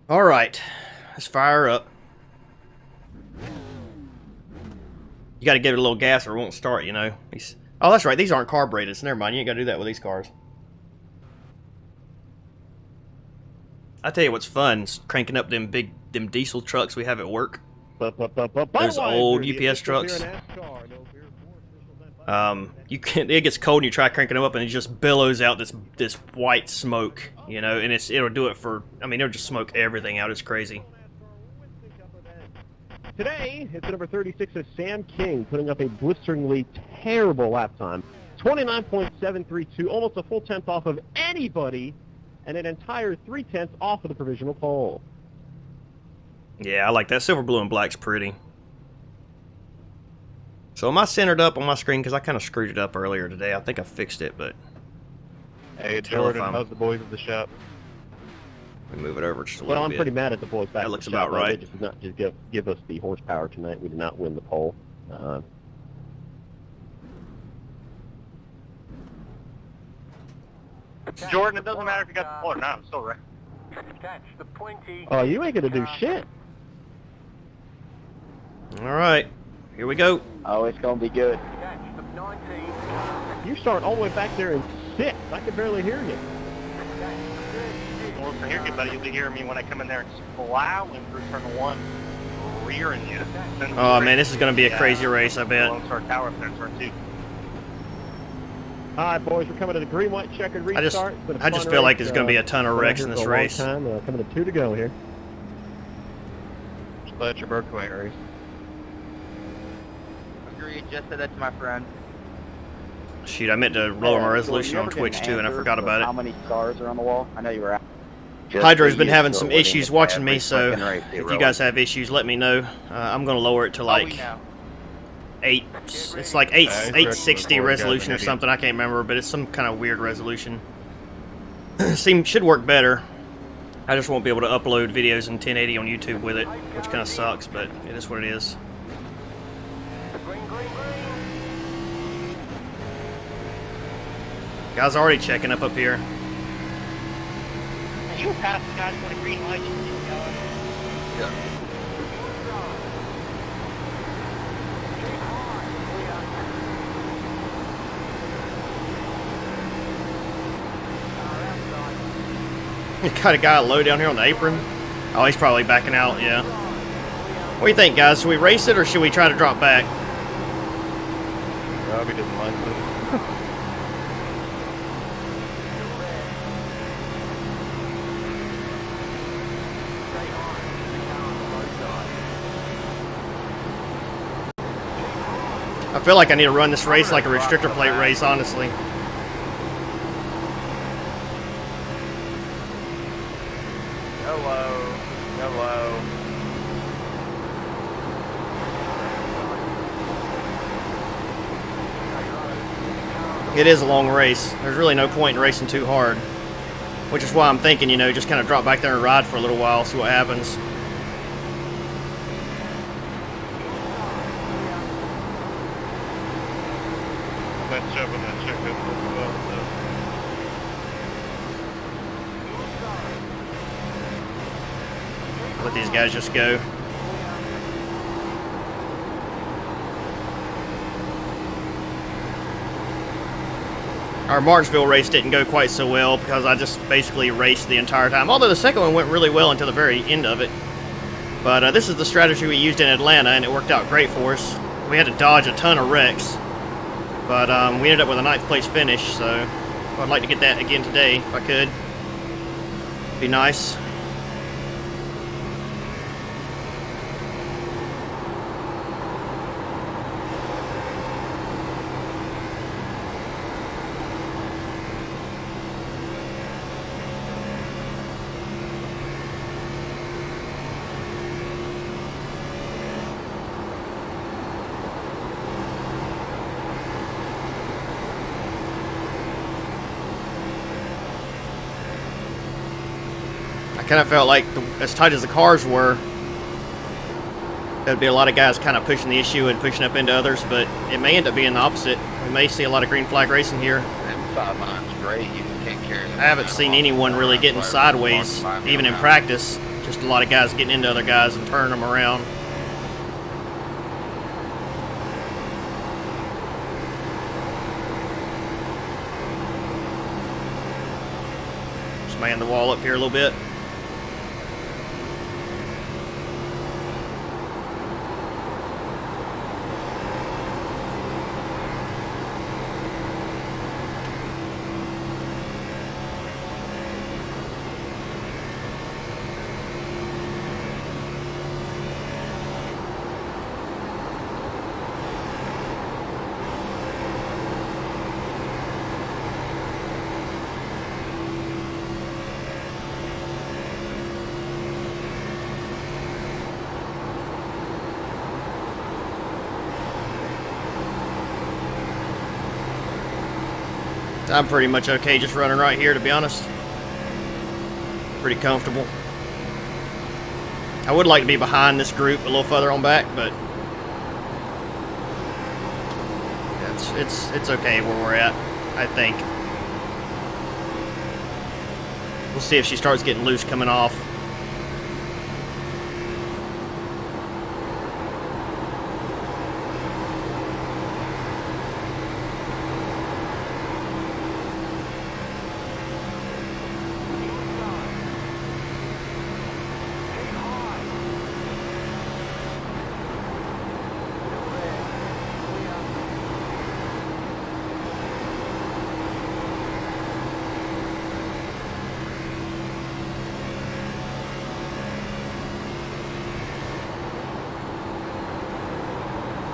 All right, let's fire up. You got to give it a little gas or it won't start, you know. Oh, that's right. These aren't carbureted, so never mind. You ain't got to do that with these cars. I tell you what's fun is cranking up them diesel trucks we have at work. Those old UPS trucks. It gets cold and you try cranking them up and it just billows out this white smoke, you know, and it'll do it for, I mean, it'll just smoke everything out. It's crazy. Today, it's number 36 is Sam King, putting up a blisteringly terrible lap time. 29.732, almost a full tenth off of anybody, and an entire 3/10 off of the provisional pole. Yeah, I like that. Silver, blue, and black's pretty. So am I centered up on my screen? Because I kind of screwed it up earlier today. I think I fixed it, but... Hey, Jordan, how's the boys at the shop? Let me move it over just a little bit. Well, I'm pretty mad at the boys back That looks at the shop. about right. They just did not just give us the horsepower tonight. We did not win the pole. Jordan, it doesn't matter if you got the pole or not. I'm still right. Oh, you ain't gonna do shit. All right, here we go. Oh, it's gonna be good. You start all the way back there in 6th. I can barely hear you. Well, listen here, good buddy. You'll be hearing me when I come in there and plowing through turn 1, rearing you. Oh man, this is gonna be a crazy race, I bet. Lone Star Tower up there in turn 2. All right, boys, we're coming to the green, white, checkered restart. I just feel like there's going to be a ton of wrecks in this race. Coming to 2 to go here. Just let your bird away, race. Agreed, just said that to my friend. Shoot, I meant to lower my resolution on Twitch too, and I forgot about it. How many stars are on the wall? I know you were out. Hydro's been having some issues watching me, so if you guys have issues, let me know. I'm going to lower it to like 8. It's like 860 resolution or something. I can't remember, but it's some kind of weird resolution. Should work better. I just won't be able to upload videos in 1080 on YouTube with it, which kind of sucks, but it is what it is. Guys already checking up here. You passed the guys on a green light. Yeah. You got a guy low down here on the apron. Oh, he's probably backing out, yeah. What do you think, guys? Should we race it or should we try to drop back? Robbie doesn't like this. I feel like I need to run this race like a restrictor plate race, honestly. Hello. Hello. It is a long race. There's really no point in racing too hard. Which is why I'm thinking, you know, just kind of drop back there and ride for a little while, see what happens. Let's jump in that check as well. Let these guys just go. Our Martinsville race didn't go quite so well because I just basically raced the entire time. Although the second one went really well until the very end of it. But this is the strategy we used in Atlanta, and it worked out great for us. We had to dodge a ton of wrecks. But we ended up with a 9th place finish, so I'd like to get that again today if I could. Be nice. Kind of felt like as tight as the cars were, there'd be a lot of guys kind of pushing the issue and pushing up into others, but it may end up being the opposite. We may see a lot of green flag racing here. That 5 mine's great. You can't carry them. I haven't seen anyone really getting sideways, even in practice. Just a lot of guys getting into other guys and turning them around. Just man the wall up here a little bit. I'm pretty much okay just running right here, to be honest. Pretty comfortable. I would like to be behind this group a little further on back, but it's okay where we're at, I think. We'll see if she starts getting loose coming off.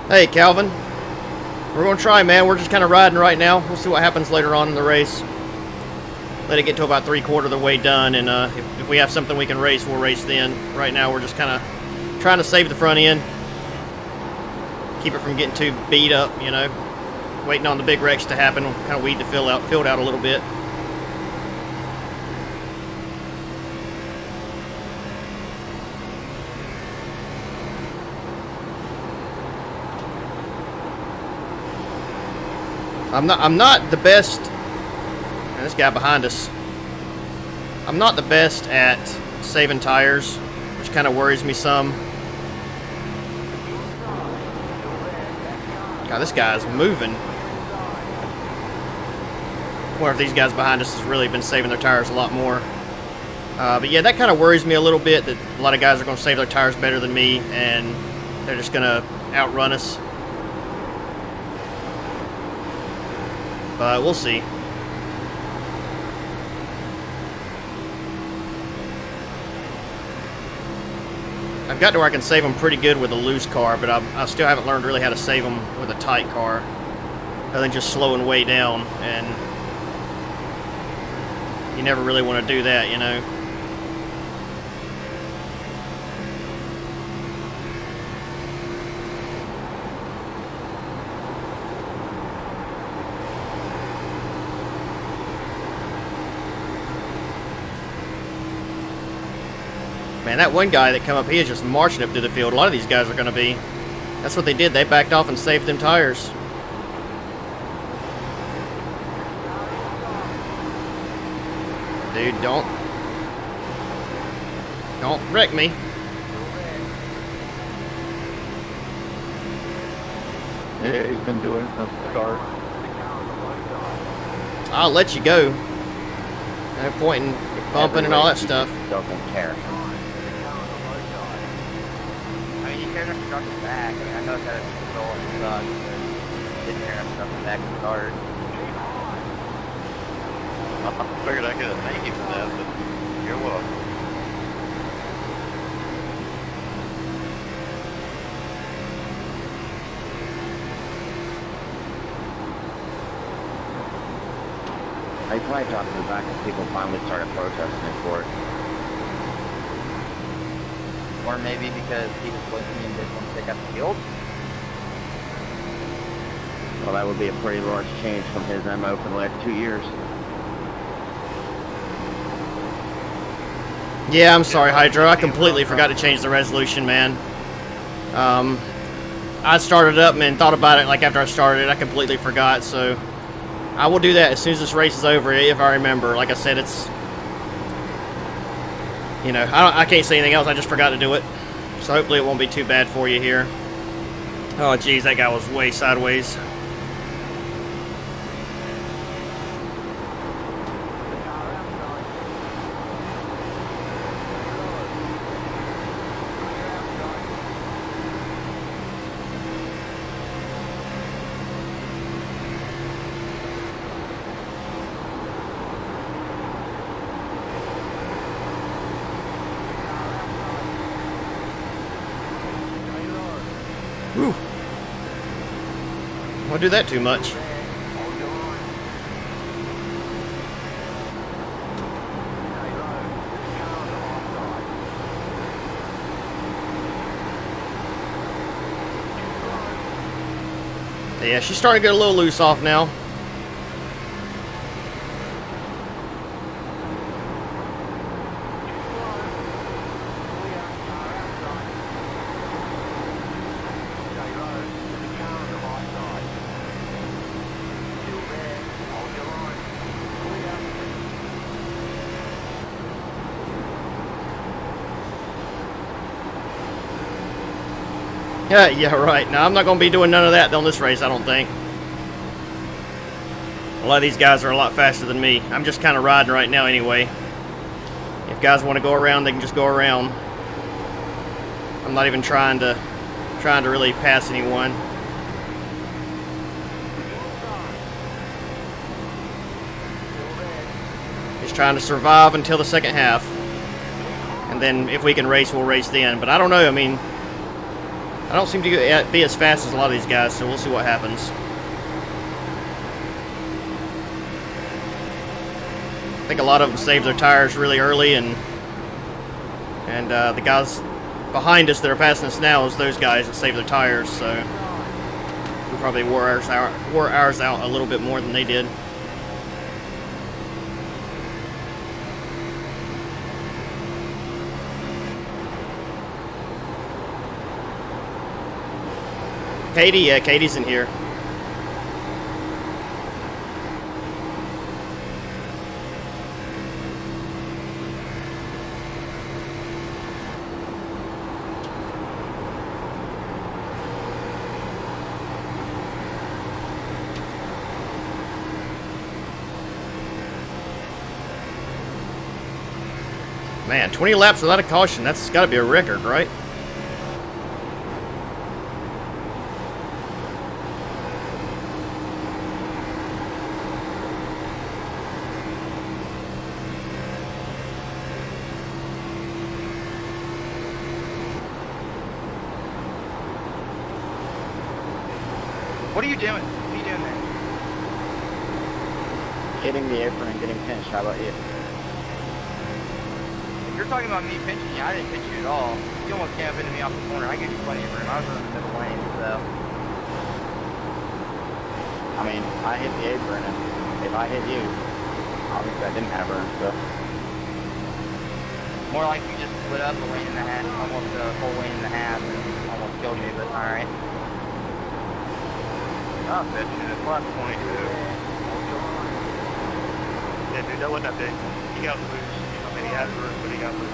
Hey, Calvin. We're going to try, man. We're just kind of riding right now. We'll see what happens later on in the race. Let it get to about 3/4 of the way done, and if we have something we can race, we'll race then. Right now, we're just kind of trying to save the front end. Keep it from getting too beat up, you know. Waiting on the big wrecks to happen. Kind of weed the field out a little bit. I'm not the best. Man, this guy behind us. I'm not the best at saving tires, which kind of worries me some. God, this guy's moving. I wonder if these guys behind us has really been saving their tires a lot more. But yeah, that kind of worries me a little bit, that a lot of guys are going to save their tires better than me, and they're just going to outrun us. But we'll see. I've got to where I can save them pretty good with a loose car, but I still haven't learned really how to save them with a tight car. I think just slowing way down, and you never really want to do that, you know. Man, that one guy that come up, he is just marching up through the field. A lot of these guys are going to be. That's what they did. They backed off and saved them tires. Dude, don't wreck me. Yeah, he's been doing it since the start. I'll let you go. No point in bumping and all that stuff. Doesn't care. I mean, you care enough to drop the back. I mean, I know that it's control and sucks, but didn't care enough to drop the back and start. I figured I could thank you for that, but you're welcome. I probably talked to the back and people finally started protesting for it. Or maybe because he was looking and didn't want to pick up the field. Well, that would be a pretty large change from his MO for the last 2 years. Yeah, I'm sorry, Hydro. I completely forgot to change the resolution, man. I started up and thought about it like after I started. I completely forgot, so I will do that as soon as this race is over, if I remember. Like I said, You know, I can't say anything else. I just forgot to do it. So hopefully it won't be too bad for you here. Oh, geez, that guy was way sideways. Whew. Don't do that too much. Yeah, she's starting to get a little loose off now. Yeah, right. Now, I'm not going to be doing none of that on this race, I don't think. A lot of these guys are a lot faster than me. I'm just kind of riding right now anyway. If guys want to go around, they can just go around. I'm not even trying to really pass anyone. Just trying to survive until the second half. And then if we can race, we'll race then. But I don't know, I mean, I don't seem to be as fast as a lot of these guys, so we'll see what happens. I think a lot of them saved their tires really early, and the guys behind us that are passing us now is those guys that saved their tires, so we probably wore ours out a little bit more than they did. Katie, yeah, Katie's in here. Man, 20 laps without a caution, that's got to be a record, right? What are you doing? What are you doing there? Hitting the apron and getting pinched. How about you? If you're talking about me pinching you, I didn't pinch you at all. You almost came up into me off the corner. I gave you plenty of room. I was in the middle lane, so. I mean, I hit the apron, and if I hit you, obviously I didn't have room, so. More like you just split up a lane and a half, almost a full lane and a half, and almost killed me, but alright. I'm bitching. It's lap 22. Yeah, dude, that wasn't that big. He got loose. I mean, he had room, but he got loose.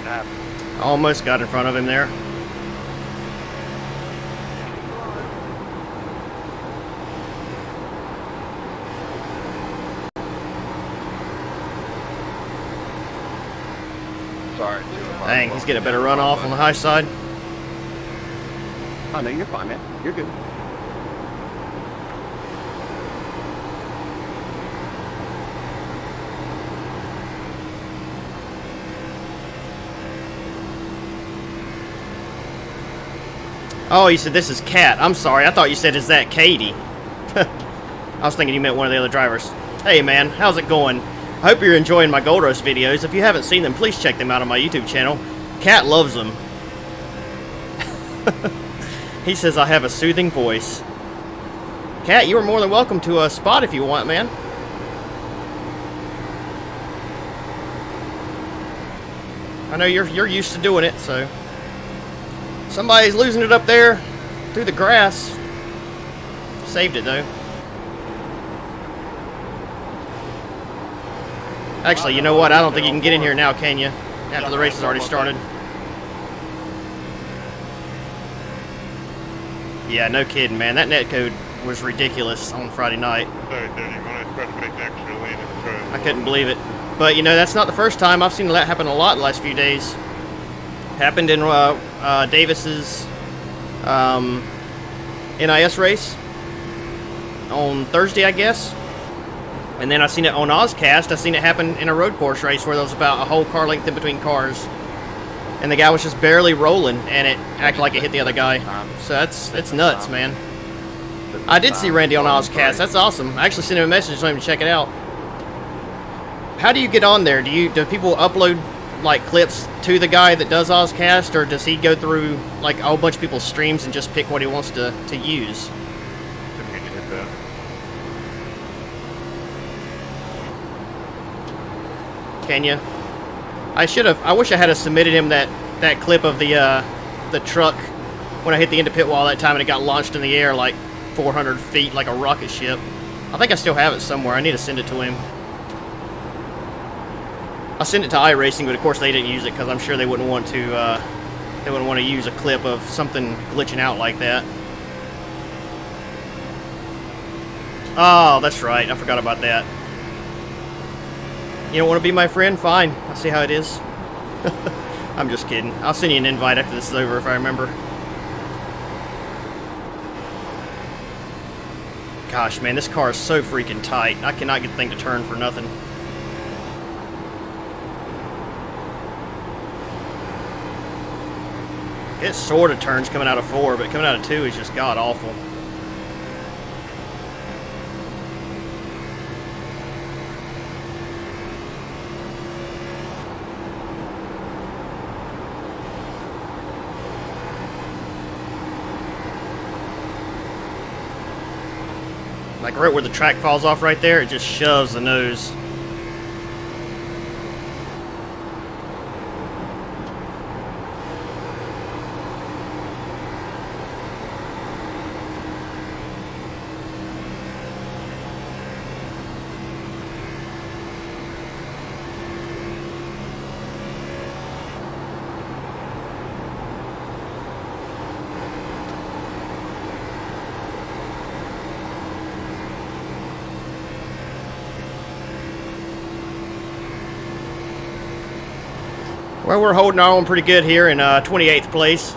It happened. Almost got in front of him there. Sorry. Dang, he's getting a better run off on the high side. Oh, no, you're fine, man. You're good. Oh, you said this is Kat. I'm sorry. I thought you said, is that Katie? I was thinking you meant one of the other drivers. Hey, man. How's it going? I hope you're enjoying my Gold Roast videos. If you haven't seen them, please check them out on my YouTube channel. Kat loves them. He says I have a soothing voice. Kat, you are more than welcome to a spot if you want, man. I know you're used to doing it, so... Somebody's losing it up there through the grass. Saved it, though. Actually, you know what? I don't think you can get in here now, can you? after the race has already started. Yeah, no kidding, man. That netcode was ridiculous on Friday night. Sorry, Daddy, when I tried to make an extra lane and try I couldn't believe it. But, you know, that's not the first time. I've seen that happen a lot the last few days. Happened in Davis's NiS race on Thursday, I guess. And then I seen it on Ozcast. I seen it happen in a road course race where there was about a whole car length in between cars. And the guy was just barely rolling, and it acted like it hit the other guy. So it's nuts, man. I did see Randy on Ozcast. That's awesome. I actually sent him a message, told him to check it out. How do you get on there? Do people upload like clips to the guy that does Ozcast, or does he go through like a whole bunch of people's streams and just pick what he wants to use? Can you? I wish I had submitted him that clip of the truck when I hit the end of pit wall that time and it got launched in the air like 400 feet like a rocket ship. I think I still have it somewhere. I need to send it to him. I'll send it to iRacing, but of course they didn't use it because I'm sure they wouldn't want to use a clip of something glitching out like that. Oh, that's right. I forgot about that. You don't want to be my friend? Fine. I'll see how it is. I'm just kidding. I'll send you an invite after this is over if I remember. Gosh, man, this car is so freaking tight. I cannot get the thing to turn for nothing. It sort of turns coming out of 4, but coming out of 2 is just god-awful. Like right where the track falls off right there, it just shoves the nose. Well, we're holding our own pretty good here in 28th place.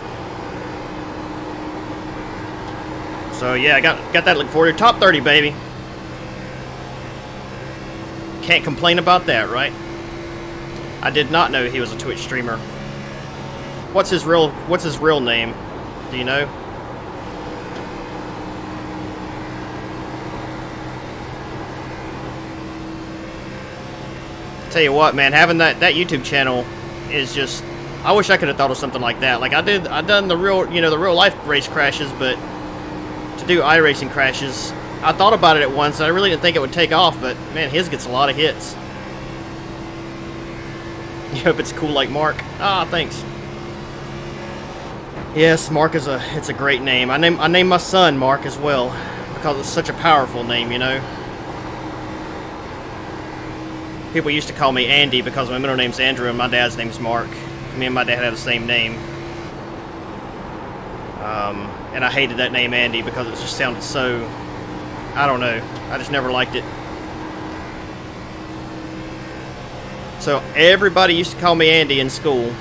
So yeah, I got that looking forward to. Top 30, baby. Can't complain about that, right? I did not know he was a Twitch streamer. What's his real name? Do you know? Tell you what, man, having that YouTube channel is just, I wish I could have thought of something like that. Like I done the real, you know, the real life race crashes, but to do iRacing crashes, I thought about it at once and I really didn't think it would take off, but man, his gets a lot of hits. You hope it's cool like Mark. Ah, thanks. Yes, Mark is it's a great name. I named my son Mark as well because it's such a powerful name, you know. People used to call me Andy because my middle name's Andrew and my dad's name's Mark. Me and my dad have the same name. And I hated that name Andy because it just sounded so, I don't know, I just never liked it. So everybody used to call me Andy in school.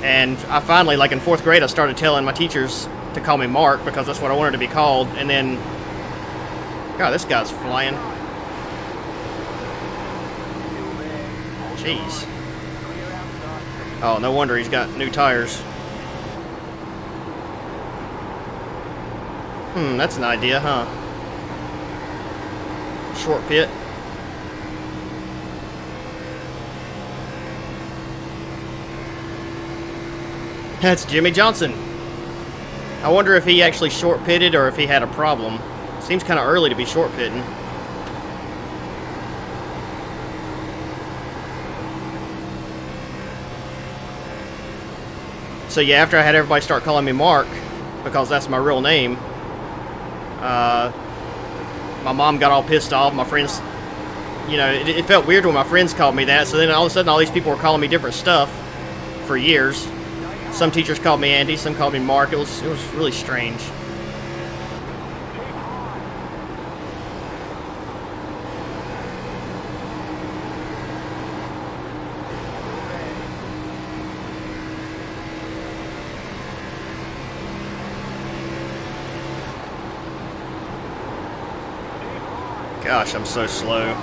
And I finally, like in 4th grade, I started telling my teachers to call me Mark because that's what I wanted to be called. And then, God, this guy's flying. Jeez. Oh, no wonder he's got new tires. That's an idea, huh? Short pit. That's Jimmy Johnson. I wonder if he actually short pitted or if he had a problem. Seems kind of early to be short pitting. So yeah, after I had everybody start calling me Mark, because that's my real name, my mom got all pissed off. My friends you know, it felt weird when my friends called me that. So then all of a sudden, all these people were calling me different stuff for years. Some teachers called me Andy, some called me Mark. It was really strange. Gosh, I'm so slow.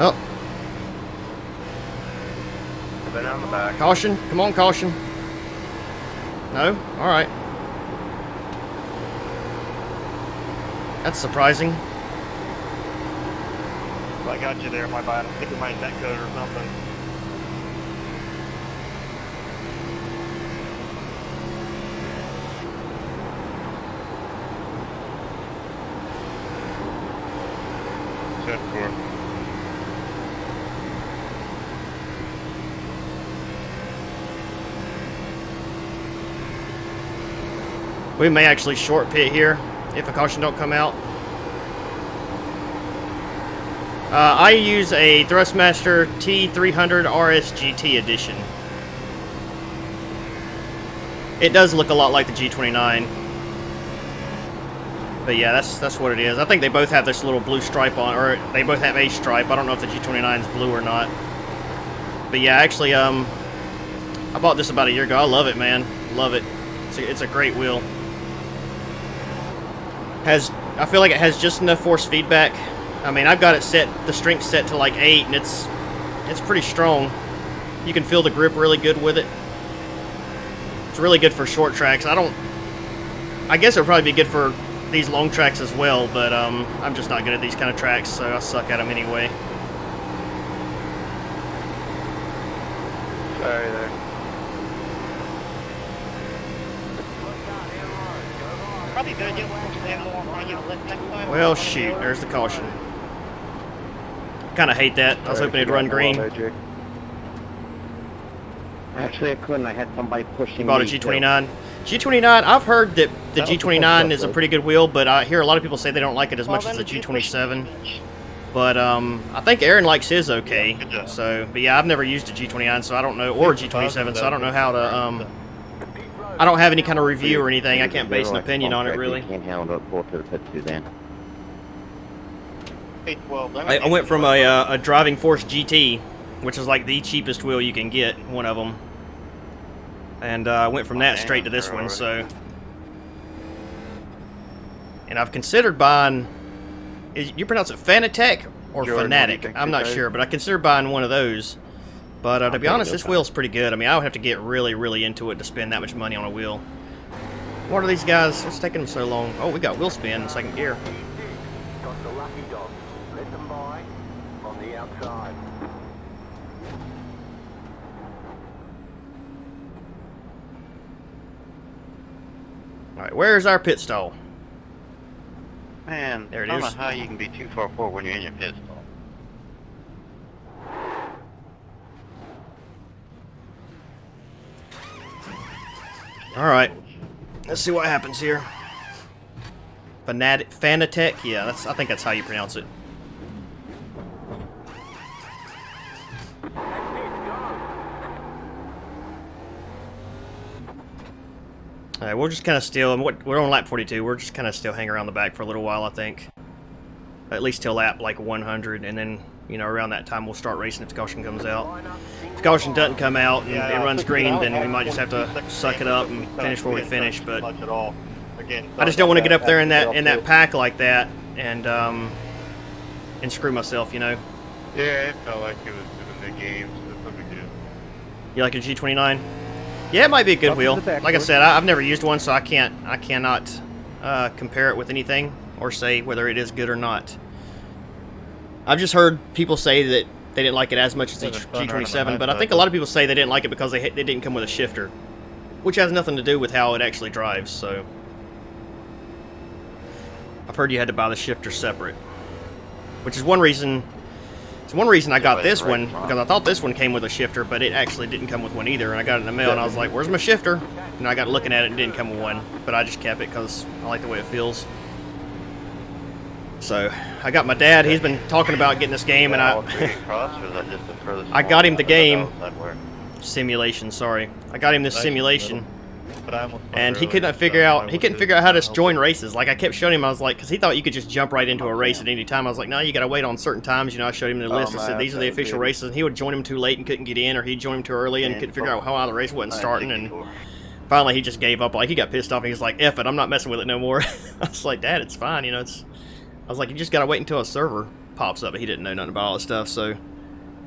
Oh, Been on the back. caution. Come on, caution. No? Alright. That's surprising. If I got you there, my bad. I think it might net code or something. Set for. We may actually short pit here if a caution don't come out. I use a Thrustmaster T300 RS GT edition. It does look a lot like the G29. But yeah, that's what it is. I think they both have this little blue stripe on, or they both have a stripe. I don't know if the G29 is blue or not. But yeah, actually, I bought this about a year ago. I love it, man. Love it. It's a great wheel. I feel like it has just enough force feedback. I mean, I've got it set, the strength set to like 8, and it's pretty strong. You can feel the grip really good with it. It's really good for short tracks. I guess it would probably be good for these long tracks as well, but I'm just not good at these kind of tracks, so I suck at them anyway. Sorry there. Probably better get one stand more on you next time. Well, shoot, there's the caution. Kind of hate that. I was hoping it'd run green. Actually, I couldn't. I had somebody pushing You bought a me, G29. G29, I've heard that the G29 is a pretty good wheel, but I hear a lot of people say they don't like it as much as the G27. But I think Aaron likes his okay. So, but yeah, I've never used a G29, so I don't know, or a G27, so I don't know how to. I don't have any kind of review or anything. I can't base an opinion on it really. Can't handle it. Pull to the pit too then. I went from a Driving Force GT, which is like the cheapest wheel you can get, one of them, and I went from that straight to this one. So, and I've considered buying. You pronounce it Fanatec or Fanatic? I'm not sure, but I considered buying one of those. But to be honest, this wheel's pretty good. I mean, I would have to get really, really into it to spend that much money on a wheel. What are these guys? What's taking them so long? Oh, we got wheel spin in second gear. Got the lucky dog. Let them by on the outside. Alright, where's our pit stall? Man, There it I don't is. know how you can be too far forward when you're in your pit stall. Alright, let's see what happens here. Fanatec? Yeah, I think that's how you pronounce it. Alright, we'll just kind of still, we're on lap 42, we're just kind of still hang around the back for a little while, I think. At least till lap like 100, and then, you know, around that time we'll start racing if the caution comes out. if caution doesn't come out and Yeah, it runs 16 green, hours, then we all might just have to 26 suck it up and seconds, finish where we we finish. didn't But touch much at all. Again, I just don't want to get up there in sorry that about pack like that and screw myself, you know. Yeah, it felt like it was in the games. It's no big deal. You like a G29? Yeah, it might be a good Up to wheel. the back Like I door. said, I've never used one, so I cannot compare it with anything or say whether it is good or not. I've just heard people say that they didn't like it as much as the Yeah, the fun right on G27, my but I head, think a lot of people say they didn't like it because they didn't come with a shifter, which has nothing to do with how it actually drives. So I've heard you had to buy the shifter separate, which is one reason. It's one reason I got this one, because I thought this one came with a shifter, but it actually didn't come with one either. And I got it in the mail, and I was like, "Where's my shifter?" And I got looking at it, and it didn't come with one. But I just kept it because I like the way it feels. So I got my dad. He's been talking about getting this game, and I got him the game. Simulation, sorry. I got him this simulation, and he couldn't figure out how to join races. Like I kept showing him, I was like, because he thought you could just jump right into a race at any time. I was like, no, you got to wait on certain times. You know, I showed him the list. I said these are the official races, and he would join him too late and couldn't get in, or he'd join him too early and couldn't figure out how the race wasn't starting. And finally, he just gave up. Like he got pissed off, and he was like, "F it, I'm not messing with it no more." I was like, "Dad, it's fine. You know, it's." I was like, "You just got to wait until a server pops up." But he didn't know nothing about all that stuff, so.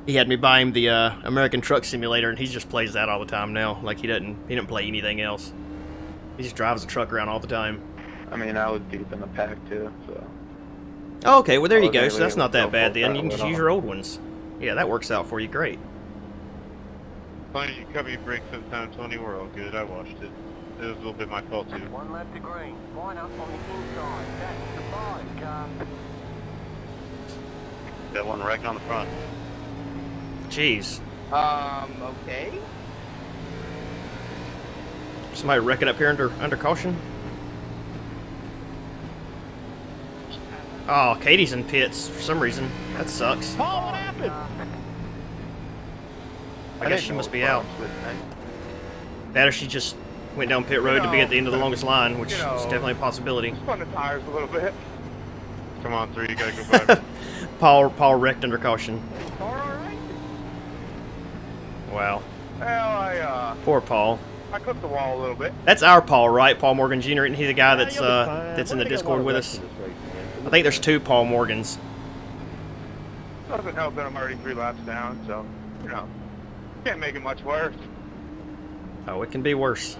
He had me buy him the American Truck Simulator, and he just plays that all the time now. Like he didn't play anything else. He just drives the truck around all the time. I mean, I was deep in the pack too, so. Oh, okay, well there you I was go. able So that's to not that go bad full then. You can throttle just it use on. your old ones. Yeah, that works out for you great. As long as you cut me break sometimes, Tony, we're all good. I watched it. It was a little bit my fault too. One left to green. Line up on the inside. That's the 5 car. That one wrecking on the front. Jeez. Okay. Somebody wreck it up here under caution. Oh, Katie's in pits for some reason. That sucks. Paul, what happened? I guess she must be out. That or she just went down pit road to be at the end of the longest line, which is definitely a possibility. Spun the tires a little bit. Come on, 3, you gotta go back. Paul wrecked under caution. Car alright? Wow. Well, Poor Paul. I clipped the wall a little bit. That's our Paul, right? Paul Morgan Jr. Isn't he the guy that's You'll be fine. that's in We're the gonna get a lot Discord of with wrecks us? in this race, man. I think there's 2 Paul Morgans. Doesn't help that I'm already 3 laps down, so, you know, can't make it much worse. Oh, it can be worse.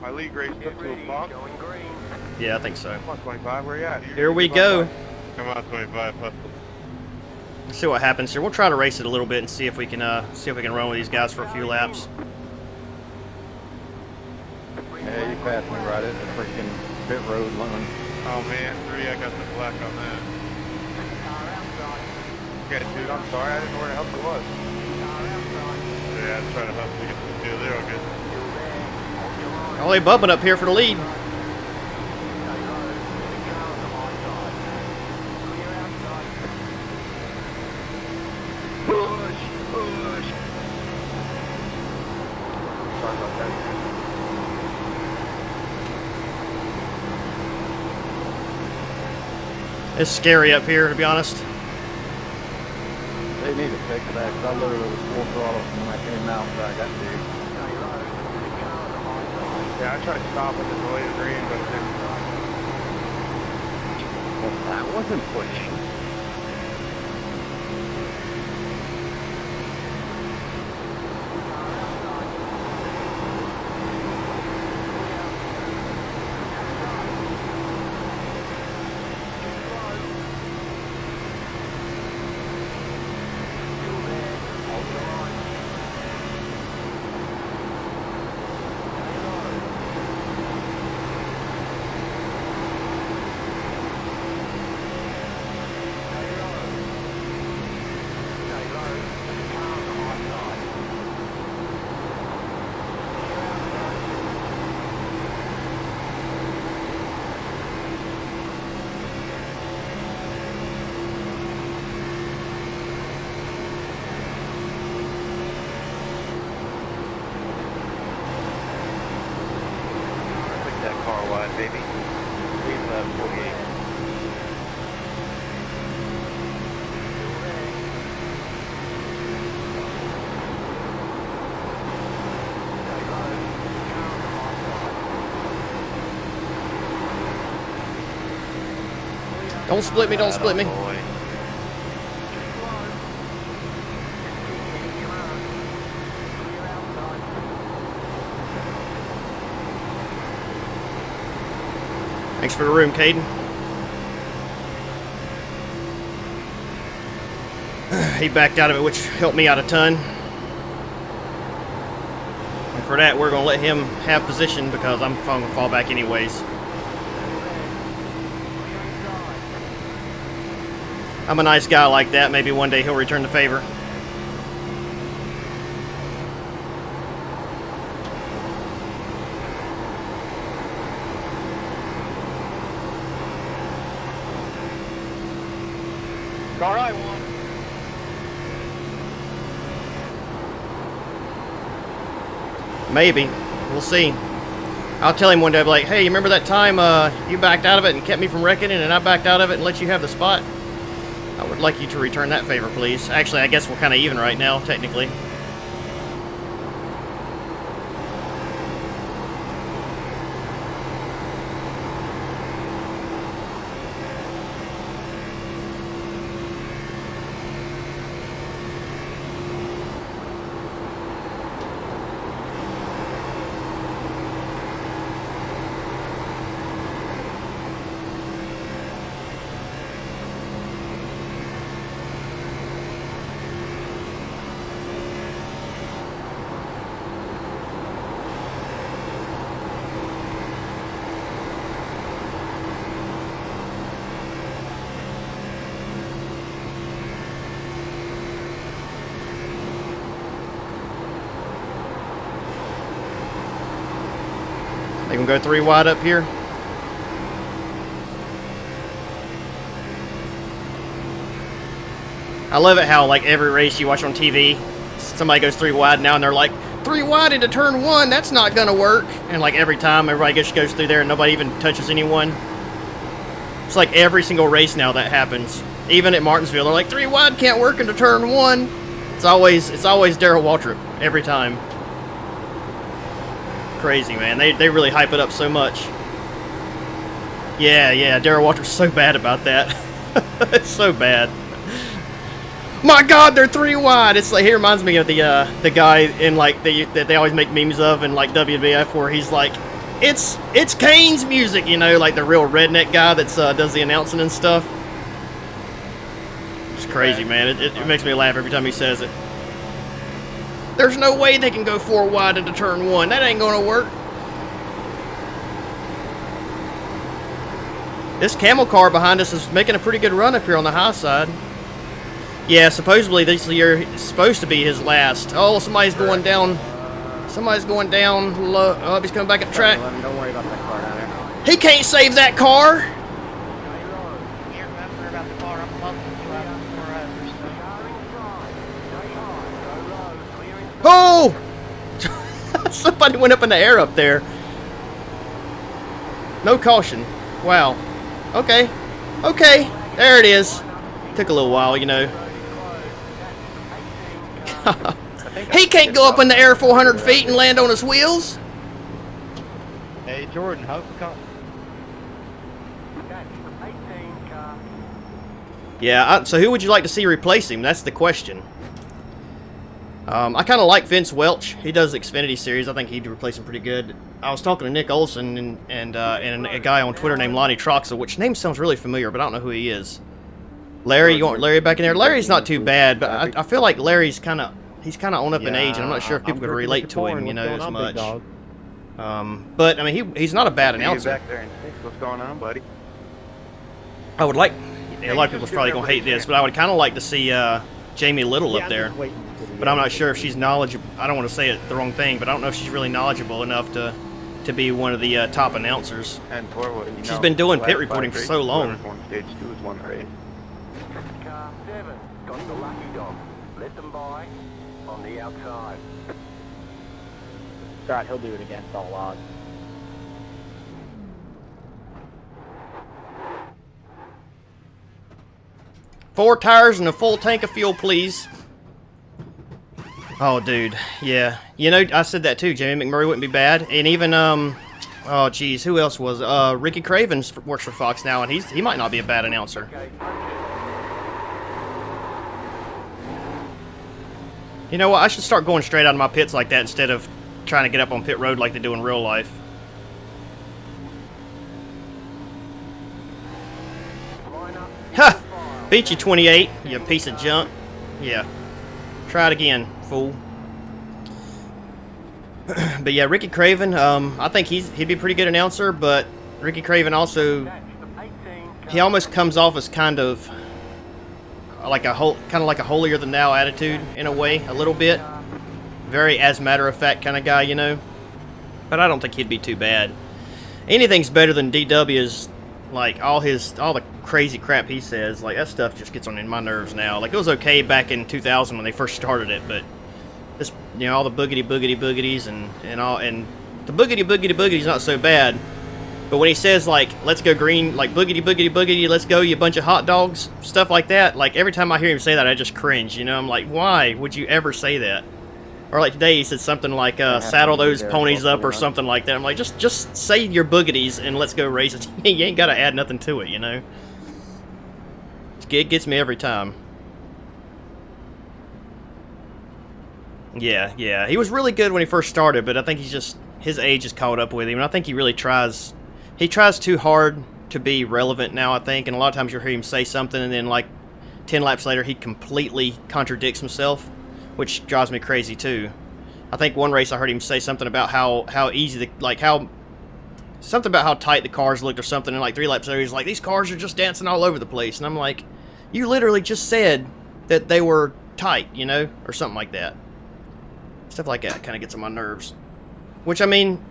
My league race took Get to a ready. pop. Going green. Yeah, I think so. Come on, 25, where you at? Here we go. Come on, 25, hustle. Let's see what happens here. We'll try to race it a little bit and see if we can run with these guys for a few laps. Yeah, you passed me right at the freaking pit road line. Oh man, 3, I got the black on that. Yeah, dude, I'm sorry, I didn't know where the hell it was. Yeah, I tried to hustle to get to the field, they're all good. Oh, they bumping up here for the lead. Sorry about that. It's scary up here, to be honest. They need to fix that, 'cause I literally was full throttle when I came out, but I got to. Yeah, I tried stopping the way to green, but it didn't. Well, that wasn't pushing. That car wide, baby. Leave left 48. Don't split me, don't split me. Boy. Thanks for the room, Caden. He backed out of it, which helped me out a ton. And for that, we're going to let him have position because I'm going to fall back anyways. I'm a nice guy like that. Maybe one day he'll return the favor. Car I won. Maybe. We'll see. I'll tell him one day, I'll be like, hey, you remember that time you backed out of it and kept me from wrecking it and I backed out of it and let you have the spot? I would like you to return that favor, please. Actually, I guess we're kind of even right now, technically. They can go 3 wide up here. I love it how, like, every race you watch on TV, somebody goes 3 wide now and they're like, 3 wide into turn 1, that's not gonna work. And like every time, everybody just goes through there and nobody even touches anyone. It's like every single race now that happens. Even at Martinsville, they're like, 3 wide can't work into turn 1. It's always Darrell Waltrip, every time. Crazy, man. They really hype it up so much. Yeah, Darrell Waltrip's so bad about that. It's so bad. My God, they're 3 wide. It's like, he reminds me of the guy in like that they always make memes of in like WBF where he's like, it's Kane's music, you know, like the real redneck guy that's does the announcing and stuff. It's crazy, man. It makes me laugh every time he says it. There's no way they can go 4 wide into turn 1. That ain't gonna work. This camel car behind us is making a pretty good run up here on the high side. Yeah, supposedly this year is supposed to be his last. Oh, somebody's going down. Somebody's going down low. Oh, he's coming back up track. Don't worry about that car down there. He can't save that car. Can't remember about the car. I'm loving you out of 4 hours. Oh! Somebody went up in the air up there. No caution. Wow. Okay. Okay. There it is. Took a little while, you know. He can't go up in the air 400 feet and land on his wheels. Hey, Jordan, how's the car? Yeah, so who would you like to see replace him? That's the question. I kind of like Vince Welch. He does the Xfinity Series. I think he'd replace him pretty good. I was talking to Nick Olson and a guy on Twitter named Lonnie Troxel, which name sounds really familiar, but I don't know who he is. Larry, you want Larry back in there? Larry's not too bad, but I feel like Larry's kind of on up in age, and I'm not sure if people could relate to him, you know, as much. But I mean, he's not a bad announcer. Back there in 6. What's going on, buddy? I would like. A lot of people's probably gonna hate this, but I would kind of like to see Jamie Little up there. But I'm not sure if she's knowledgeable. I don't want to say it the wrong thing, but I don't know if she's really knowledgeable enough to be one of the top announcers. And forward, She's been doing pit reporting for so long. Stage 2 is one race. Car 7 got the lucky dog. Let them by on the outside. It's alright, he'll do it again. It's all log. Four tires and a full tank of fuel, please. Oh, dude. Yeah. You know, I said that too. Jamie McMurray wouldn't be bad. And even Oh, geez, who else was? Ricky Craven works for Fox now, and he might not be a bad announcer. Okay, punch You know what? I should start going straight out of my pits like that instead of trying to get up on pit road like they do in real life. it. Line up. Ha! Beat you 28, you piece of junk. Yeah. Try it again, fool. But yeah, Ricky Craven, I think he'd be a pretty good announcer, but Ricky Craven also, Catch the 18. he almost comes off as kind of like a holier than thou attitude in a way, a little bit. Very as matter of fact kind of guy, you know. But I don't think he'd be too bad. Anything's better than DW's, like all the crazy crap he says. Like that stuff just gets on my nerves now. Like it was okay back in 2000 when they first started it, but this, you know, all the boogities and the boogity's not so bad. But when he says like let's go green, like boogity, let's go, you bunch of hot dogs, stuff like that, like every time I hear him say that I just cringe, you know. I'm like, why would you ever say that? Or like today he said something like saddle those ponies up or something like that. I'm like, just say your boogities and let's go race it. You ain't gotta add nothing to it, you know. It gets me every time. Yeah, he was really good when he first started, but I think his age has caught up with him, and I think he really tries too hard to be relevant now, I think, and a lot of times you'll hear him say something, and then like 10 laps later, he completely contradicts himself, which drives me crazy too. I think one race I heard him say something about how easy something about how tight the cars looked or something, and like 3 laps later, he's like, these cars are just dancing all over the place, and I'm like, you literally just said that they were tight, you know, or something like that. Stuff like that kind of gets on my nerves. Which, I mean,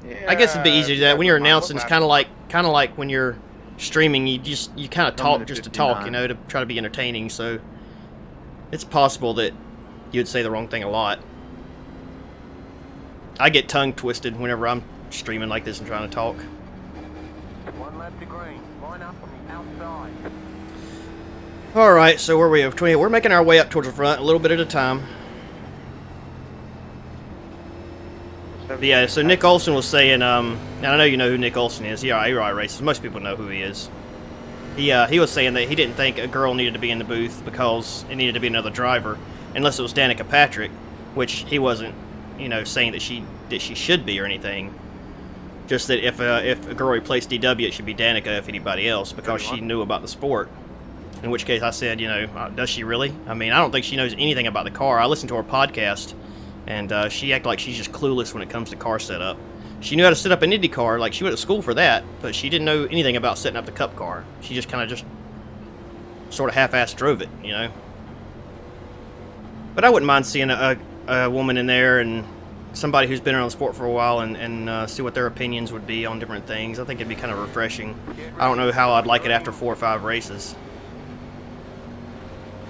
Yeah, I guess it'd be easy to do that. When you're announcing, it's Look, kind of like when you're streaming, you kind of talk just to talk, you know, to try to be entertaining. So it's possible that you'd say the wrong thing a lot. I get tongue twisted whenever I'm streaming like this and trying to talk. 1 lap to green. Line up on the outside. All right, so where are we? We're making our way up towards the front, a little bit at a time. But yeah, so Nick Olson was saying, and I know you know who Nick Olson is. Yeah, iRacing. Most people know who he is. He was saying that he didn't think a girl needed to be in the booth because it needed to be another driver, unless it was Danica Patrick, which he wasn't, you know, saying that she should be or anything. Just that if a girl replaced DW, it should be Danica if anybody else, because she knew about the sport. In which case I said, you know, does she really? I mean, I don't think she knows anything about the car. I listened to her podcast, and she acted like she's just clueless when it comes to car setup. She knew how to set up an Indy car, like she went to school for that, but she didn't know anything about setting up the Cup car. She just kind of sort of half-assed drove it, you know. But I wouldn't mind seeing a woman in there and somebody who's been around the sport for a while and see what their opinions would be on different things. I think it'd be kind of refreshing. I don't know how I'd like it after 4 or 5 races.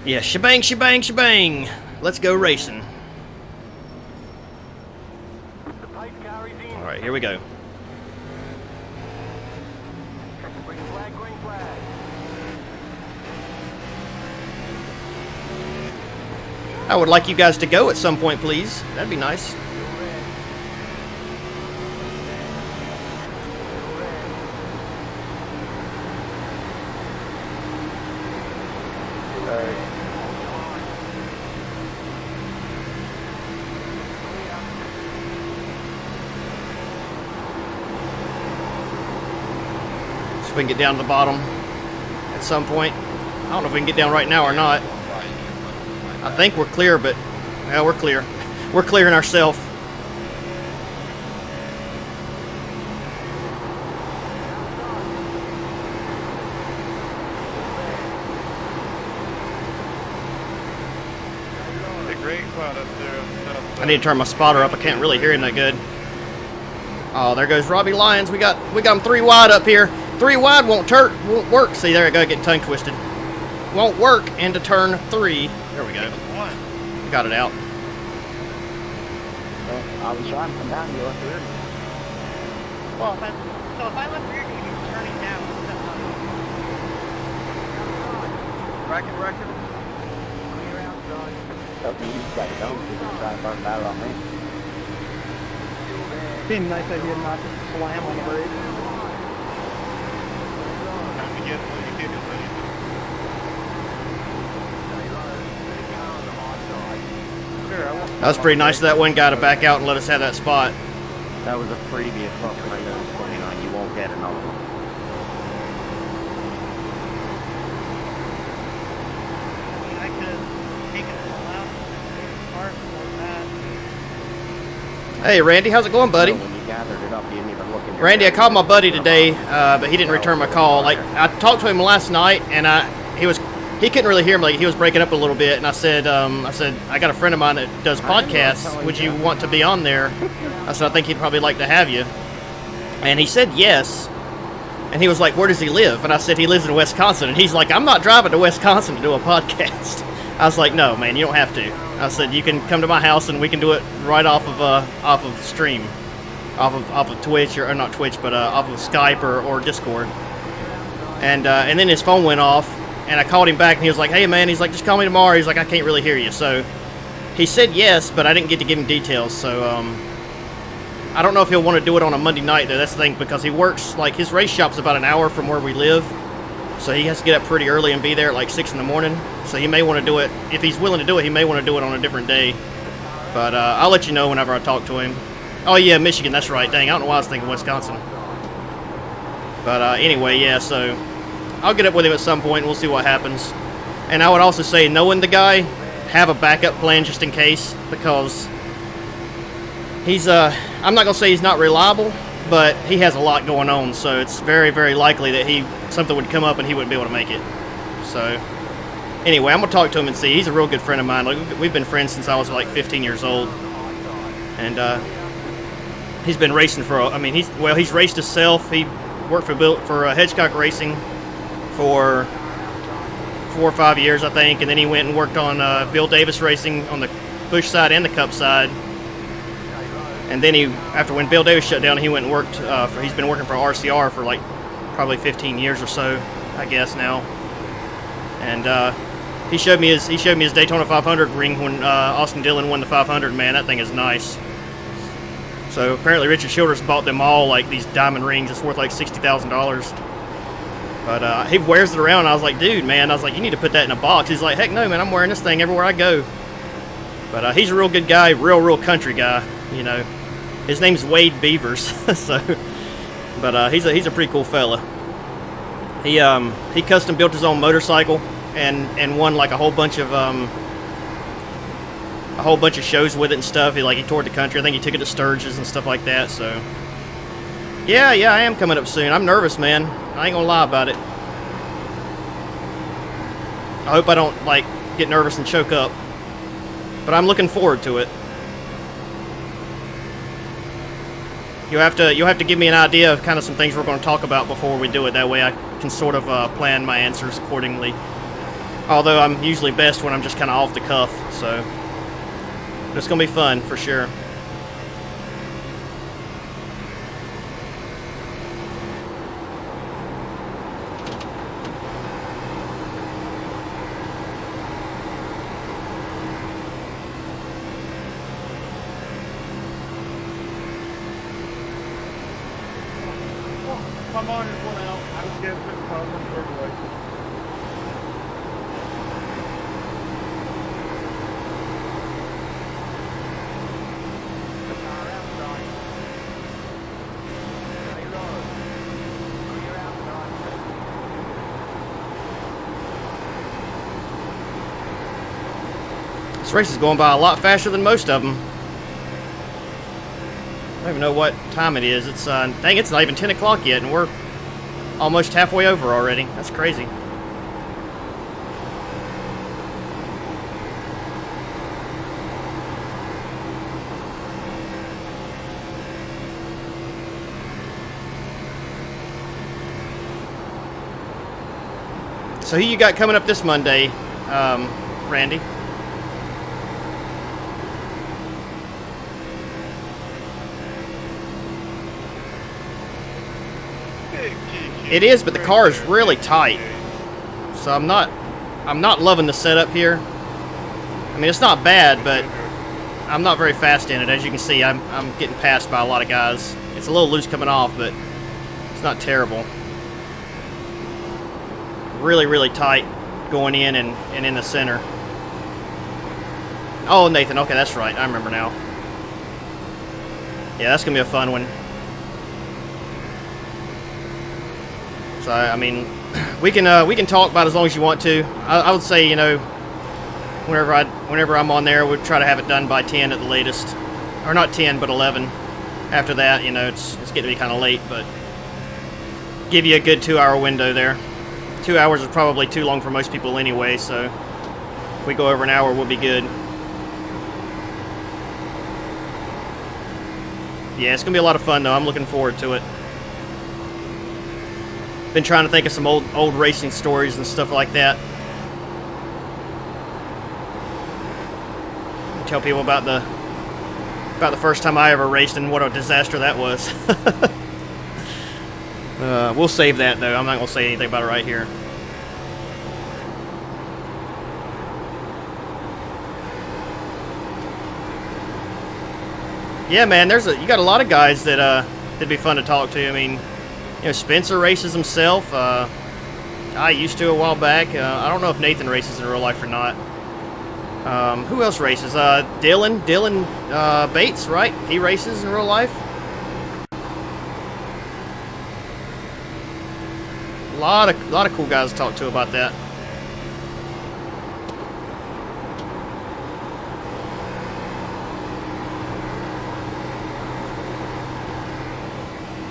Yeah, shebang, shebang, shebang. Let's go racing. The pace car is in. All right, here we go. Green flag, green flag. I would like you guys to go at some point, please. That'd be nice. So we can get down to the bottom at some point. I don't know if we can get down right now or not. I think we're clear, but well, we're clear. We're clearing ourselves. The great spot up there. I need to turn my spotter up. I can't really hear him that good. Oh, there goes Robbie Lyons. We got him 3 wide up here. 3 wide won't work. See, there I go, getting tongue twisted. Won't work into turn 3. There we go. Got it out. I was trying to come down, you left rear. Well, if I left rear, you'd be turning down. Record. Clear outside. Up to you, got it going. You can try and burn battle on me. Still there. Seemed nice idea not to slam on the brakes. Time to get what you did already. Sure, I want That was pretty nice of that one guy to back out and let us have that spot. That was a previous fucking 29. You won't get another one. I could have taken it all out. Hard for that. Hey, Randy, how's it going, buddy? So when you gathered it up, you didn't even look in your Randy, I bag. called my buddy today, but he didn't return my call. Like, I talked to him last night, and he couldn't really hear me. Like, he was breaking up a little bit, and I said, I got a friend of mine that does podcasts. Would you want to be on there? I said, I think he'd probably like to have you. And he said yes. And he was like, where does he live? And I said, he lives in Wisconsin. And he's like, I'm not driving to Wisconsin to do a podcast. I was like, no, man, you don't have to. I said, you can come to my house and we can do it right off of stream, off of Twitch, or not Twitch, but off of Skype or Discord. And then his phone went off, and I called him back, and he was like, hey, man, he's like, just call me tomorrow. He's like, I can't really hear you. So he said yes, but I didn't get to give him details. So I don't know if he'll want to do it on a Monday night, though. That's the thing, because he works, like, his race shop's about an hour from where we live. So he has to get up pretty early and be there at like 6 in the morning. So he may want to do it, if he's willing to do it, he may want to do it on a different day. But I'll let you know whenever I talk to him. Oh yeah, Michigan, that's right. Dang, I don't know why I was thinking Wisconsin. But anyway, yeah, so I'll get up with him at some point and we'll see what happens. And I would also say, knowing the guy, have a backup plan just in case, because he's, I'm not going to say he's not reliable, but he has a lot going on, so it's very, very likely that something would come up and he wouldn't be able to make it. So anyway, I'm going to talk to him and see. He's a real good friend of mine. Like, we've been friends since I was like 15 years old. And he's been racing he's raced himself. He worked for Hedgecock Racing for 4 or 5 years, I think, and then he went and worked on Bill Davis Racing on the Busch side and the Cup side. And then when Bill Davis shut down, he went and worked. He's been working for RCR for like probably 15 years or so, I guess now. And he showed me his Daytona 500 ring when Austin Dillon won the 500. Man, that thing is nice. So apparently Richard Childress bought them all, like these diamond rings. It's worth like $60,000. But he wears it around. And I was like, dude, man. I was like, you need to put that in a box. He's like, heck no, man. I'm wearing this thing everywhere I go. But he's a real good guy, real country guy. You know, his name's Wade Beavers. So, but he's a pretty cool fella. He custom built his own motorcycle and won like a whole bunch of shows with it and stuff. He toured the country. I think he took it to Sturgis and stuff like that. So yeah, I am coming up soon. I'm nervous, man. I ain't gonna lie about it. I hope I don't get nervous and choke up. But I'm looking forward to it. You'll have to give me an idea of kind of some things we're going to talk about before we do it. That way I can sort of plan my answers accordingly. Although I'm usually best when I'm just kind of off the cuff. So it's going to be fun for sure. My monitor's went out. I was getting some problems for everybody. This race is going by a lot faster than most of them. I don't even know what time it is. It's dang, it's not even 10 o'clock yet, and we're almost halfway over already. That's crazy. So who you got coming up this Monday, Randy? It is, but the car is really tight. So I'm not loving the setup here. I mean, it's not bad, but I'm not very fast in it. As you can see, I'm getting passed by a lot of guys. It's a little loose coming off, but it's not terrible. Really, really tight going in and in the center. Oh, Nathan. Okay, that's right. I remember now. Yeah, that's gonna be a fun one. So I mean, we can talk about it as long as you want to. I would say, you know, whenever I'm on there, we'll try to have it done by 10 at the latest, or not 10 but 11. After that, you know, it's getting to be kind of late, but give you a good 2-hour window there. 2 hours is probably too long for most people anyway, so if we go over an hour, we'll be good. Yeah, it's gonna be a lot of fun though. I'm looking forward to it. Been trying to think of some old racing stories and stuff like that. Tell people about the first time I ever raced and what a disaster that was. We'll save that though. I'm not gonna say anything about it right here. Yeah, man. You got a lot of guys that that'd be fun to talk to. I mean, you know, Spencer races himself. I used to a while back. I don't know if Nathan races in real life or not. Who else races? Dylan Bates, right? He races in real life. A lot of cool guys to talk to about that.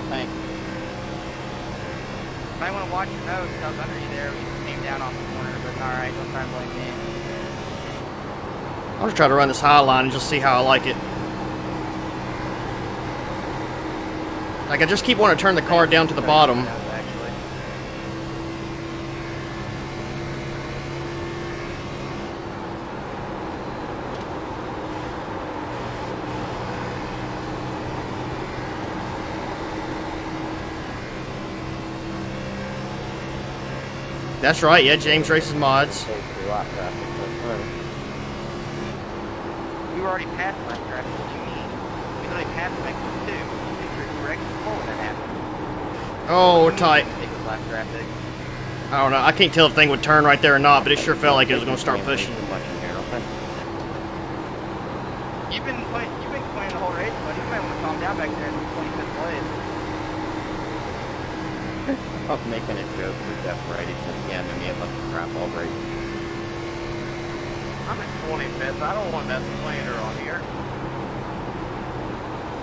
Thanks. Might want to watch your nose, because I was under you there. We came down off the corner, but alright, don't try and blame me. I'll just try to run this high line and just see how I like it. Like, I just keep wanting to turn the car down to the bottom. That's right, yeah, James races mods. We were already past last traffic, what do you mean? We already passed Mexico 2. You're direction forward that happened. Oh, we're tight. It was last traffic. I don't know. I can't tell if the thing would turn right there or not, but it sure felt like it was going to start pushing. You've been playing the whole race, buddy. You might want to calm down back there in 25th place. I was making a joke with that right at the end of me about the crap all race. I'm at 25th. I don't want that planter on here.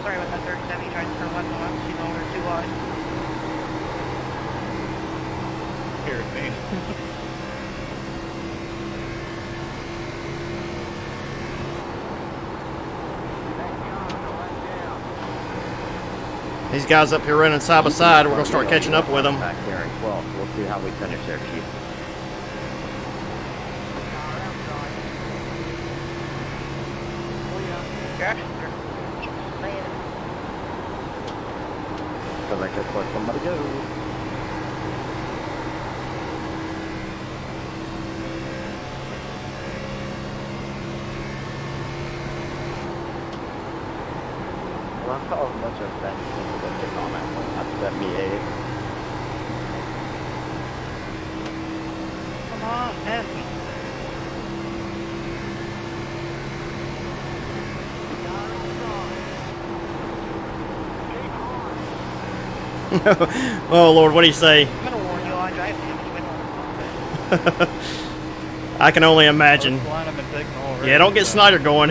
Sorry about that 37. You tried to turn left on us. You know we're too wide. Here, me. These guys up here running side by side, we're going to start catching up with them. Back there in 12th. We'll see how we finish there, Chief. Because I just let somebody go. Well, I saw a bunch of that people that pick on that one. That's 78. Come on, pass me. Oh, Lord, what do you say? I'm going to warn you, I drive him. I can only imagine. Yeah, don't get Snyder going.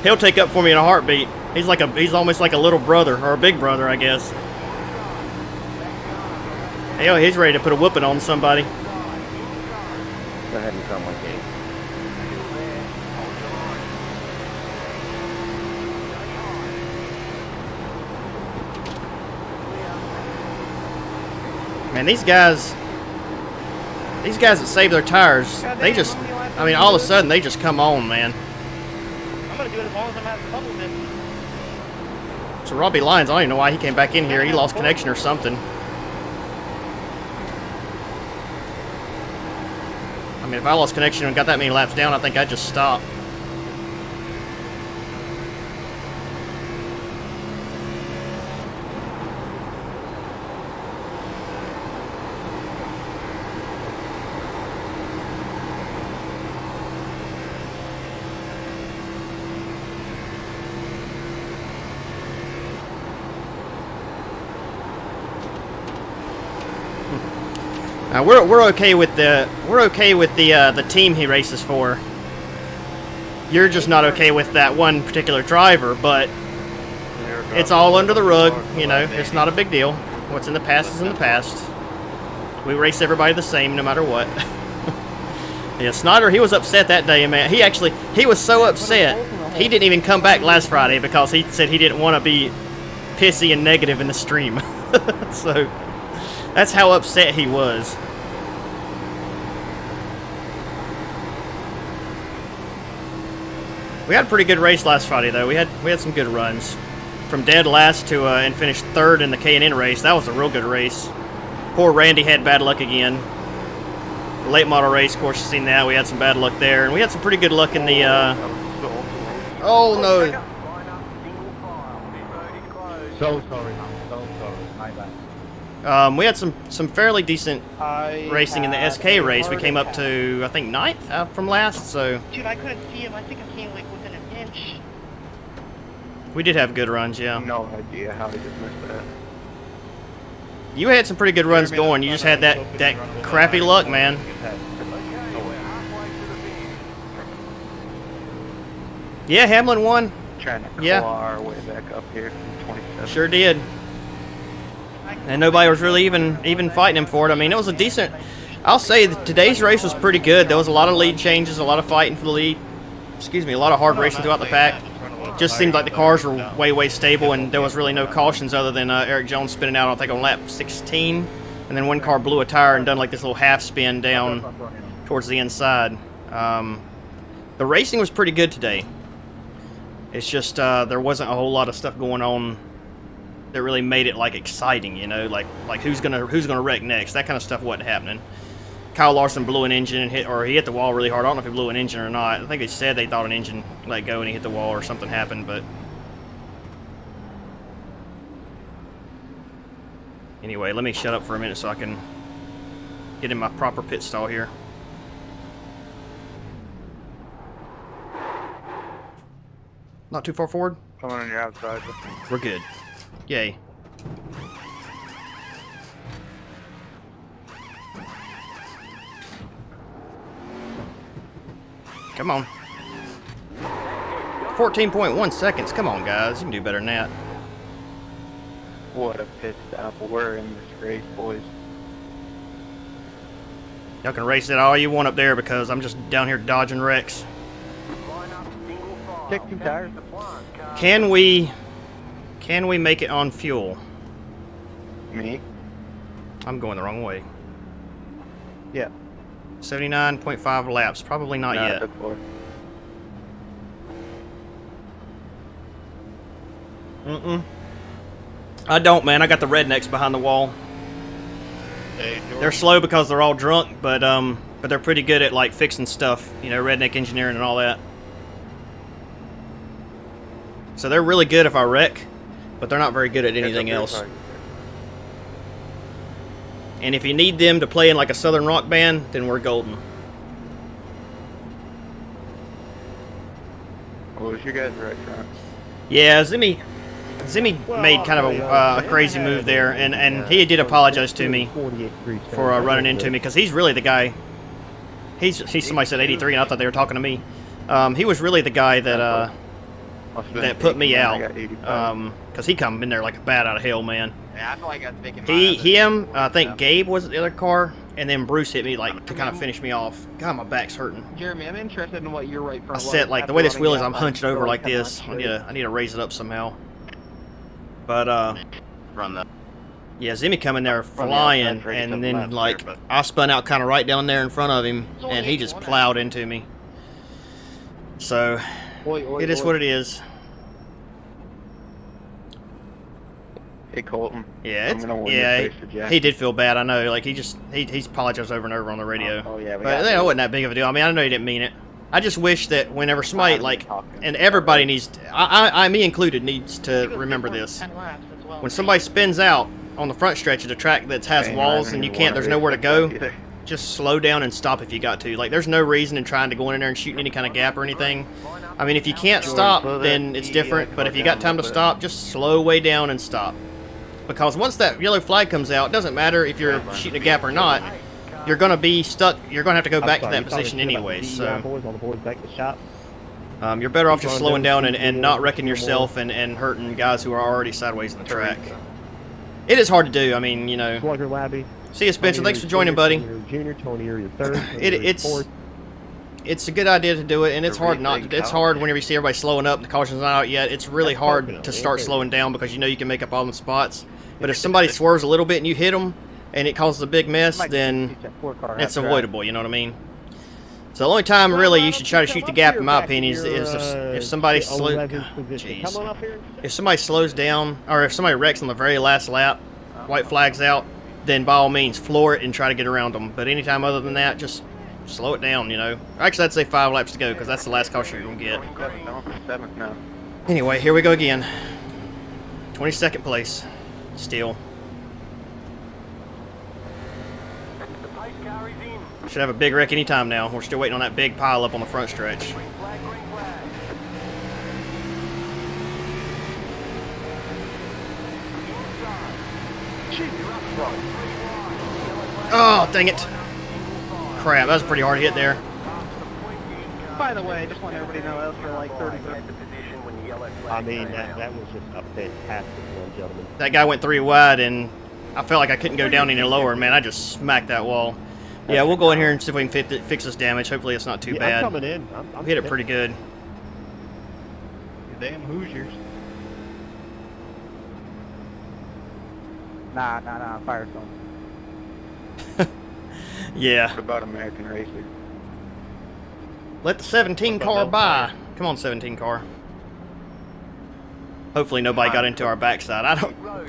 He'll take up for me in a heartbeat. He's almost like a little brother, or a big brother, I guess. Hell, he's ready to put a whooping on somebody. Go ahead and come with me. Man, these guys that save their tires, they just, I mean, all of a sudden, they just come on, man. I'm going to do it as long as I'm at the bubble distance. So Robbie Lyons, I don't even know why he came back in here. He lost connection or something. I mean, if I lost connection and got that many laps down, I think I'd just stop. We're okay with the team he races for. You're just not okay with that one particular driver, but it's all under the rug, you know. It's not a big deal. What's in the past is in the past. We race everybody the same, no matter what. Yeah, Snyder, he was upset that day, man. He was so upset, he didn't even come back last Friday because he said he didn't want to be pissy and negative in the stream. So, that's how upset he was. We had a pretty good race last Friday, though. We had some good runs. From dead last to and finished third in the K&N race. That was a real good race. Poor Randy had bad luck again. The late model race, of course, you've seen that. We had some bad luck there. And we had some pretty good luck in the... Oh, no. So sorry. So sorry. My bad. We had some fairly decent racing in the SK race. We came up to, I think, 9th from last, so... Dude, I couldn't see him. I think I came like within an inch. We did have good runs, yeah. No idea how he just missed that. You had some pretty good runs going. You just had that crappy luck, man. Yeah, Hamlin won. Trying to claw our way back up here from 27. Sure did. And nobody was really even fighting him for it. I mean, it was a decent... I'll say that today's race was pretty good. There was a lot of lead changes, a lot of fighting for the lead. Excuse me, a lot of hard racing throughout the pack. Just seemed like the cars were way stable, and there was really no cautions other than Eric Jones spinning out, I think, on lap 16. And then one car blew a tire and done like this little half spin down towards the inside. The racing was pretty good today. It's just there wasn't a whole lot of stuff going on that really made it like exciting, you know, like who's gonna wreck next. That kind of stuff wasn't happening. Kyle Larson blew an engine and he hit the wall really hard. I don't know if he blew an engine or not. I think they said they thought an engine let go and he hit the wall or something happened, but anyway, let me shut up for a minute so I can get in my proper pit stall here. Not too far forward? Coming on your outside. We're good. Yay. Come on. 14.1 seconds. Come on, guys. You can do better than that. What a pit stop. We're in this race, boys. Y'all can race it all you want up there because I'm just down here dodging wrecks. Kick 2 tires. Can we make it on fuel? Me? I'm going the wrong way. Yeah. 79.5 laps. Probably not yet. Before. I don't, man. I got the rednecks behind the wall. They're slow because they're all drunk, but they're pretty good at like fixing stuff. You know, redneck engineering and all that. So they're really good if I wreck, but they're not very good at anything else. And if you need them to play in like a southern rock band, then we're golden. What was your guys' right front? Yeah, Zimmy made kind of a crazy move there, and he did apologize to me for running into me because he's really the guy. He's somebody said 83, and I thought they were talking to me. He was really the guy that put me out because he come in there like a bat out of hell, man. Yeah, I feel like I was thinking I think Gabe was the other car, and then Bruce hit me like to kind of finish me off. God, my back's hurting. Jeremy, I'm interested in what your right front I said like the way this wheel is, I'm hunched over like this. I need to raise it up somehow. But run that. yeah, Zimmy come in there flying, and then like I spun out kind of right down there in front of him, and he just plowed into me. So it is what it is. Hey Colton. Yeah, he did feel bad. I know. Like he's apologized over and over on the radio. Oh yeah, but it wasn't that big of a deal. I mean, I know he didn't mean it. I just wish that whenever somebody like, and everybody needs, me included, needs to remember this. When somebody spins out on the front stretch of the track that has walls and there's nowhere to go, just slow down and stop if you got to. Like, there's no reason in trying to go in there and shooting any kind of gap or anything. I mean, if you can't stop, then it's different. But if you got time to stop, just slow way down and stop. Because once that yellow flag comes out, it doesn't matter if you're shooting a gap or not. you're going to be stuck. You're going to have to go I'm back sorry, to you that talking position shit about anyway. the So DEI boys, all the boys back to the shop. you're better off just Keep on slowing down doing and some not deals, wrecking some yourself more. and hurting guys who are already sideways in the track. It is hard to do. I mean, you know. Slugger Labby. See you, Spencer. Thanks for joining, buddy. Junior, Tony, you're third. Tony, you're fourth. It's a good idea to do it, and it's They're hard really not. big It's out hard there. whenever you see everybody slowing up and the caution's not out yet. It's really That's hard Pocono, to yeah, start there you slowing go. down because you know you can make up all the spots. But if somebody swerves a little bit and you hit them, and it causes a big mess, then it's avoidable. You know what I mean? So the only time really you should try to shoot the gap, in my opinion, is if somebody slows. Jeez. Come on up here. If somebody slows down, or if somebody wrecks on the very last lap, white flag's out, then by all means floor it and try to get around them. But anytime other than that, just slow it down, you know. Actually, I'd say 5 laps to go because that's the last caution you're going to get. I'm for 7th now. Anyway, here we go again. 22nd place. Still. The pace car is in. Should have a big wreck any time now. We're still waiting on that big pile up on the front stretch. Green flag, green flag. Oh, dang it. Crap, that was a pretty hard hit there. By the way, just want everybody to know that was for like 30 At the position when the yellow I flag mean, came out. that was just a fantastic one, gentlemen. That guy went 3 wide, and I felt like I couldn't go down any lower. Man, I just smacked that wall. Yeah, we'll go in here and see if we can fix this damage. Hopefully it's not too Yeah, bad. I'm coming in. I'm We hit it pretty good. You damn Hoosiers. Nah, Firestone. Yeah. What about American Racer? Let the 17 car by. Come on, 17 car. Hopefully nobody got into our backside.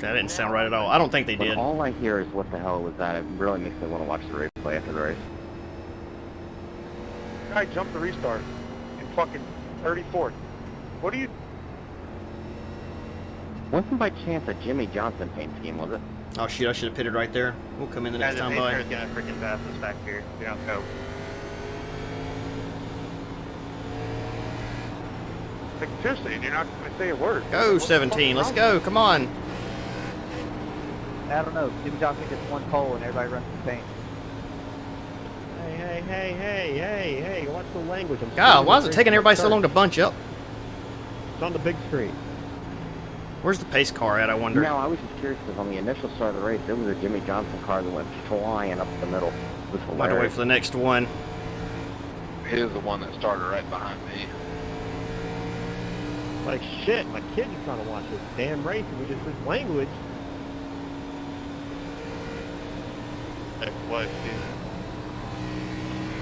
That didn't sound right at all. I don't think they But did. all I hear is what the hell was that? It really makes me want to watch the replay after the race. Guy jumped the restart in fucking 34th. What do you... Wasn't by chance a Jimmy Johnson paint scheme, was it? Oh shit, I should have pitted right there. We'll come in the next Guys, the time pace by. car is gonna freaking pass us back here. We don't go. Like, seriously, and you're not going to say a word. Go 17, let's go, come on. I don't know. Jimmy Johnson gets 1 pole and everybody runs the paint. Hey, watch the language. I'm God, screaming why is at it the taking race everybody so start. long to bunch up? It's on the big screen. Where's the pace car at, I wonder? No, I was just curious because on the initial start of the race, there was a Jimmy Johnson car that went flying up the middle. It was I'll have to wait hilarious. for the next one. He was the one that started right behind me. Like, shit, my kids are trying to watch this damn race and we just this language. Like, what, dude?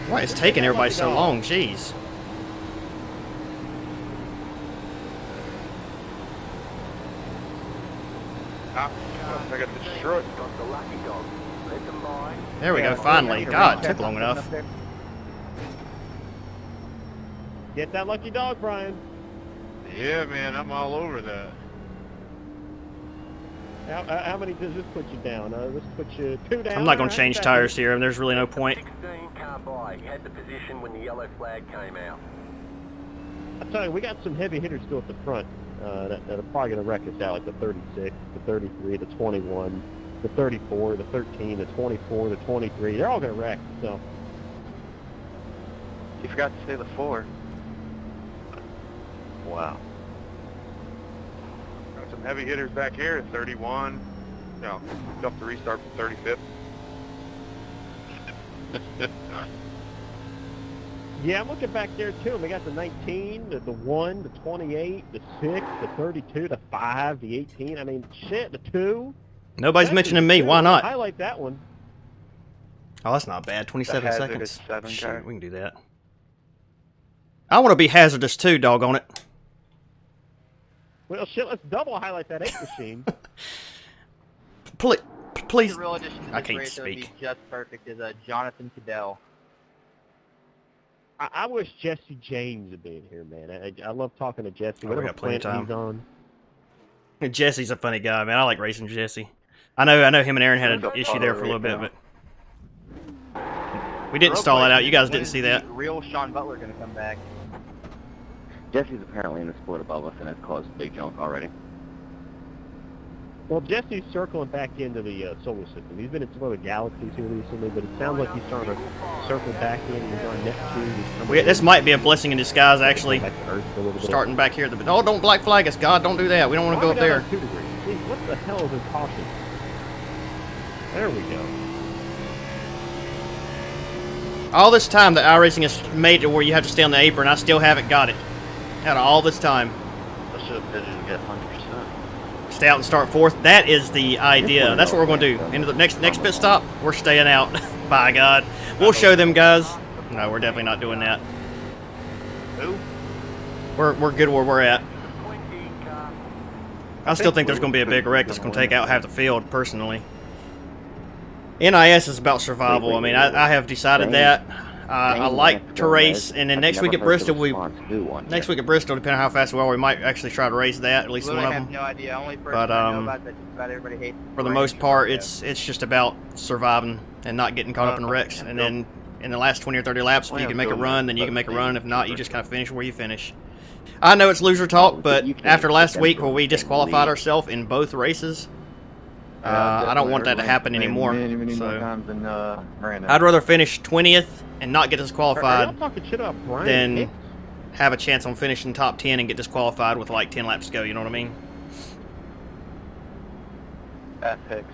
Why is taking everybody so long? Jeez. I got destroyed. Got the lucky dog. Let them by. There we go, finally. God, it took long enough. Get that lucky dog, Brian. Yeah, man, I'm all over that. How many does this put you down? This puts you 2 down. I'm not going to Alright, change back tires here, and there's really no point. 16 car by. Had the position when the yellow flag came out. I tell you, we got some heavy hitters still at the front that are probably going to wreck us out, like the 36, the 33, the 21, the 34, the 13, the 24, the 23. They're all going to wreck. So You forgot to say the 4. wow. Got some heavy hitters back here at 31. No, jumped the restart from 35th. Yeah, I'm looking back there too. We got the 19, the 1, the 28, the 6, the 32, the 5, the 18. I mean, shit, the 2. Nobody's Especially mentioning the me. 2. Why not? Highlight that one. Oh, that's not bad. 27 hazardous seconds. 7 Shit, car. we can do that. I want to be hazardous too, doggone it. Well, shit, let's double highlight that 8 machine. Please. The real addition to I this can't race that would be speak. just perfect is Jonathan Cadell. I wish Jesse James had been here, man. I love talking to Jesse. Oh, we Whatever got plenty of planet time. he's on. Jesse's a funny guy, man. I like racing Jesse. I know him and Aaron had an issue there for a little bit, but we didn't stall that out. You guys didn't see that. Real Sean Butler going to come back. Jesse's apparently in the sport above us and has caused big junk already. Well, Jesse's circling back into the solar system. He's been in some other galaxies here recently, but it sounds like he's starting to circle back in. He's on Neptune. He's coming This in. might be a blessing in disguise, actually. Back to Earth for a little bit. Starting back here. Oh, don't black flag us, God. Don't do that. We don't want to go up there. 2 degrees. See, what the hell is this caution? There we go. All this time that iRacing has made it where you have to stay on the apron, I still haven't got it. Out of all this time. I should have been to get 100%. Stay out and start fourth. That is the idea. That's what we're going to do. Into the next pit stop, we're staying out. By God. We'll show them, guys. No, we're definitely not doing that. Who? We're good where we're at. I still think there's going to be a big wreck that's going to take out half the field, personally. NiS is about survival. I mean, I have decided that. I like to race, and then next week at Bristol, next week at Bristol, depending on how fast we are, we might actually try to race that, at least one of I have them. no idea. Only person But I know about everybody hates for the race most is part, Mario. it's just about surviving and not getting caught up in wrecks. And then in the last 20 or 30 laps, if you can make a run, then you can make a run. If not, you just kind of finish where you finish. I know it's loser talk, but after last week where we disqualified ourselves in both races, I don't want that to happen anymore. So I'd rather finish 20th and not get Are y'all disqualified talking shit about Brian than Hicks? have a chance on finishing top 10 and get disqualified with like 10 laps to go. You know what I mean? Hicks.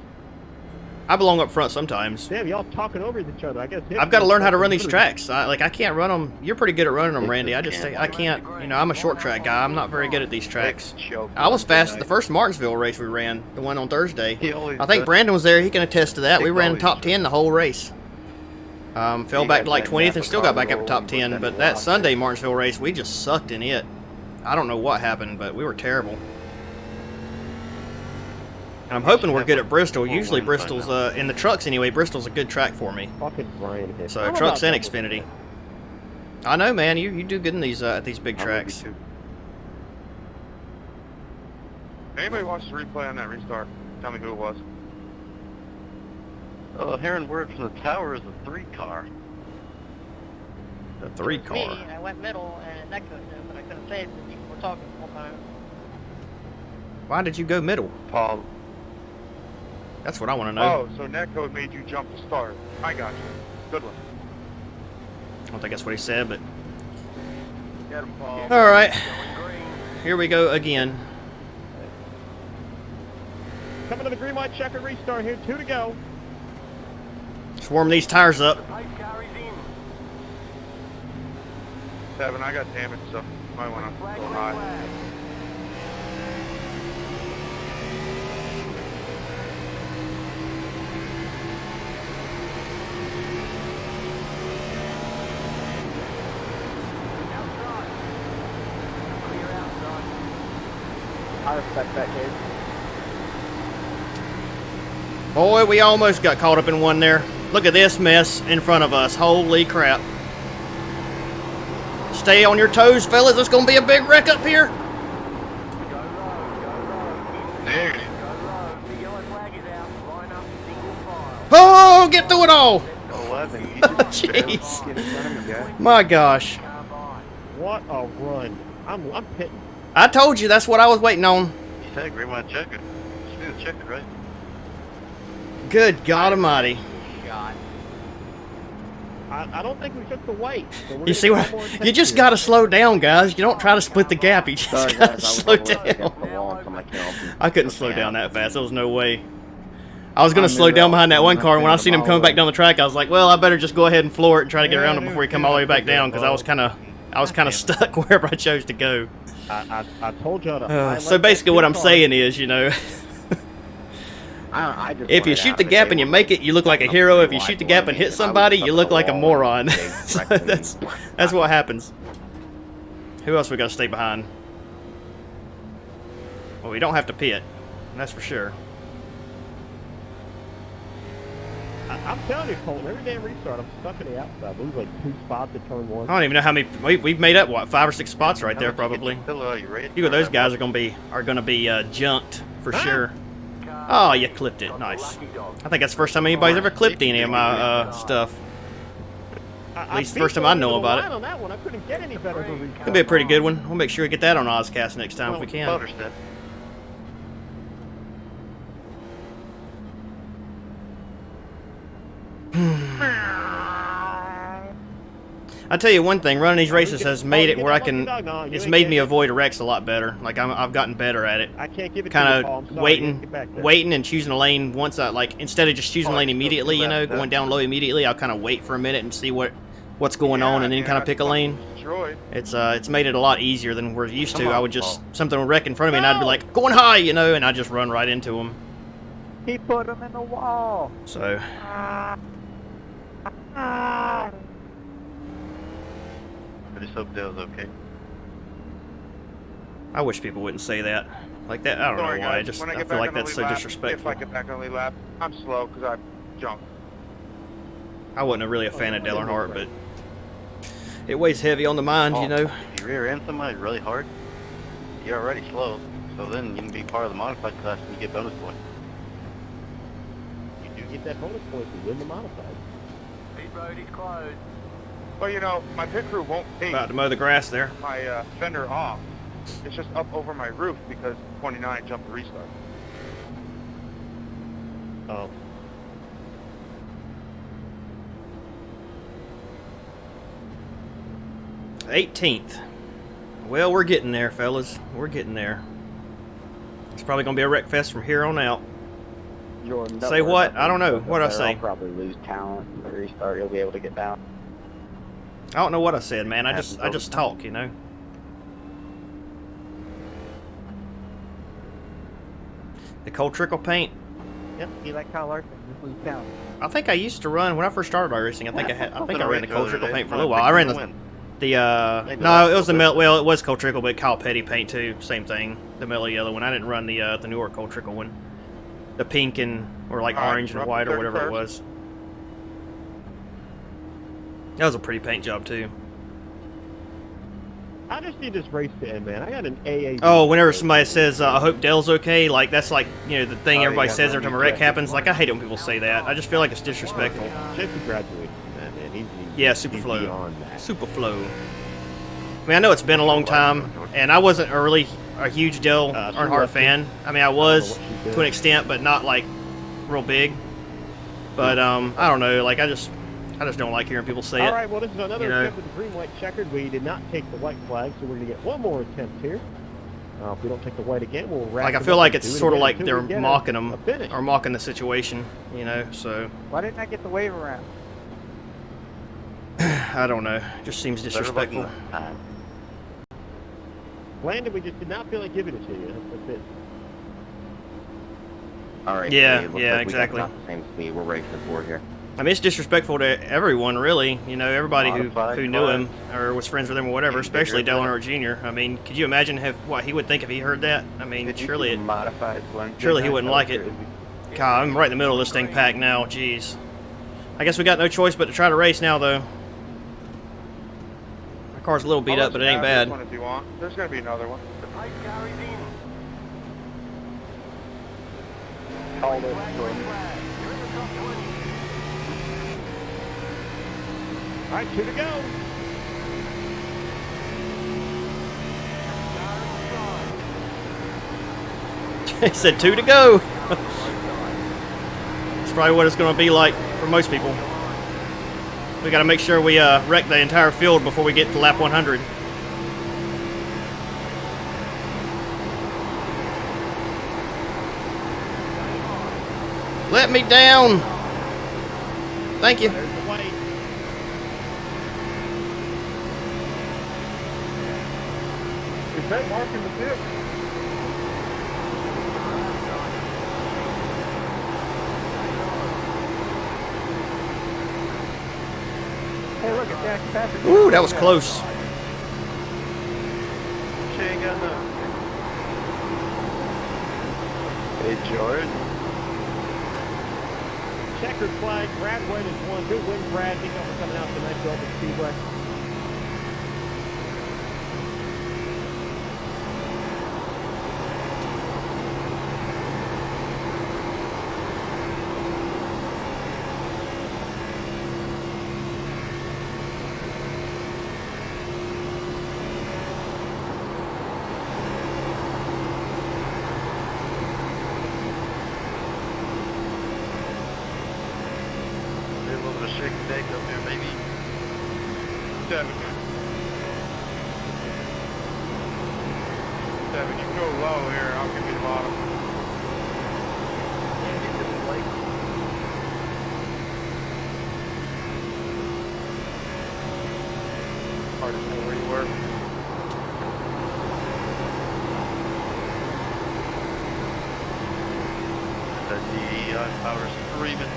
I belong up front sometimes. Damn, y'all talking over each other. I guess Hicks I've got to is learn how to run fucking these good. tracks. I can't run them. You're pretty good at running them, Randy. I can't. You know, I'm a short track guy. I'm not very good at these tracks. I was fast at the first Martinsville race we ran, the one on Thursday. I think Brandon was there. He can attest to that. We ran top 10 the whole race. Fell back to like 20th and still got back up to top 10. But that Sunday Martinsville race, we just sucked in it. I don't know what happened, but we were terrible. And I'm hoping we're good at Bristol. Usually Bristol's, in the trucks anyway, Bristol's a good track for me. Fucking Brian Hicks. So How trucks about and double Xfinity. stack? I know, man. You do good in these at these big tracks. Anybody watch the replay on that restart? Tell me who it was. Hearing word from the tower is a 3-car. The 3 Me, car. and I went middle, and Neko knew, but I couldn't say it because people were talking the whole time. Why did you go middle? Paul. That's what I want to know. Oh, so Netcode made you jump to start. I got you. Good one. I don't think that's what he said, but Get him, Paul. all right. Going green. Here we go again. Coming to the green light checker restart here. 2 to go. Let's warm these tires up. Pace carries in. 7, I got damage, so might want to Flag, go red high. flag. Outside. Clear outside. I respect that, kid. Boy, we almost got caught up in one there. Look at this mess in front of us. Holy crap. Stay on your toes, fellas. There's going to be a big wreck up here. Go low, go low. There it is. Go low. The yellow flag is out. Line up single file. Oh, get through it all. 11. Jeez. Get in front of me, guy. My gosh. Car by. What a run. I'm pitting. I told you that's what I was waiting on. You said green light checker. Should be the checker, right? Good God Almighty. God. I don't think we took the weight. So we're You gonna see get what? more You just got to slow down, guys. You don't try to split the gap. You just Sorry, got to guys, I was slow over down. against the wall and somebody came up and I couldn't took slow me down out. that fast. There was no way. I was going I to knew slow that down behind that was one coming car, and when I up seen him the coming back ball. down the track, I was like, well, I better just go ahead and floor it and try to get around him Yeah, before he dude, come all the way yeah, back yeah, down, because I was kind of stuck wherever I chose to go. I told y'all to highlight So basically that what I'm car. saying is, you know, I just if you wanted shoot out the of it. gap They and you were make it, you look like a up hero. If pretty you wide shoot the below gap and me, hit and I was somebody, up you at look the like a wall, moron. and they So wrecked me. that's what happens. Who else we got to stay behind? Well, we don't have to pit. That's for sure. I'm telling you, Colton, every damn restart, I'm stuck in the outside. Lose like 2 spots at turn 1. I don't even know how many. We've made up what 5 or 6 spots right there, probably. Hello, you ready? You know those guys are gonna be junked for sure. Car Oh, you clipped it. got the Nice. lucky dog. I think that's the first time anybody's ever clipped any of my stuff. At least the first time I know about it. On that one, I couldn't get any better than It'll be a pretty good one. We'll make sure we get that on Ozcast next time if we can. Motor step. I tell you one thing, running these races has made it where I can. No, you It's ain't made getting me it. avoid wrecks a lot better. Like I've gotten better at it. I can't give it to you, Kind Paul. I'm of sorry. You get back waiting, there. waiting, and choosing a lane once I like instead of just choosing a lane immediately. You know, going down low immediately. I'll kind of wait for a minute and see what's going on, and then kind of pick a lane. It's made it a lot easier than we're used to. I would just something would wreck in front of me, and I'd be like going high, you know, and I'd just run right into them. He put him in the wall. So. I just hope Dale's okay. I wish people wouldn't say that. Like that, I don't know why. I feel like that's so disrespectful. If I get back on the lead lap, I'm slow because I jumped. I wasn't really a fan of Dale Earnhardt, but it weighs heavy on the mind, you know. If you rear end somebody really hard, you're already slow. So then you can be part of the modified class and you get bonus points. You do get that bonus point to win the modified. Pit road is closed. Well, you know, my pit crew won't take About to mow the grass there. my fender off. It's just up over my roof because 29 jumped the restart. Oh. – 18th. Well, we're getting there, fellas. We're getting there. It's probably going to be a wreck fest from here on out. Jordan, Say what? I don't know. What'd I say? I'll probably lose talent. The restart, you'll be able to get down. I don't know what I said, man. I just talk, you know. The cold trickle paint. Yep, you like Kyle Larson. Just lose talent. I think I used to run when I first started iRacing. I think I ran the cold trickle paint for a little while. I ran no, it was the well, it was cold trickle, but Kyle Petty paint too. Same thing. The mellow yellow one. I didn't run the newer cold trickle one. The pink and or like orange and white or whatever it was. That was a pretty paint job too. I just need this race to end, man. I got an AA. Oh, whenever somebody says, I hope Dale's okay, like, that's like, you know, the thing everybody says every time a wreck happens. Like, I hate it when people say that. I just feel like it's disrespectful. Jesse graduated from that, man. Yeah, super flow. Super flow. I mean, I know it's been a long time, and I wasn't really a huge Dale Earnhardt fan. I mean, I was to an extent, but not, like, real big. But, I don't know, like, I just don't like hearing people say it. All right, well, this is another you know. attempt at the green-white checkered. We did not take the white flag, so we're going to get one more attempt here. If we don't take the white again, we'll wrap Like, I it feel up like and it's do it sort of again like until they're we get mocking a them, finish. or mocking the situation, you know, so. Why didn't I get the wave around? I don't know. Just seems disrespectful. Landon, we just did not feel like giving it to you. That's it. All right. Yeah, it looks yeah, like we got exactly. about the same speed. We're racing for here. I mean, it's disrespectful to everyone, really. You know, everybody who knew him or was friends with him or whatever, especially Dale Earnhardt Jr. I mean, could you imagine what he would think if he heard that? I mean, surely he wouldn't like it. God, I'm right in the middle of this thing packed now. Jeez. I guess we got no choice but to try to race now, though. My car's a little beat up, but it ain't bad. If you want. There's going to be another one. The pace carries in. Called it. You're in the top 20. All right, 2 to go. He said 2 to go. That's probably what it's going to be like for most people. We got to make sure we wreck the entire field before we get to lap 100. Let me down. Thank you. There's the white. Is that marking the pit? Hey, look, it's Jack Patrick. Ooh, that was close. She ain't got no. Hey, George. Checkered flag. Brad Wayne is one. Good win, Brad. Thank you for coming out tonight. Go up at Speedway. A little bit of shake and bake up there, baby. 7. 7, you can go low here. I'll give you the bottom. Hard to know where you were. The DEI power screaming.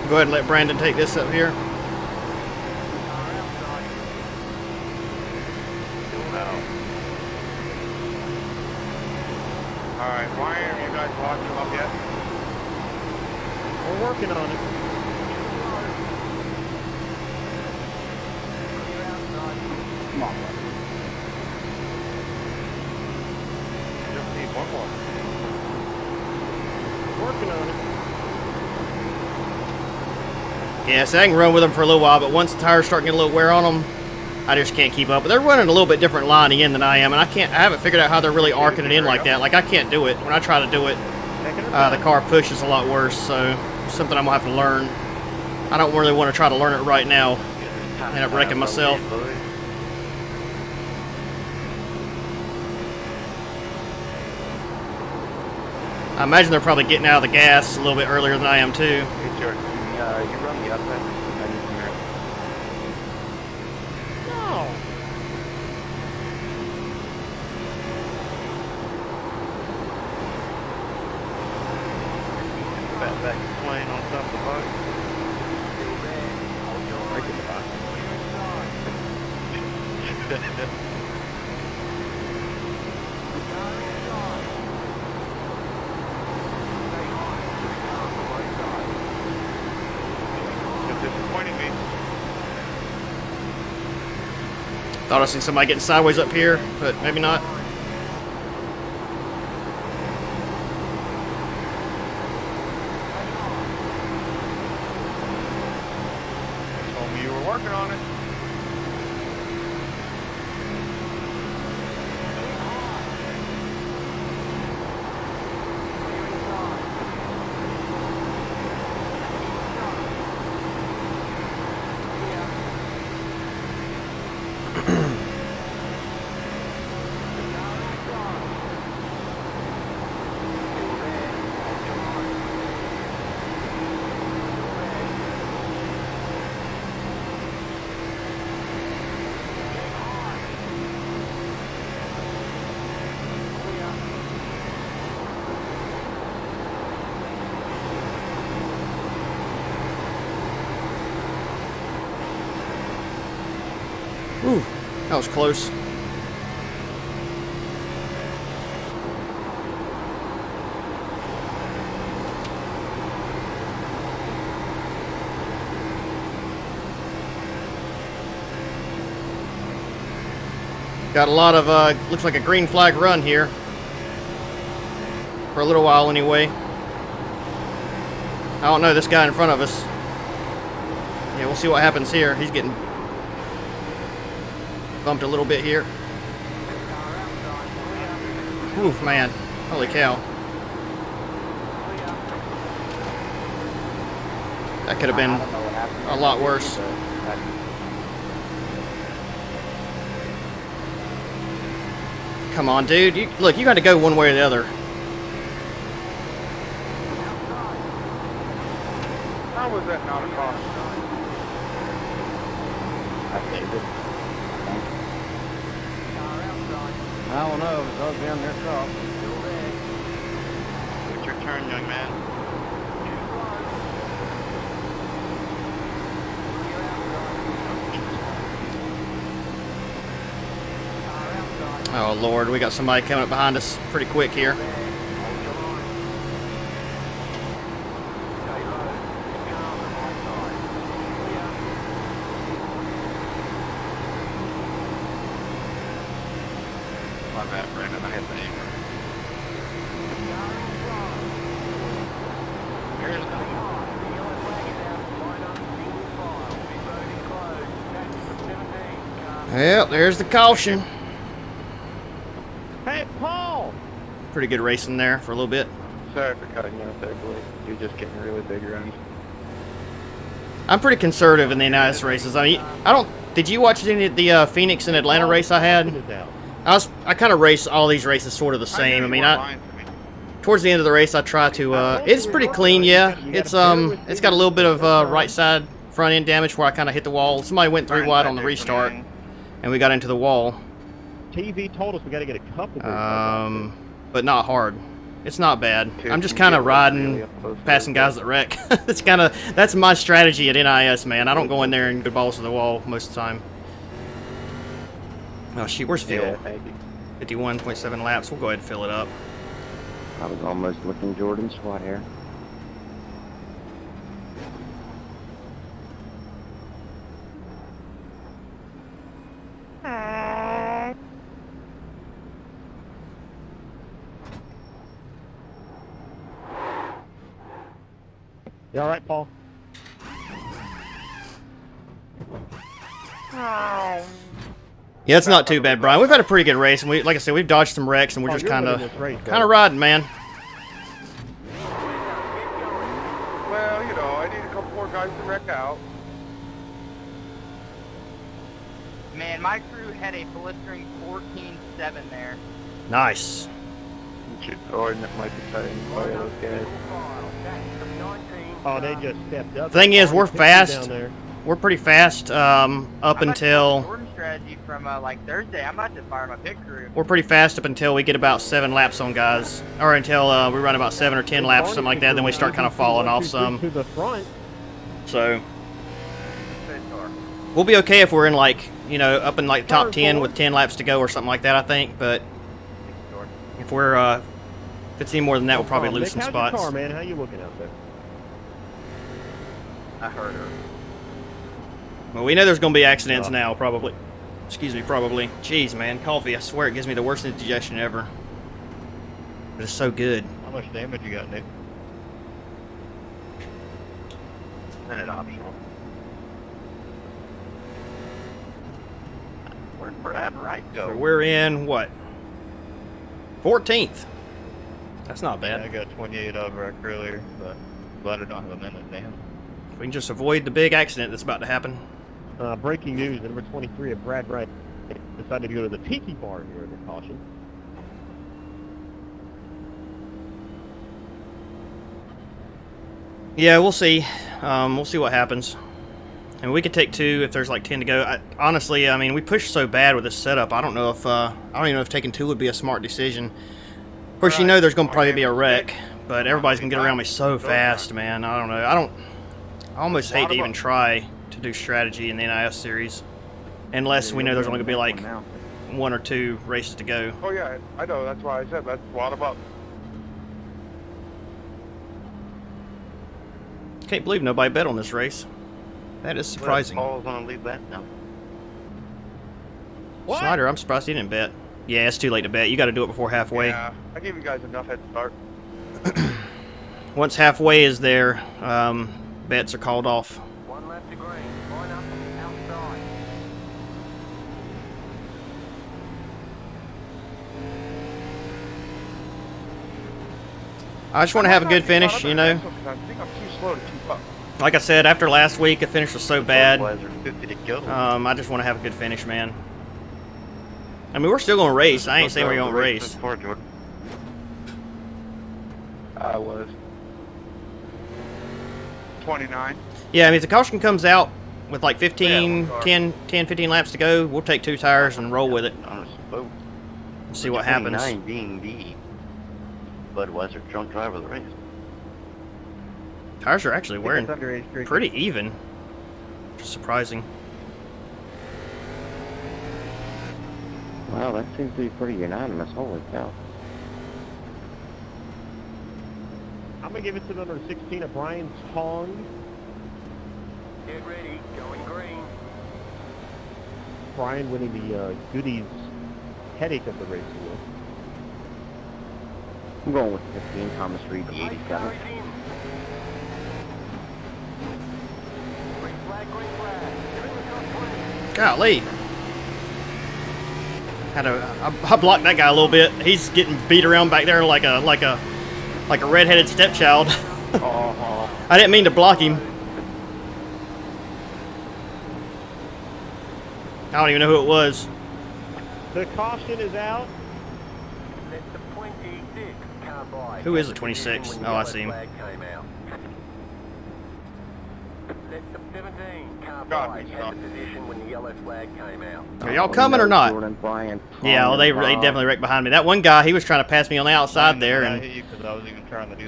Go ahead and let Brandon take this up here. Alright, why aren't you guys watching them up yet? We're working on it. Come on, bud. Just need one more. Working on it. Yeah, so I can run with them for a little while, but once the tires start getting a little wear on them, I just can't keep up. But they're running a little bit different line in than I am, and I haven't figured out how they're really arcing it in like that. Like, I can't do it. When I try to do it, the car pushes a lot worse, so it's something I'm going to have to learn. I don't really want to try to learn it right now. End up wrecking myself. I imagine they're probably getting out of the gas a little bit earlier than I am, too. Hey, George, you run the outside? I need some air. No. Back plane on top of the boat. Right in the box. It's disappointing me. Thought I seen somebody getting sideways up here, but maybe not. Told me you were working on it. Ooh, that was close. Got a lot of, looks like a green flag run here. For a little while anyway. I don't know, this guy in front of us. Yeah, we'll see what happens here. He's getting bumped a little bit here. Oof, man. Holy cow. That could have been a lot worse. Come on, dude. Look, you got to go one way or the other. How was that not a caution? I saved it. I don't know. It's always down there top. It's your turn, young man. Oh, Lord. We got somebody coming up behind us pretty quick here. My bad, Brandon. I had the aimer. Well, there's the caution. Pretty good racing there for a little bit. Sorry for cutting you off there, Blake. You're just getting really big runs. I'm pretty conservative in the NiS races. I mean, I don't. Did you watch any of the Phoenix and Atlanta race I had? I kind of race all these races sort of the same. I mean, towards the end of the race, I try to. It's pretty clean, yeah. It's got a little bit of right side front end damage where I kind of hit the wall. Somebody went 3 wide on the restart, and we got into the wall. TV told us we got to get a couple. But not hard. It's not bad. I'm just kind of riding, passing guys that wreck. That's my strategy at NiS, man. I don't go in there and go balls to the wall most of the time. Oh shoot, where's Phil? 51.7 laps. We'll go ahead and fill it up. I was almost looking Jordan's squad here. You all right, Paul? Yeah, it's not too bad, Brian. We've had a pretty good race, and like I said, we've dodged some wrecks, and we're just kind of riding, man. Well, you know, I need a couple more guys to wreck out. Man, my crew had a blistering 14-7 there. Nice. Jordan, it might be cutting by those guys. Oh, they just stepped up. Thing is, we're fast. We're pretty fast up until. Jordan strategy from like Thursday. I'm about to fire my pit crew. We're pretty fast up until we get about 7 laps on guys, or until we run about 7 or 10 laps, something like that. Then we start kind of falling off some. To the front. So we'll be okay if we're in like up in like top 10 with 10 laps to go or something like that. I think, but if we're if it's any more than that, we'll probably lose some spots. How's your car, man? How you looking out there? I heard her. Well, we know there's going to be accidents now, probably. Excuse me, probably. Jeez, man, coffee, I swear it gives me the worst indigestion ever. But it's so good. How much damage you got, Nick? Minute optional. Where'd Brad Wright go? So we're in, what? 14th. That's not bad. Yeah, I got 28 of wreck earlier, but glad I don't have a minute, damn. We can just avoid the big accident that's about to happen. Breaking news, number 23 of Brad Wright decided to go to the tiki bar here under caution. Yeah, we'll see. We'll see what happens. And we could take 2 if there's like 10 to go. Honestly, I mean, we pushed so bad with this setup. I don't know if I don't even know if taking 2 would be a smart decision. Of course, there's going to probably be a wreck, but everybody's going to get around me so fast, man. I don't know. I almost hate to even try to do strategy in the NiS series, unless we know there's only going to be like 1 or 2 races to go. Oh yeah, I know. That's why I said let's wad them up. Can't believe nobody bet on this race. That is surprising. Paul's on a lead lap now. What? Snyder, I'm surprised he didn't bet. Yeah, it's too late to bet. You got to do it before halfway. Yeah, I gave you guys enough head start. Once halfway is there, bets are called off. 1 lap to green. Line up on the outside. I just want to have a good finish, I think I'm too slow to keep up. Like I said, after last week, the finish was so bad. 50 to go. I just want to have a good finish, man. I mean, we're still going to race. I ain't saying we're going to race. I was 29. Yeah, I mean, if the caution comes out with like 10, 15 laps to go, we'll take 2 tires and roll with it. See what happens. 29 being the Budweiser drunk driver of the race. Tires are actually wearing pretty even. Which is surprising. Wow, that seems to be pretty unanimous. Holy cow. I'm going to give it to number 16 of Brian Tong. Get ready. Going green. Brian winning the goodies headache of the race. I'm going with 15, Thomas Reed, the 87. Green flag, green flag. You're in the top 20. Golly. I blocked that guy a little bit. He's getting beat around back there like a redheaded stepchild. I didn't mean to block him. I don't even know who it was. The caution is out. Who is the 26? Oh, I see him. Are y'all coming or not? Yeah, well, they definitely wrecked behind me. That one guy, he was trying to pass me on the outside there, and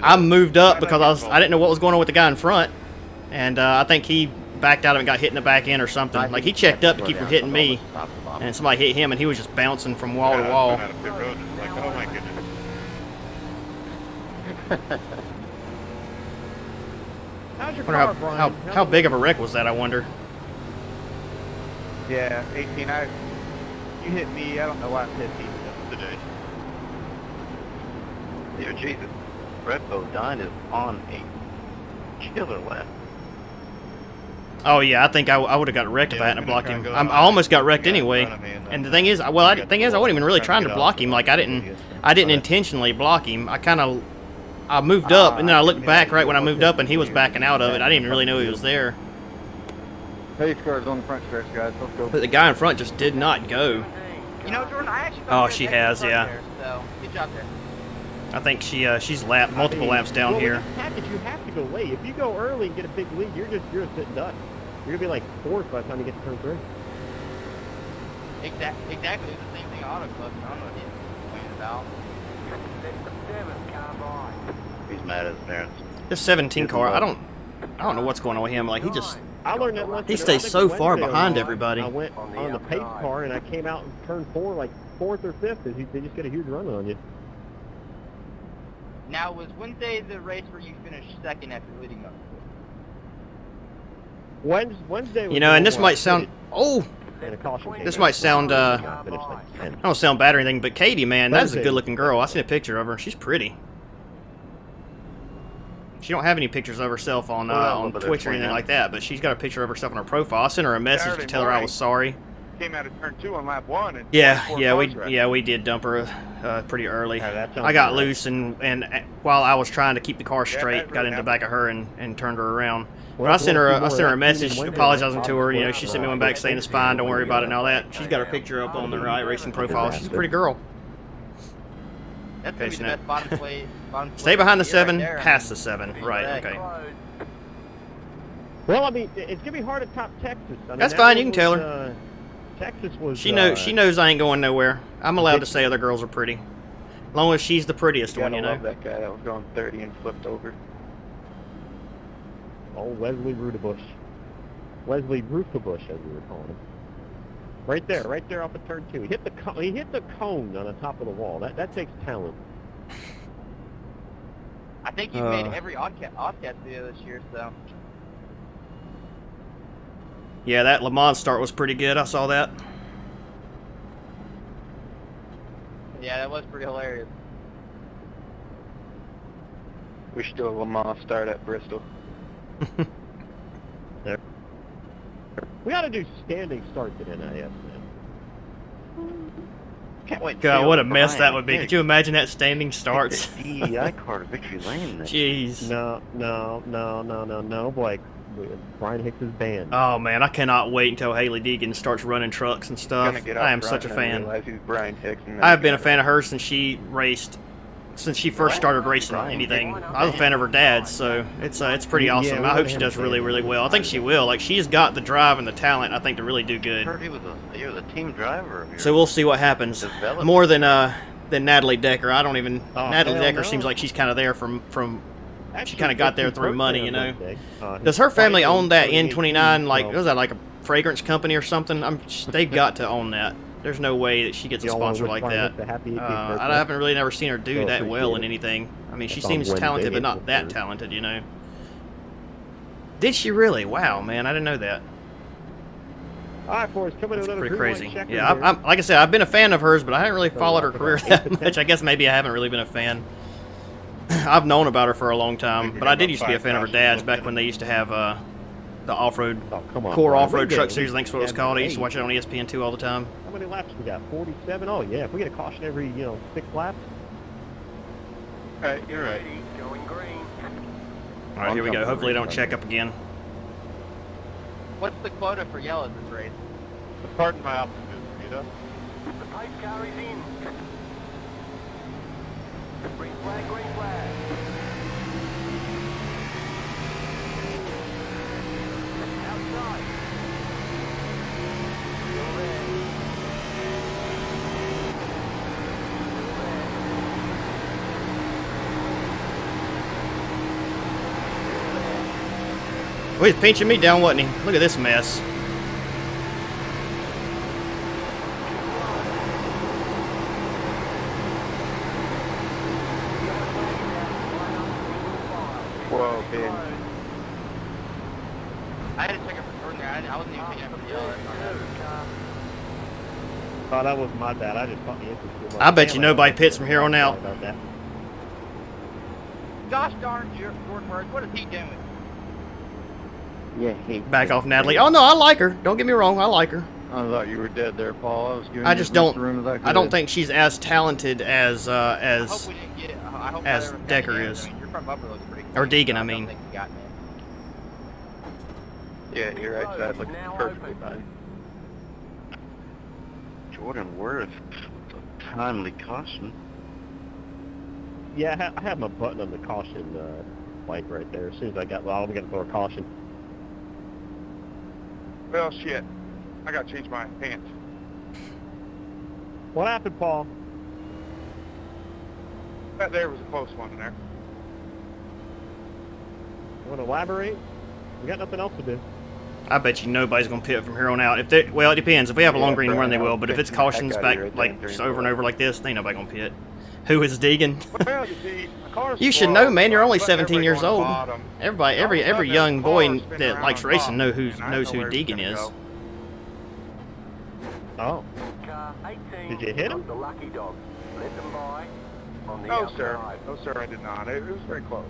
I moved up because I didn't know what was going on with the guy in front, and I think he backed out of it and got hit in the back end or something. Like, he checked up to keep from hitting me, and somebody hit him, and he was just bouncing from wall to wall. Oh my goodness. How's your Wonder car, Brian? how big of a wreck was that, I wonder? Yeah, 18. You hit me. I don't know why I'm 15 today. Dear Jesus, Red Bodine is on a killer lap. Oh yeah, I think I would have got wrecked if I hadn't blocked him. I almost got wrecked anyway. And the thing is, I wasn't even really trying to block him. Like I didn't intentionally block him. I moved up, and then I looked back right when I moved up, and he was backing out of it. I didn't even really know he was there. Pace cars on the front stretch, guys. Let's go. But the guy in front just did not go. You know, Jordan, I actually Oh, she has, yeah. there, so good job there. I think she's lapped multiple laps down well, here. With this package, you have to go late. If you go early and get a big lead, you're a sitting duck. You're gonna be like fourth by the time you get to turn 3. Exactly the same thing Auto Club. I don't know what he's complaining about. He's mad at his parents. This 17 car, I don't know what's going on with him. Like I learned that lesson. he stays so far Wednesday behind on- everybody. I went on the pace car and I came out in turn 4 like 4th or 5th because they just get a huge run on you. Now, was Wednesday the race where you finished second after leading up? Wednesday was You know, and the this one might where I sound and a caution came this out. might sound I finished like 10th. I don't sound bad or anything, but Katie, man, that's a Wednesday. good-looking girl. I seen a picture of her. She's pretty. She don't have any pictures of herself on but Twitch or they're anything 29. like that, but she's got a picture of herself on her profile. I sent her a message to tell her I was sorry. Came out of turn 2 on lap 1. And We did dump her pretty early. Yeah, that sounds I got about right. loose and while I was trying to keep the car straight, that got really into the back of her and turned her around. Well, But I sent her that's a more message Wednesday. apologizing to her. You know, she sent me one back saying it's fine, don't worry about it and all that. She's got her picture up on the iRacing profile. She's a pretty girl. That's Okay, gonna be the snap. best bottom place. Stay behind the here right 7, there. past the 7. Right, okay. Well, I mean, it's gonna be hard to top Texas. I mean, That's that fine, one you can tell was, her. Texas was. She knows I ain't going nowhere. I'm allowed to say other girls are pretty. As long as she's the prettiest one, you know. that guy that was going 30 and flipped over. Oh, Wesley Rudabush. Wesley Rudabush, as we were calling him. Right there off of turn 2. He hit the cone on the top of the wall. That takes talent. I think you've made every oddcat video this year, so. Yeah, that Le Mans start was pretty good. I saw that. Yeah, that was pretty hilarious. We should do a Le Mans start at Bristol. We ought to do standing starts at NIS, man. Can't wait. God, what a mess that would be. Could you imagine that standing starts? DEI car to victory lane. Jeez. No, Blake. Brian Hicks is banned. Oh man, I cannot wait until Haley Deegan starts running trucks and stuff. Gonna get I out am such a front and fan. realize he's Brian Hicks and I've been a fan of hers since she first started racing anything. I was a fan of her dad's, so it's pretty awesome. I hope she does really, really well. I think she will. Like, she's got the drive and the talent, I think, to really do good. I heard he was a team driver. Of yours. So we'll see what happens. Development. More than Natalie Decker. I don't even. Oh, Natalie hell Decker no. seems like she's kind of there from. Actually, She kind of got there Hicks' through money, birthday you know. on Monday. Does her family Friday, own that 2018, N29? Like, well, was that like a fragrance company or something? They've got to own that. There's no way that she gets a y'all wanna sponsor wish like Brian that. Hicks a happy 18th I birthday? haven't really never seen her do So that well in appreciate it. anything. I mean, she That's on seems Wednesday, talented, but not April that 3rd. talented, you know. Did she really? Wow, man, I didn't know that. All right, Forrest, coming to That's another pretty green crazy. light checker Yeah, here. I'm like I said, I've been a fan of hers, but I haven't really So followed her rock career about that much. I guess maybe I haven't really been a fan. I've known about her for a long time, but I did used to be a fan of her dad's back when they used to have The off-road, Oh, come on, core Brian. off-road We truck did it. series. Thanks for those Yeah, called. I used to eight. watch it on ESPN2 all the time. How many laps we got? 47? Oh, yeah. If we get a caution every, 6 laps. Hey, you're right. Going green. All right, here we go. Hopefully they don't check up again. What's the quota for yellow this race? Pardon my optimism, you know? The pace car is in. Green flag, green flag. Outside. Still there. Well, he's pinching me down, wasn't he? Look at this mess. Whoa, Ben. I had to check it for turn there. I wasn't even picking up for the yellow. Oh, that was my bad. I just caught the interest too much. I bet you Damn, nobody I pits from here on sorry out. about that. Gosh darn Jordan Worth, what is he doing? Yeah, he. Back off, Natalie. Oh no, I like her. Don't get me wrong, I like her. I thought you were dead there, Paul. I was giving I you just as don't. much room as I could. I don't think she's as talented as I hope we didn't get it. I hope as that everyone got Decker it. is. I mean, your front bumper looks pretty Or clean, Deegan, so I mean. don't think you got me. Yeah, you're right. That looks Now perfectly open. fine. Jordan Worth, timely caution. Yeah, I have my button on the caution light right there. As soon as I got, well, I'm going to throw a caution. Well, shit. I gotta change my pants. What happened, Paul? That there was a close one in there. You want to elaborate? We got nothing else to do. I bet you nobody's gonna pit from here on out. If they, well, it depends. If we have a long green run, they will. But if it's cautions back like just over and over like this, ain't nobody gonna pit. Who is Deegan? Well, you see, the car's You should slow, know, man. You're only but 17 years everybody old. on the bottom. Everybody, every young boy that likes racing knows who Deegan is. Oh. Car 18. Did you hit him? The lucky dog. Let them by. On the No, sir. outside. No, sir, I did not. It was very close.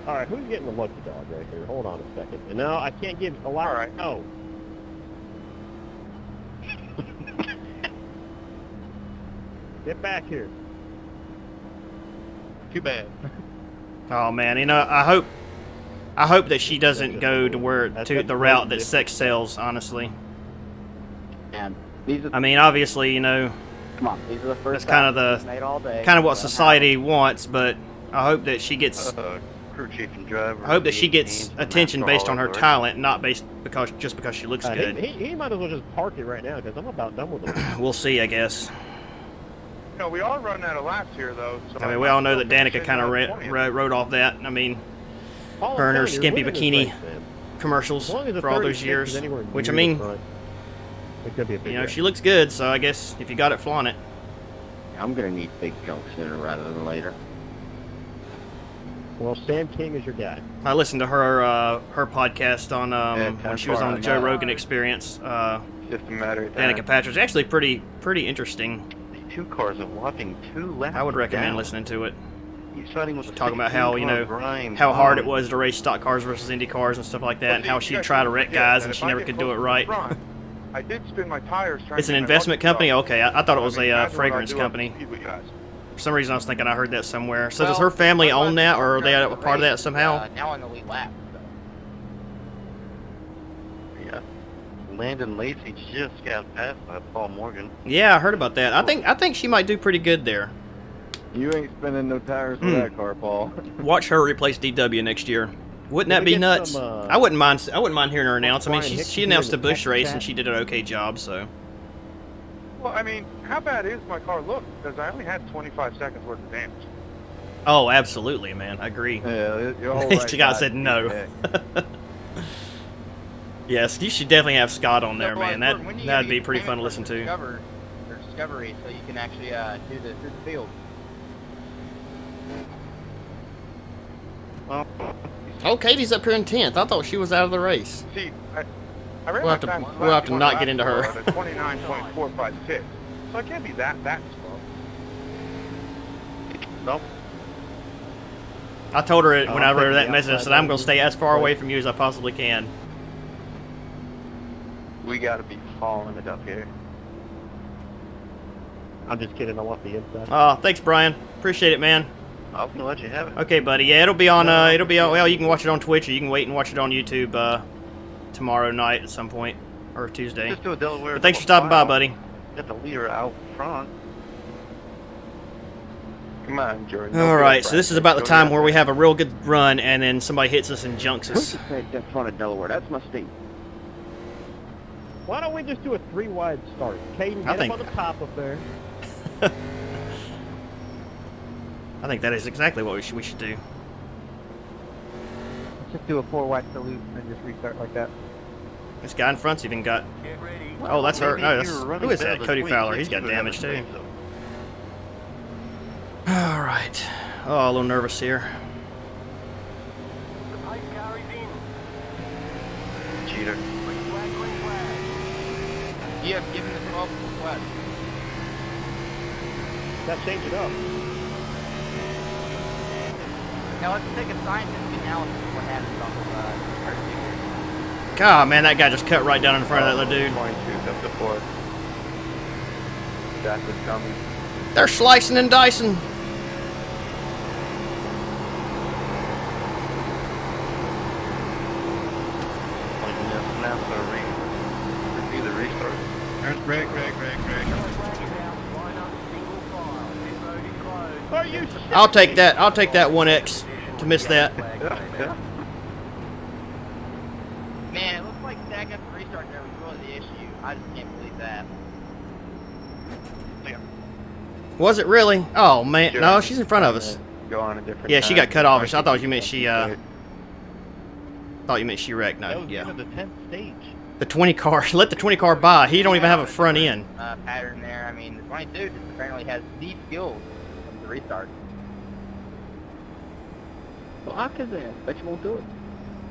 All right, who's getting the lucky dog right here? Hold on a second. No, I can't give a lot. All right. No. Get back here. Too bad. Oh man, I hope that she doesn't go to where to the route that sex sells. Honestly, And these are. I mean, obviously, Come on, these are the first. that's kind of laps the we've made all day. kind of what Let 'em society wants. But I hope that she gets. Crew chief and driver. I hope that she gets attention based on her talent, not based just because she looks good. He might as well just park it right now because I'm about done with him. We'll see, I guess. You know, we are running out of laps here, though. So I mean, we all know that Danica kind of wrote off that. I mean, Paul, her and her I'm telling you, skimpy look at this bikini race, man. commercials As long as the for all those 36 years. is anywhere Which I near the mean, front, it could be a big race. she looks good. So I guess if you got it, flaunt it. I'm gonna need big jump sooner rather than later. Well, Sam King is your guy. I listened to her podcast on when she was on the Joe Rogan Experience. Just a matter of time. Danica Patrick's actually pretty interesting. These two cars are whopping 2 laps. I would recommend down. listening to it. He's fighting with a Talking about how 16-car grind how hard it on. was to race stock cars versus Indy cars and stuff like that, Well, and see, how you she'd guys try to shouldn't wreck forget guys that and if she I never get could do close it to the right. front, I did spin my tires trying It's to an get my investment lucky company. dog. Okay, I thought it was I mean, a imagine what I fragrance do on company. speed with guys. For some reason, I was thinking I heard that somewhere. So does Well, her family what about own that, or are they the a part of that race? somehow? Now on the lead lap. Yeah. Landon Lacey just got passed by Paul Morgan. Yeah, I heard about that. I think she might do pretty good there. You ain't spinning no tires for Hmm. that car, Paul. Watch her replace DW next year. Wouldn't Can that we be get nuts? some, I wouldn't mind hearing her announce. I mean, Brian she Hicks she here announced in a the Bush text race chat? and she did an okay job. So Well, I mean, how bad is my car look? Because I only had 25 seconds worth of damage. oh, absolutely, man, I agree. Yeah, you're all right. She got said no. Yes, you should definitely have Scott on there, So, man. Jordan, when do you That'd get be your pretty fun payment to listen for to. Discovery, so you can actually do the through the field. Well, Oh, Katie's up here in 10th. I thought she was out of the race. See, I ran We'll my have to- time we'll have to one not lap get into her. at a 29.456. So I can't be that slow. nope. I told her it when I I'll wrote her take that the message. I outside said, I'm going to lane. stay as far away from you as I possibly can. We gotta be following it up here. I'm just kidding. I want the inside. Oh, thanks, Brian. Appreciate it, man. I was gonna let you have it. Okay, buddy. Yeah, it'll be on, well, you can watch it on Twitch, or you can wait and watch it on YouTube tomorrow night at some point, or Tuesday. Just do a Delaware. But thanks for stopping by, buddy. Get the leader out front. Come on, Jordan. All right, so this is about the time where we have a real good run, and then somebody hits us and junks us. Right in front of Delaware. That's my state. Why don't we just do a 3-wide start? Caden, I get think- up on the top up there. I think that is exactly what we should do. Let's just do a 4-wide salute and then just restart like that. This guy in front's even got... Get ready. Oh, that's her. Maybe No, you that's, were running who is better that? this Cody week. Fowler. You He's got should have damage, too. had the All right. Oh, a little nervous here. The pace car is in. Cheater. Green flag, green flag. You have given the 12 flat. That changed it up. Now let's take a scientific analysis of what happens on the first figure. God, man, that guy just cut right down in front of that little dude. 22 up to 4. Jack is coming. They're slicing and dicing. Like, snap the review the restart. Greg. Flag is out. Line up single file. Pit road is closed. Are you I'll take that. I'll take that 1X to miss that. Flag came out. Man, it looks like stacking up the restart there was really the issue. I just can't believe that. Was it really? Oh, man. No, she's in front of us. Go on a different Yeah, she time. got cut off. I thought you meant she, thought you meant she wrecked. That No, was yeah. the end of the 10th stage. The 20 car. Let the 20 car by. He don't even have a front end. Pattern there. I mean, the 22 just apparently has the skills of the restart. Well, I can say, bet you won't do it.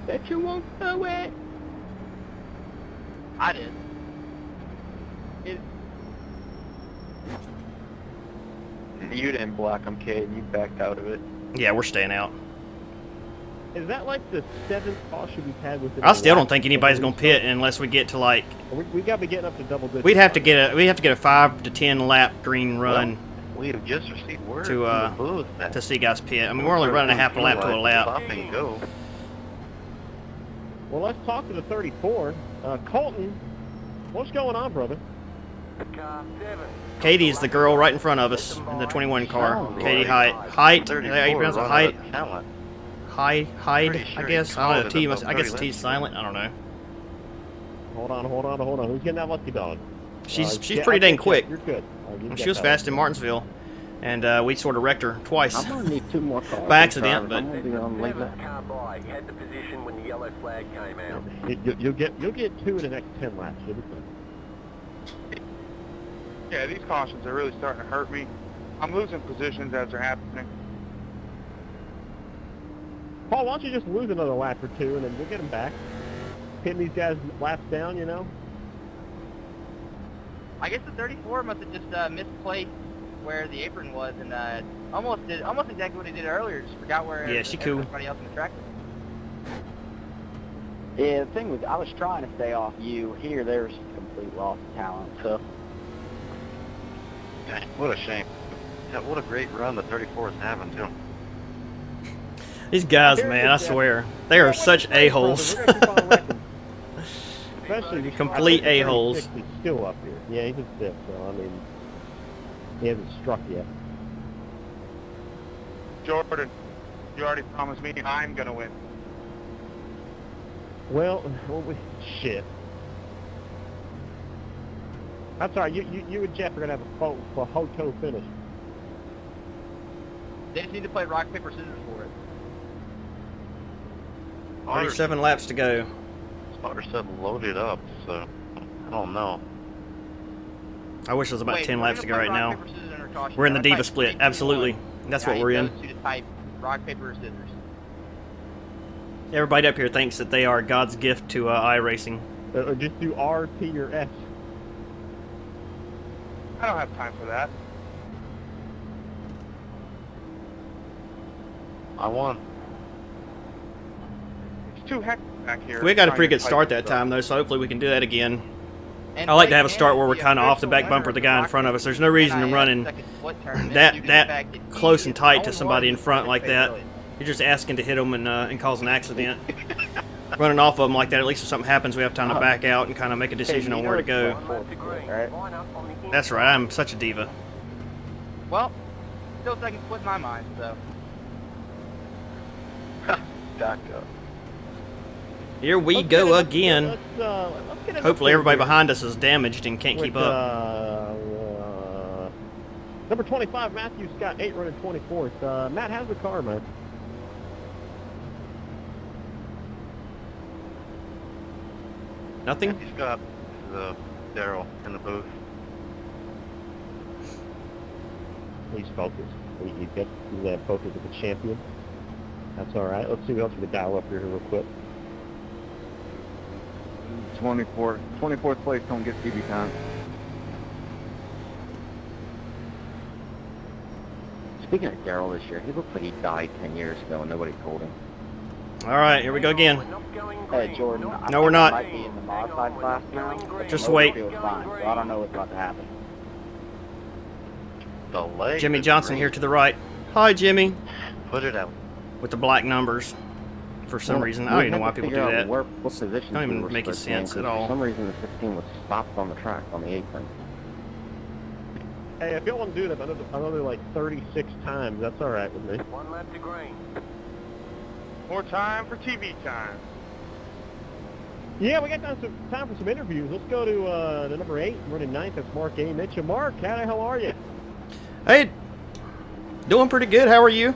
Bet you won't do it. I did. You didn't block him, kid. You backed out of it. Yeah, we're staying out. Is that like the 7th caution we've had within? I still don't think anybody's gonna pit unless we get to like. We got to be getting up to double digits. We'd have to get a 5 to 10 lap green run We have just received word To, from the booth that to see guys pit. I mean, we're only running a half a lap to a lap. Stop and go. Well, let's talk to the 34. Colton, what's going on, brother? Car 7. Katie's the girl right in front of us in the 21 car. Katie Height. Height? Is that how you pronounce it? Height? Hyde, Pretty sure I he guess. I called don't know. it T above must. I guess 30 T's laps. silent. I don't know. Hold on. Who's getting that lucky dog? She's Yeah, pretty I dang think quick. You're good. You She got was that fast one. in Martinsville, and we sort of wrecked her twice. I'm gonna need 2 more cars. By accident, but- I'm gonna be on late Seventh car by. He had the position when the yellow flag came out. You'll get 2 in the next 10 laps. You'll be good. Yeah, these cautions are really starting to hurt me. I'm losing positions as they're happening. Paul, why don't you just lose another lap or 2, and then we'll get them back. Hitting these guys laps down, you know. I guess the 34 must have just misplaced where the apron was and almost exactly what he did earlier. Just forgot where Yeah, she cool. everybody else in the track was. Yeah, the thing was, I was trying to stay off you. Here, there's complete loss of talent. So, Dang, what a shame. Yeah, what a great run the 34 is having, too. These guys, Very man, good, I Jeff. swear, they are such a-holes. We're gonna keep on wrecking. Especially the Complete I think the a-holes. 36 is still up here. Yeah, he's a stiff, so I mean, he hasn't struck yet. Jordan, you already promised me I'm gonna win. Well, shit. That's all right. You and Jeff are gonna have a photo finish. They just need to play rock, paper, scissors for it. 37 laps to go. Spotter said loaded up, so I don't know. I wish there was about Wait, 10 we're laps to gonna go play right rock, now. paper, scissors under caution. We're in the I'm gonna diva type split. 3, 2, 1. Absolutely. That's what Yeah, we're I in. need those two to type rock, paper, scissors. Everybody up here thinks that they are God's gift to iRacing. Or just do R, T, or S. I don't have time for that. I won. too hectic back here. We got a trying pretty to good start type that stuff. time, though, so hopefully we can do that again. And I like to Blake have a start where Hannon, we're kind of off the back official bumper of the guy in winner front of the us. There's no reason to NiS running second split tournament due that to the that fact that he close and is tight the to only somebody one in front who's like that. favorability. You're just asking to hit them and cause an accident. Running off of them like that, at least if something happens, we have time to back out and kind of make a decision on where to go. Right. That's right, I'm such a diva. Well, still second split in my mind, so. Back up. Here we Let's go get it- again. let's get it Hopefully up everybody here behind us is damaged and can't with, keep up. Number 25, Matthew Scott, 8 running 24th. Matt, how's the car, man? Nothing? He's got the Daryl in the booth. He's focused. He's got focus as a champion. That's all right. Let's see what else we can dial up here real quick. 24th place, don't get TV time. Speaking of Daryl this year, he looked like he died 10 years ago and nobody told him. All right, here we go again. Hey, Jordan. No, we're not. I might be in the modified class now. but Just the wait. motor feels fine, so I don't know what's about to happen. Delay. Jimmy Johnson here to the right. Hi, Jimmy. Put it out. With the black numbers. For some reason. I don't even know why people do that. What position Don't even we were make it supposed to be in, sense at 'cause all. For some reason, the 15 was stopped on the track, on the apron. Hey, if y'all want to do that another like 36 times, that's all right with me. One lap to green. More time for TV time. Yeah, we got time for some interviews. Let's go to the number 8, running 9th. That's Mark A. Mitchell. Mark, how the hell are you? Hey, doing pretty good. How are you?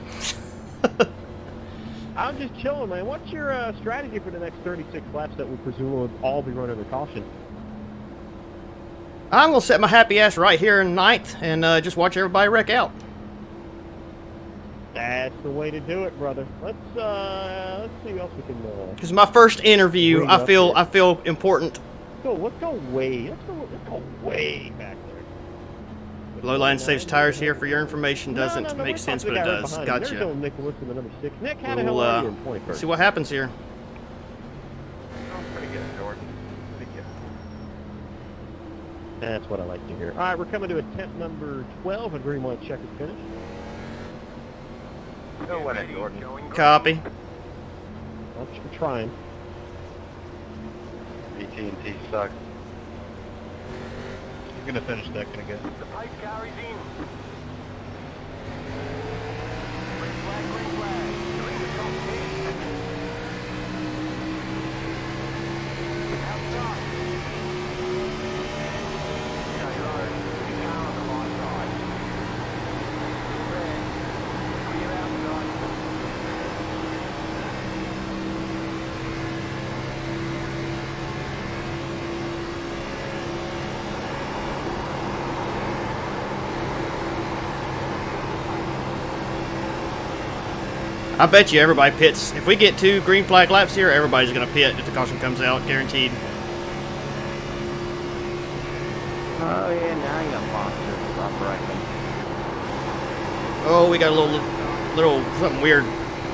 I'm just chilling, man. What's your strategy for the next 36 laps that we presume will all be running under caution? I'm going to set my happy ass right here in ninth and just watch everybody wreck out. That's the way to do it, brother. Let's see what else we can. Because my first interview, Bring I up feel here. important. Let's go way back there. Lowline saves tires here for your information. Doesn't No, make we're sense, talking but it to the guy right does. behind him. There's Gotcha. no Nicholas in the number 6. Nick, how the hell We'll are you in 21st? see what happens here. Oh, pretty good, Jordan. Pretty good. That's what I like to hear. All right, we're coming to attempt number 12 and green white checkered finish. Go with it, Jordan. Copy. I'm trying. AT&T sucks. You're gonna finish second again. The pace car is in. Green flag, green flag. You're in the top 10. Outside. Okay, low. The car on the right side. Red. Clear outside. I bet you everybody pits. If we get 2 green flag laps here, everybody's going to pit if the caution comes out, guaranteed. Oh, yeah, now you got monsters operating. Oh, we got a little something weird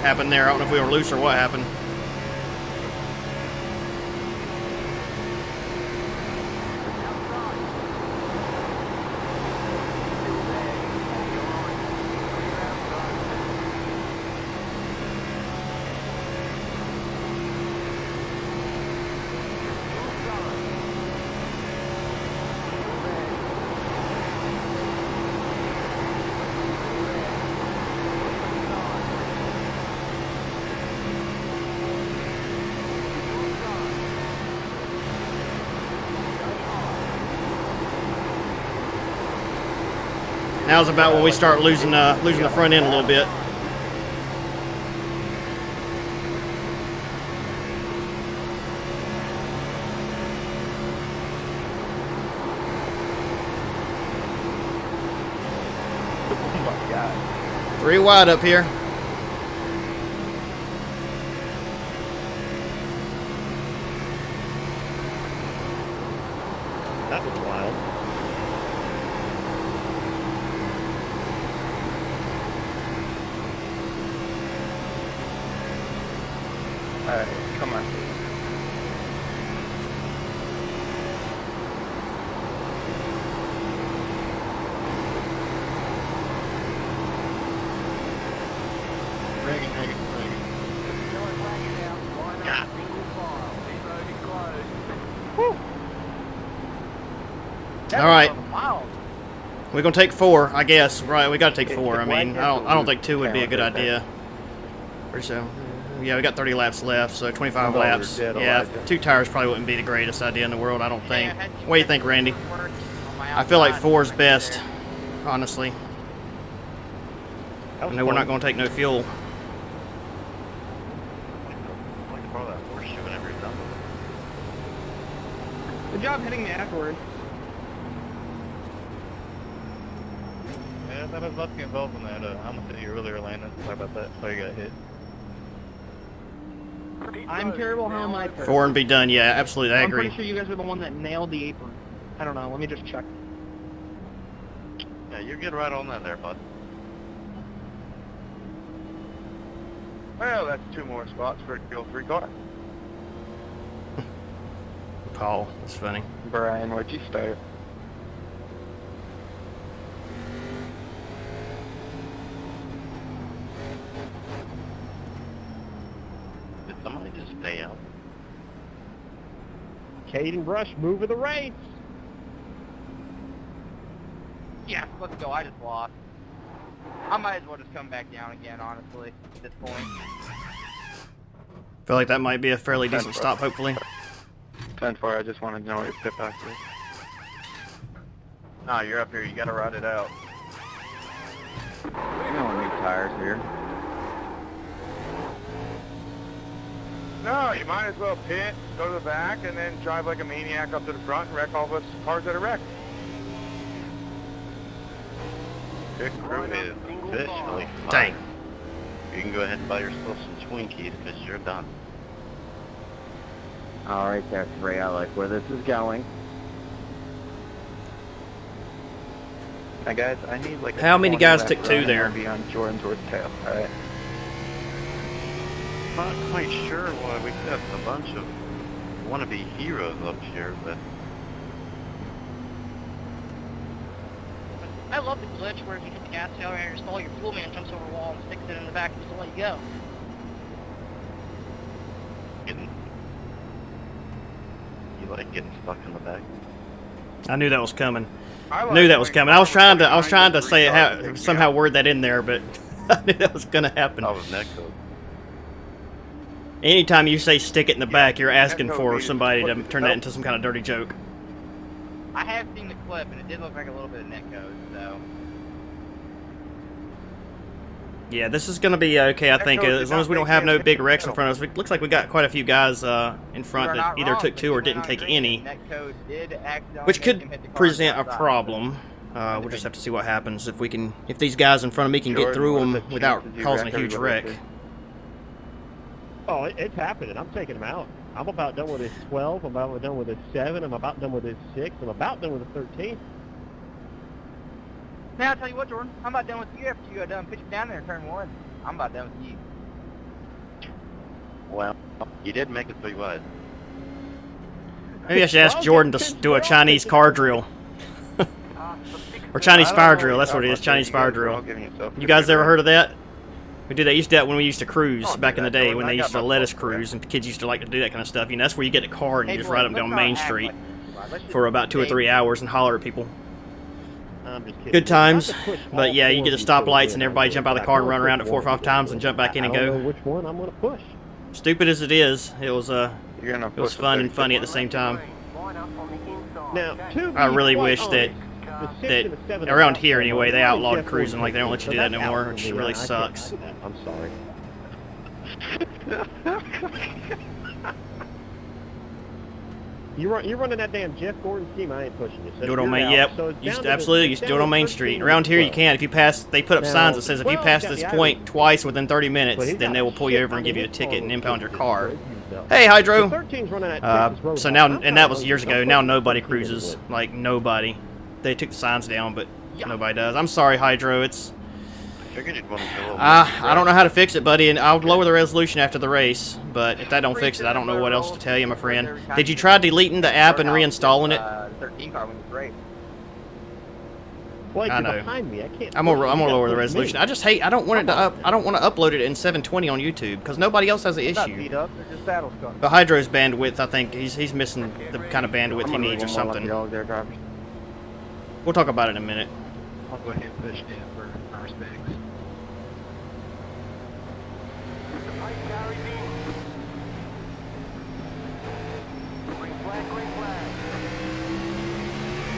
happened there. I don't know if we were loose or what happened. Now's about when we start losing the front end a little bit. Oh my God. 3 wide up here. That was wild. Alright. Come on. Reagan, Reagan, Reagan. Yeah. All right. We're gonna take 4, I guess. Right, we gotta take 4. I mean, I don't think 2 would be a good idea. Or so. Yeah, we got 30 laps left, so 25 Oh, laps. you're dead, Yeah, Elijah. 2 tires probably wouldn't be the greatest idea in the world, I don't think. Yeah, I had What do you think, Randy? work on my I feel like outside 4 is right best, there. honestly. That I was know we're fun. not gonna take no fuel. I like to borrow that horseshoe whenever you're done with it. Good job hitting me afterward. Yeah, that was about to get involved in that. I'm gonna hit you earlier, Landon. Sorry about that. Sorry you got hit. I'm terrible. How am I? 4 and be done, yeah, absolutely, I I'm agree. pretty sure you guys are the one that nailed the apron. I don't know. Let me just check. Yeah, you're good right on that there, bud. Well, that's 2 more spots for a kill 3 car. Paul, that's funny. Brian, where'd you start? Did somebody just stay out? Caden Brush, move of the race. Yeah, let's go. I just lost. I might as well just come back down again, honestly, at this point. Feel like that might be a fairly decent stop, hopefully. 10-4, I just wanted to know what your pit back is. Nah, you're up here. You gotta ride it out. We don't need tires here. No, you might as well pit, go to the back, and then drive like a maniac up to the front and wreck all the cars that are wrecked. Your crew is officially fine. Dang. You can go ahead and buy yourself some Twinkies because you're done. Alright there, 3. I like where this is going. Now guys, I need like How many guys took 2 there? Be on Jordan's worth tail, alright? Not quite sure why we got a bunch of wannabe heroes up here, but I love the glitch where if you hit the gas accelerator and stall, your fuel man jumps over a wall and sticks it in the back just to let you go. getting, you like getting stuck in the back. I knew that was coming. I Knew that was coming. I was trying to say say somehow word that in there, but I knew that was gonna happen. I was neck code. Anytime you say stick it in the back, you're asking that for would be somebody to what turn that the- into some kind of dirty joke. I have seen the clip, and it did look like a little bit of netcode, so... Yeah, this is gonna be okay, I think, as long as we don't have no big wrecks in front of us. It looks like we got quite a few guys in front that either took 2 or didn't take any, which could present a problem. We'll just have to see what happens if these guys in front of me can get Jordan, through what them are the without chances you causing a wreck huge everybody wreck. too? Oh, it's happening. I'm taking him out. I'm about done with his 12. I'm about done with his 7. I'm about done with his 6. I'm about done with his 13. Now, I'll tell you what, Jordan, I'm about done with you after you got done pitching down there in turn 1. I'm about done with you. Well, you did make it 3 wide. Maybe I should ask Jordan to do a Chinese car drill. Or Chinese fire drill, that's what it is, Chinese fire drill. You guys ever heard of that? We did that. Used to do that when we used to cruise back in the day, when they used to let us cruise, and kids used to like to do that kind of stuff. You know, that's where you get a car and you just ride up down Main Street for about 2 or 3 hours and holler at people. I'm just kidding. Good times, Not to push all but yeah, you 4 get of the these so stoplights in. and everybody jump out of the car and run around it 4 or 5 times and jump back in and I don't go. know which one I'm going to push. Stupid as it is, it was fun and funny at the same time. Now, to I be really quite wish that honest, the 6 and the 7 are around out here there. anyway, they Jeff outlawed Gordon cruising. Like they don't let you so do that that's no more, out which for me. really I can't sucks. do that. I'm sorry. You're running that damn Jeff Gordon scheme. I ain't pushing you. So Do it on you're Main. out. Yep, So it's down to absolutely. You it's should do it down on to Main 13 Street. and Around here, you 12. can. If you pass, they put up Now, signs that says if you 12's pass got this the point average. twice within 30 minutes, But he's then got they will pull you shit over and on give you a his ticket and phone. impound your car. So Hey, Hydro. 13's running at Texas Road. So now, I'm and that was trying years to ago. put Now 13 nobody in cruises. it. Like nobody. They took the signs down, but nobody does. I'm sorry, Hydro. Figured you'd want to go. I don't know how to fix it, buddy, and I'll lower the resolution after the race. But if that don't fix it, I don't know what else to tell you, my friend. Did you try deleting the app and reinstalling it? The 13 car when it's great. Blake, I you're know. behind me. I can't. I'm gonna lower the resolution. I just hate. I don't want it to up. I don't want to upload it in 720 on YouTube because nobody else has the Not issue. beat up, they're just battle scars. But Hydro's bandwidth, I think he's missing the kind of bandwidth he needs or something. We'll talk about it in a minute. I'll go ahead and push down for our specs.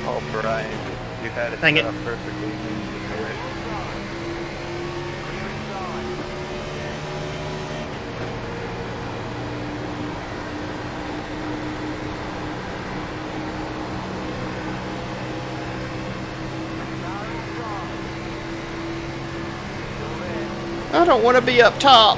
Oh, Brian, you had it Dang set it. up perfectly. I don't want to be up top.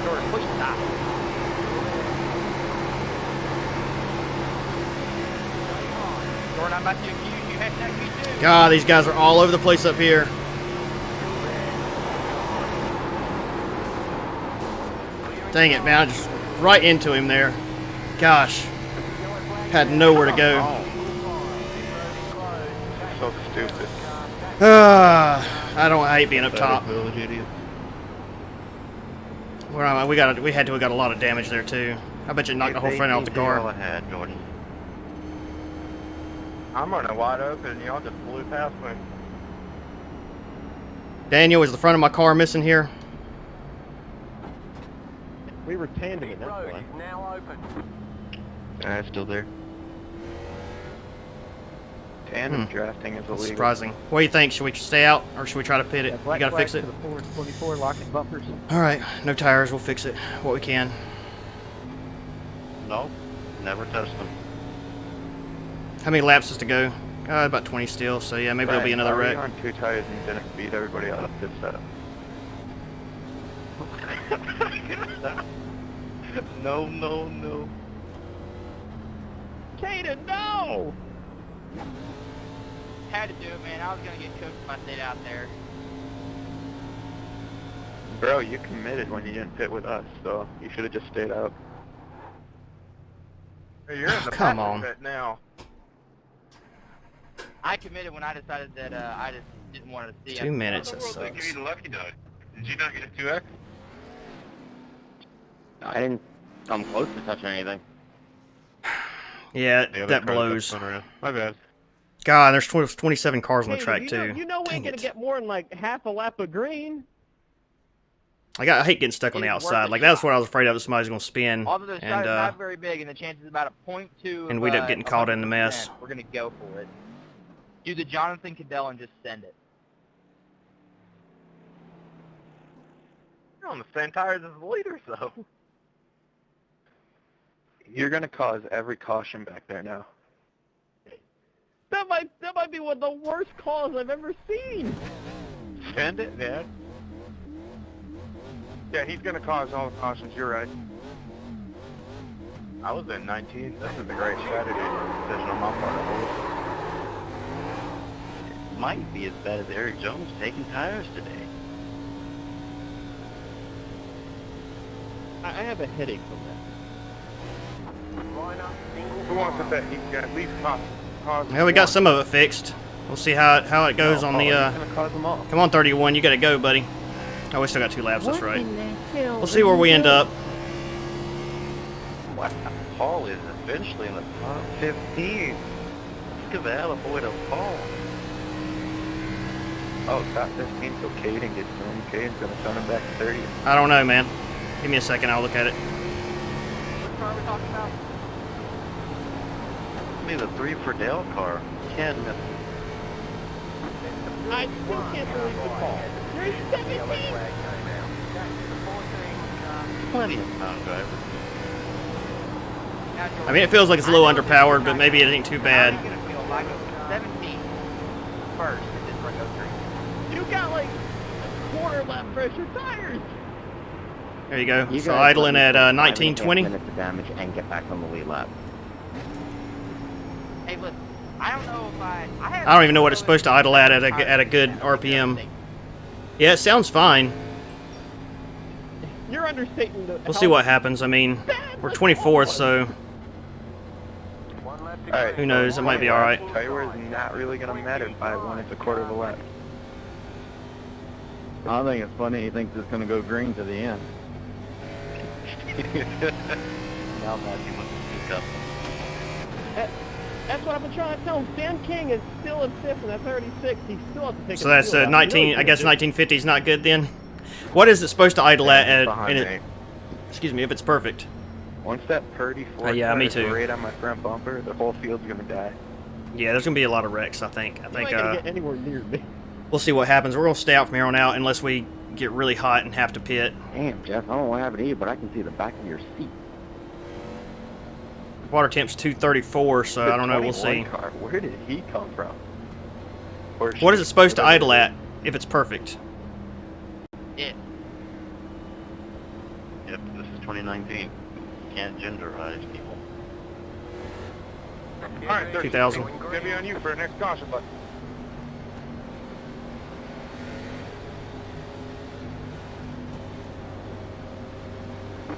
Jordan, push stop. Jordan, I'm about to accuse you. Hashtag me too. God, these guys are all over the place up here. Dang it, man. I just right into him there. Gosh. Had nowhere to go. So stupid. I hate being up top. Village idiot. Where am I? We got a lot of damage there too. I bet you knocked the whole front off the car. ahead, Jordan. I'm running wide open and y'all just blew past me. Daniel, is the front of my car missing here? We were tandeming, that's why. now open. It's still there. Tandem drafting is That's illegal. surprising. What do you think? Should we stay out or should we try to pit it? You gotta fix it. To the forward 24, locking bumpers. Alright, no tires, we'll fix it. What we can. No, never touched them. How many laps is to go? About 20 still, so yeah, maybe there'll be another wreck. on 2 tires and didn't beat everybody out of this setup. No, no, no. Caden, no! Had to do it, man. I was gonna get cooked if I stayed out there. Bro, you committed when you didn't pit with us, so you should have just stayed out. Hey, you're in the Come passenger on. pit now. I committed when I decided that I just didn't want to see 2 it. minutes, that Give sucks. you the lucky dog. Did you not get a 2X? I didn't come close to touching anything. Yeah, that blows. My bad. God, there's 27 cars on the Caden, track you too. know, you know we Dang ain't gonna it. get more than like half a lap of green. I hate getting stuck on the It is worth outside. a Like that's shot. what I was afraid of. Somebody's gonna spin, Although the shot and is not very big, and the chance is about a 0.2. and we'd up getting caught in the mess. We're gonna go for it. Do the Jonathan Cadell and just send it. You're on the same tires as the leaders, though. You're gonna cause every caution back there now. That might be one of the worst calls I've ever seen. Send it, man. Yeah, he's going to cause all the cautions. You're right. I was in 19th. This is a great strategy decision on my part. It might be as bad as Eric Jones taking tires today. I have a headache from that. Who wants to bet he can at least cause Yeah, we got some of it fixed. We'll see how it goes on the. It's gonna cause them all. Come on, 31, you gotta go, buddy. Oh, we still got 2 laps. That's right. We'll see where we end up. Wow, Paul is eventually in the top 15. Give that avoid a Paul. Oh, top 15, so Caden gets him. Caden's gonna send him back to 30. I don't know, man. Give me a second. I'll look at it. What car are we talking about? I mean, the 3 for Dale car. Can't miss it. I still can't believe the call. You're 17. Plenty of time, driver. Now, Jordan, I mean, it feels like it's a little underpowered, but maybe it ain't too How bad. are you gonna feel if I go 17 first and just run go got like a quarter lap pressure tires. There you go. You So guys idling let me at take 1920. 5.5 minutes of damage and get back on the lead lap. Hey, listen, I don't know if I I don't even know what it's supposed to idle at a good RPM. Yeah, it sounds fine. You're understating the. We'll see what happens. I mean, we're 24th, so One lap to go. Alright, who knows? It might be all right. Tire is not really gonna matter by 1/4 of a lap. I don't think it's funny. He thinks it's gonna go green to the end. Now that you must speak up. That's what I've been trying to tell him. Sam King is still in 5th, and that's 36. He still has to take So a that's fuel out. 19. Really I guess good. 1950 is not good then. What is it supposed to idle at? Behind me. Excuse me, if it's perfect. Once that Purdy Ford yeah, me tire is too. right on my front bumper, the whole field's gonna die. Yeah, there's gonna be a lot of wrecks. I think. You ain't gonna get anywhere near me. We'll see what happens. We're gonna stay out from here on out unless we get really hot and have to pit. Damn, Jeff, I don't know what happened to you, but I can see the back of your seat. Water temp's 234, so The I don't know. We'll 21 see. Car, where did he come from? Or What is she, it supposed to whatever idle it at if it's perfect? It. Yep, this is 2019. Can't genderize people. Alright, 2000. It's gonna be on you for the next caution button.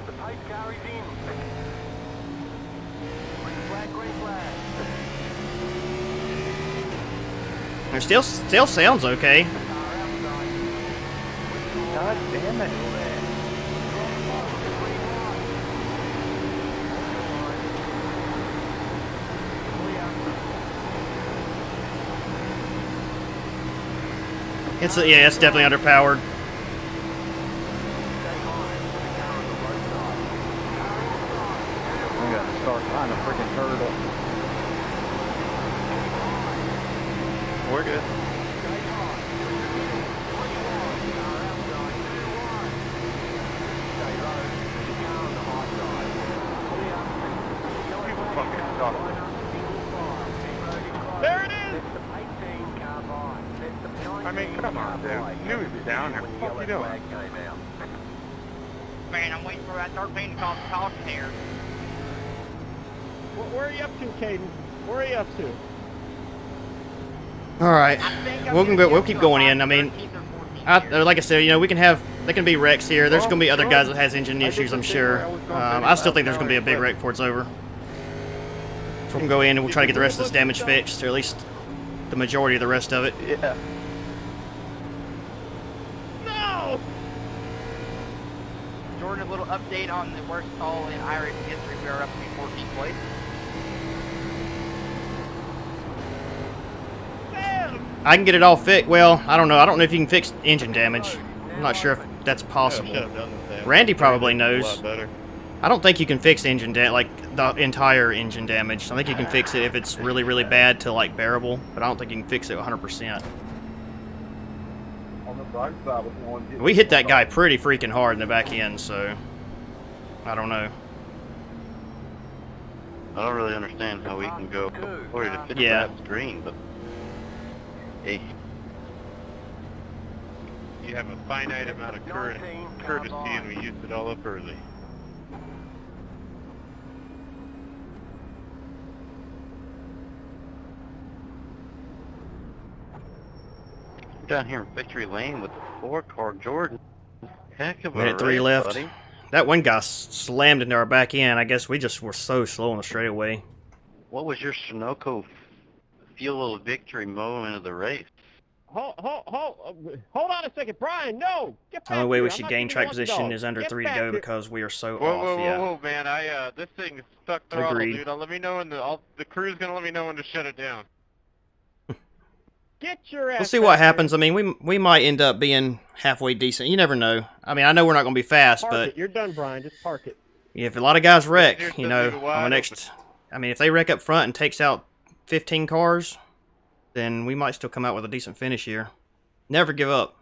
The pace car is in. Green flag, green flag. It still sounds okay. God damn it. Yeah, it's definitely underpowered. I gotta start flying a freaking turtle. We're good. People fucking suck. There it is. I mean, come on, dude. Knew he was down there. What the fuck you doing? Man, I'm waiting for that 13 to call the caution here. Where are you up to, Caden? Where are you up to? All right, I think I'm we'll gonna go. We'll get keep to going about in. I mean, 13th or 14th here. like I said, you know, we can have. There can be wrecks here. There's Oh, gonna be other sure. guys that has engine I issues. did I'm the thing sure. where I was going I still think there's 35 gonna be a big hours wreck before it's over. So we can go in and we'll try to get the rest of this damage fixed, or at least the majority of the rest of it. Yeah. No! Jordan, a little update on the worst call in iRacing history. We are up to 14th place. Sam! I can get it all fixed. Well, I don't know. I don't know if you can fix engine damage. I'm not sure if that's possible. Randy probably knows. I don't think you can fix engine like the entire engine damage. I think you can fix it if it's really, really bad to like bearable, but I don't think you can fix it 100%. We hit that guy pretty freaking hard in the back end, so I don't know. I don't really understand how we can go 40 to 50 Yeah. laps green, but hey, You have a finite amount of courtesy, and we used it all up early. we're down here in victory lane with the 4-car Jordan. Heck of a Minute 3 race, left. buddy. That one guy slammed into our back end. I guess we just were so slow on the straightaway. What was your Sunoco fuel victory moment of the race? Hold on a second, Brian. No, get back The only way here. we I'm should not gain giving track you one position dog. is under Get 3 to back go here. because we are so Whoa, off. whoa, Yeah. whoa, man! This thing is stuck throttle, Agreed. dude. Let me know when the crew's gonna let me know when to shut it down. Get your ass. We'll see back what here. happens. I mean, we might end up being halfway decent. You never know. I mean, I know we're not going to be fast, Park but it. You're done, Brian. Just park it. if a lot of guys wreck, Here's you the know, leave it on the wide next, I mean, if they wreck up front and takes out 15 cars, then we might still come out with a decent finish here. Never give up.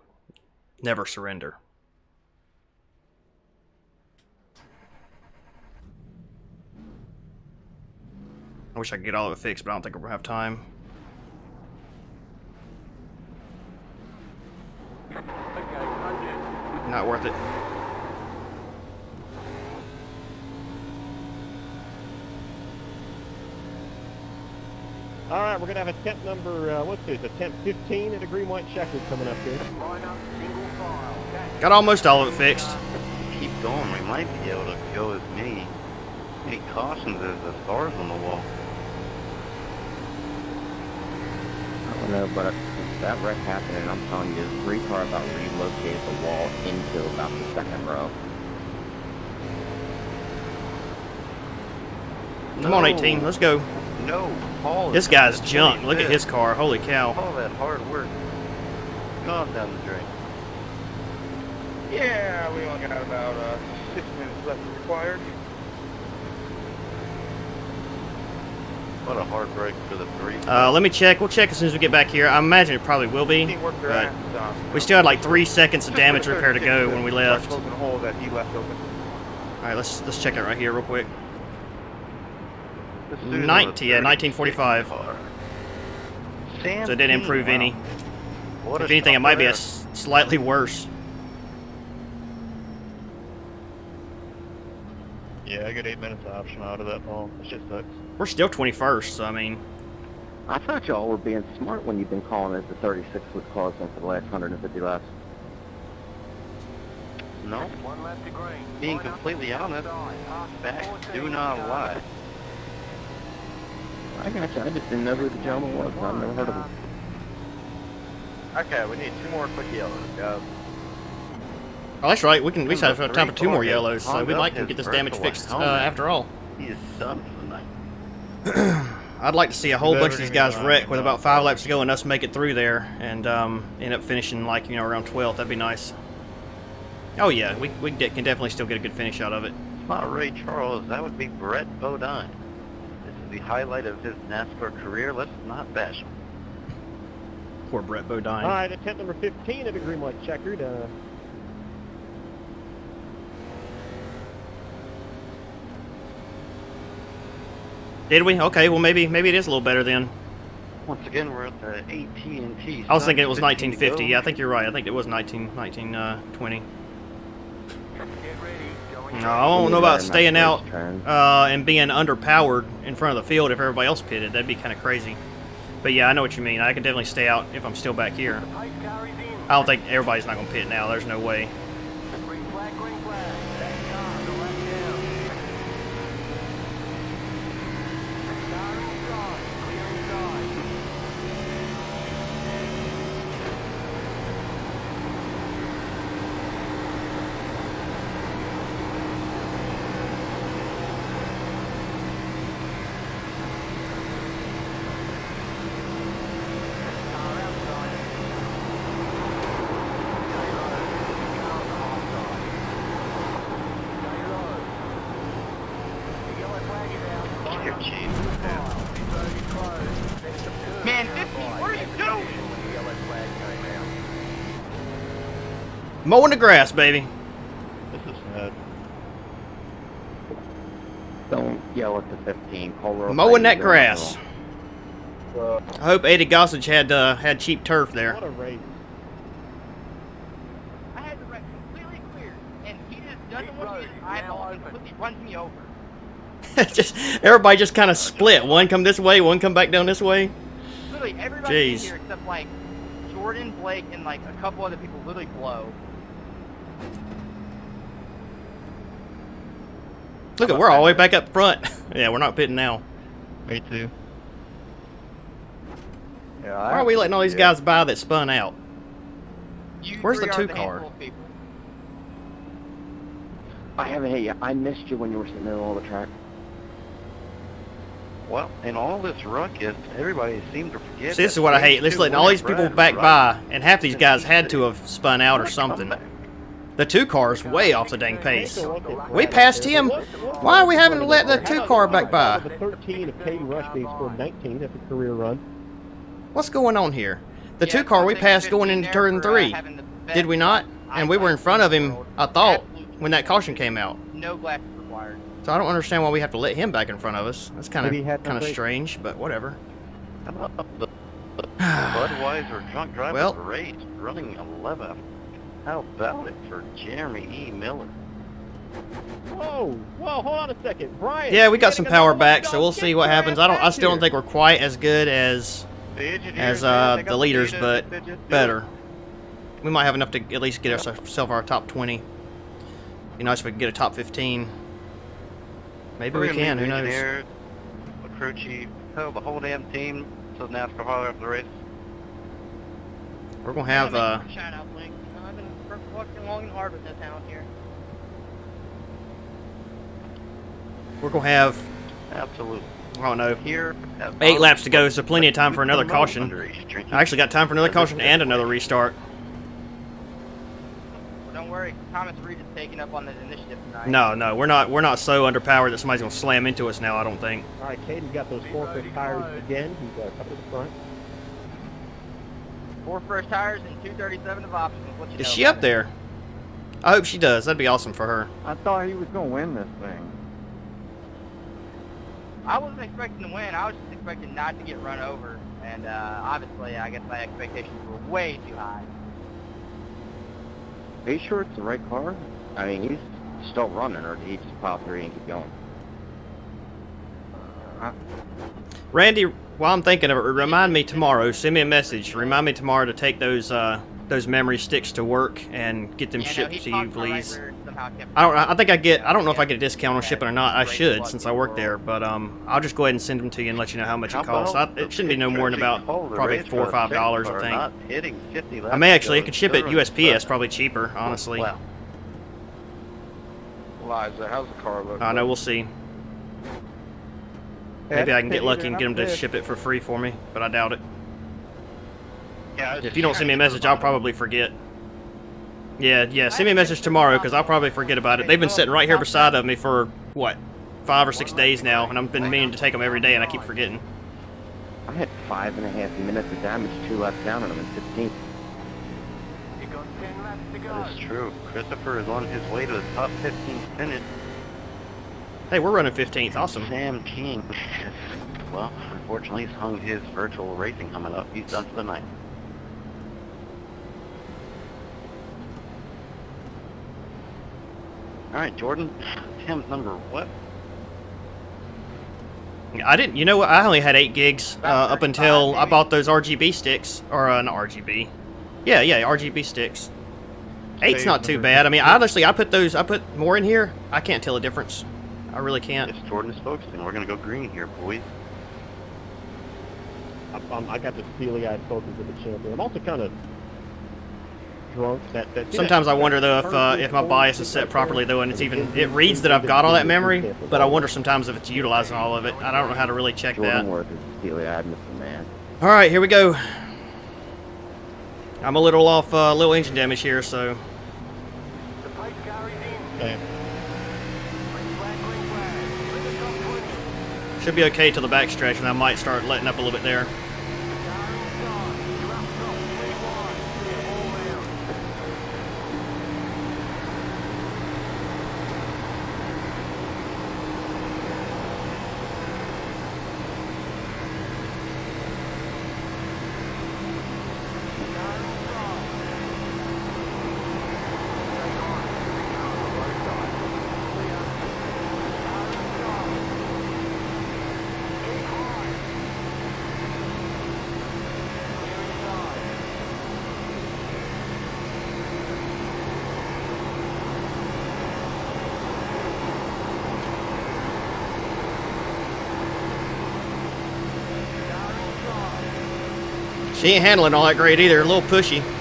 Never surrender. I wish I could get all of it fixed, but I don't think we're going to have time. Not worth it. All right, we're going to have attempt number, what's this, attempt 15 at a green, white checker coming up here. Line up single file. Got almost all of it fixed. Keep going, we might be able to go as many cautions as the stars on the wall. I don't know, but since that wreck happened, and I'm telling you, 3 car about relocated the wall into about the second row. Come on, 18. Let's go. No, Paul. This guy's junk. Look at his car. Holy cow. All that hard work gone down the drain. Yeah, we only got about 6 minutes left required. What a hard break for the 3. Let me check. We'll check as soon as we get back here. I imagine it probably will be, Team worked their but asses off. we still had like 3 seconds of Just damage for the repair to 36 go when we start left. closing the hole that he left open. All right, let's check it right here real quick. This dude's on a 90, yeah, 36 1945. car. So it didn't improve wow. any. What a If anything, it shot might be there. slightly worse. Yeah, I got 8 minutes option out of that ball. It's just sucks. We're still 21st, so I mean, I thought y'all were being smart when you've been calling it the 36 was causing for the last 150 laps. No, 1 left to green. being Line up completely single honest, side. facts 14 do not lie. I got you. I just didn't know who the gentleman was. I've never heard of him. Okay, we need 2 more quick yellows, guys. oh, that's right. We still have Number time for 2 3 more car yellows, so hung we up might can his get this break damage away fixed helmet. after all. He is done for the night. I'd like to see a whole bunch of these guys Better wreck than with me, about no. 5 laps to go and us make it through there and end up finishing like, you know, around 12th. That'd be nice. Oh yeah, we can definitely still get a good finish out of it. It's not Ray Charles, that would be Brett Bodine. This is the highlight of his NASCAR career. Let's not bash him. Poor Brett Bodine. All right, attempt number 15 at a green, white checkered. Did we? Okay, well maybe it is a little better then. Once again, we're at the AT&T. I was thinking it was 15 to 1950. go. Yeah, I think you're right. I think it was 1920. Get ready. Going No, I don't know about staying out Turn. and being underpowered in front of the field if everybody else pitted. That'd be kind of crazy. But yeah, I know what you mean. I could definitely stay out if I'm still back here. Pace carries in. I don't think everybody's not going to pit now. There's no way. Green flag, green flag. That car, the left down. Car inside, clear inside. Car outside. Stay low. Car on the high side. Stay low. The yellow flag is out. Line up single file. Pit road is closed. There's some curves Man, down 50, by. what are you Be doing? careful when the yellow flag came out. Mowing the grass, baby. This is sad. Don't yell at the 15. Call her Mowing that over. grass. I hope Eddie Gossage had cheap turf there. What a race. I had the wreck completely clear, and he just doesn't Pit want road me is to now eyeball and open. completely runs me over. Just everybody just kind of split. One come this way, one come back down this way. Literally, everybody in Jeez. here except like Jordan, Blake, and like a couple other people literally blow. Look at we're all the way back up front. Yeah, we're not pitting now. Me too. Yeah, Why are we letting all these guys by that spun out? You Where's the three are 2 the car? handful of people. I haven't hit you. I missed you when you were sitting in the middle of the track. Well, in all this ruckus, everybody seemed to forget. See, this is what I hate. Let's letting all these people back by, and half these guys had to have spun out or something. The 2 car's way off the dang pace. We passed him. Why are we having to let the 2 car back by? The 13 of Caden Rush being scored 19. That's a career run. What's going on here? The Yeah, 2 car we I think passed going 15 into there turn for, 3. having the best Did we not? And we were in front of him, I thought, when that caution came out. No glasses required. So I don't understand why we have to let him back in front of us. That's Maybe he had no kind of brake. strange, but whatever. How about the Budweiser drunk driver Well. race running 11th? How about it for Jeremy E. Miller? Whoa, hold on a second, Brian. Yeah, we got you're some getting power another back, one. so we'll Get see what your happens. ass I back still don't here. think we're quite as good as The engineers, man, they got the the leaders, data, but they just do it. better. We might have enough to at least get ourselves our top 20. Be nice if we could get a top 15. Maybe We're we gonna can. need Who the knows? engineers, the crew chief, hell, the whole damn team. So NASCAR hauler after the race. We're gonna have Shout out, Blink. You know, I've been working long and hard with this hound here. Absolutely. I don't know, Here, 8 laps to go, so plenty of time for another caution. Underage I actually got time for another caution and another restart. Well, don't worry, Thomas Reed is taking up on this initiative tonight. No, we're not so underpowered that somebody's gonna slam into us now. I don't think. All right, Caden's got those 4-foot tires again. He's up to the front. 4 fresh tires and 237 of options. What you Is know she about up there? I hope she does. That'd be awesome for her. I thought he was gonna win this thing. I wasn't expecting to win. I was just expecting not to get run over. And obviously, I guess my expectations were way too high. Are you sure it's the right car? I mean, he's still running, or did he just pile 3 and keep going? Randy, while I'm thinking of it, remind me tomorrow. Send me a message. Remind me tomorrow to take those memory sticks to work and get them Yeah, no, shipped he to you, talked my right please. rear somehow kept- I don't know if I get a discount on shipping or not. I should, since I work there, but I'll just go ahead and send them to you and let you know how much it costs. It shouldn't be no more than about probably $4 or $5, I think. Not hitting 50 laps I may actually, I to could go. ship it They're USPS, probably cheaper, honestly. Wow. Liza, how's the car look? I know, we'll see. Maybe I can get lucky and get them to ship it for free for me, but I doubt it. Yeah, If you don't send me a message, I'll probably forget. Yeah, send me a message tomorrow, because I'll probably forget about it. They've been sitting right here beside of me for, what, 5 or 6 days now, and I've been meaning to take them every day, and I keep forgetting. I had 5.5 minutes of damage 2 laps down, and I'm in 15th. You got 10 laps to go. That is true. Christopher is on his way to the top 15 finish. Hey, we're running 15th. Awesome. Sam King. Well, unfortunately, he's hung his virtual racing helmet up. He's done for the night. All right, Jordan. Tim's number what? I didn't. You know what? I only had 8 gigs up until I bought those RGB sticks, or not RGB. Yeah, RGB sticks. 8's not too bad. I mean, honestly, I put more in here. I can't tell a difference. I really can't. It's Jordan is focusing. We're gonna go green here, boys. I got the steely-eyed focus of the champion. I'm also kind of drunk. Sometimes I wonder though if my bias is set properly though, and it reads that I've got all that memory, but I wonder sometimes if it's utilizing all of it. I don't know how to really check Jordan that. Worth is steely-eyed, Mr. Man. All right, here we go. I'm a little off little engine damage here, so The pace carries in. Okay. Green flag, clear the top 20. should be okay till the back stretch, and I might start letting up a little bit there. Car inside. You're up top, clear wide. Clear all round. Car inside. Stay on. Car on the low side. Clear. Car inside. Keep high. Clear inside. Car inside. She ain't handling all that great either. A little pushy. Stay on.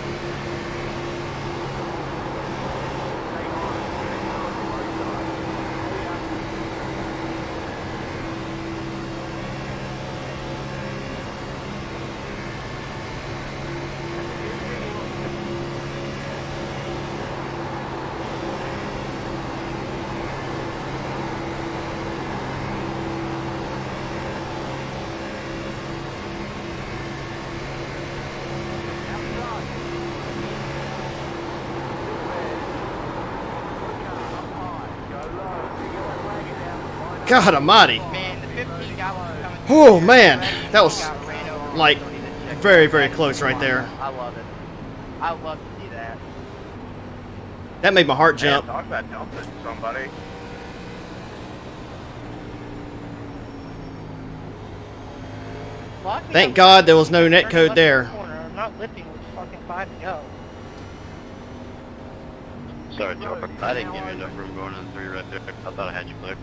Keep car on the low side. Clear. God almighty. Man, the 15 guy was coming. Oh, man. That was, Got ran over. like, very, very close right there. I love it. I love to see that. That made my heart jump. Talk about jumping somebody. Lucky Thank I'm God there was no turning netcode left there. in the corner. I'm not lifting with fucking 5 to go. Sorry, Joe. I didn't give you enough room going in the 3 right there. I thought I had you clear.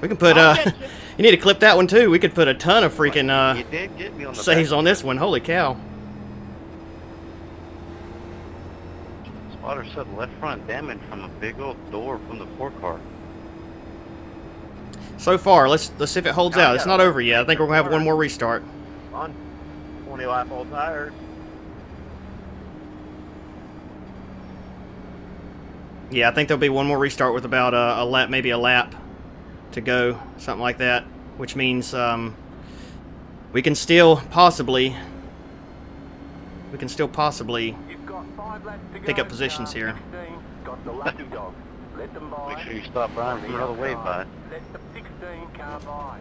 We can put, you need to clip that one too. We could put a ton of freaking, You did get me on the saves back. on this one. Holy cow. Spotter said left front damage from a big old door from the 4 car. So far, let's see if it holds out. It's not over yet. I think we're gonna have one more restart. On 20 lap old tires. Yeah, I think there'll be one more restart with about a lap, maybe a lap to go, something like that. Which means we can still possibly You've got 5 laps to pick go. up positions here. 16 got the lucky dog. Let them by. Make sure you stop Brian from another wave by. Let the 16 car by.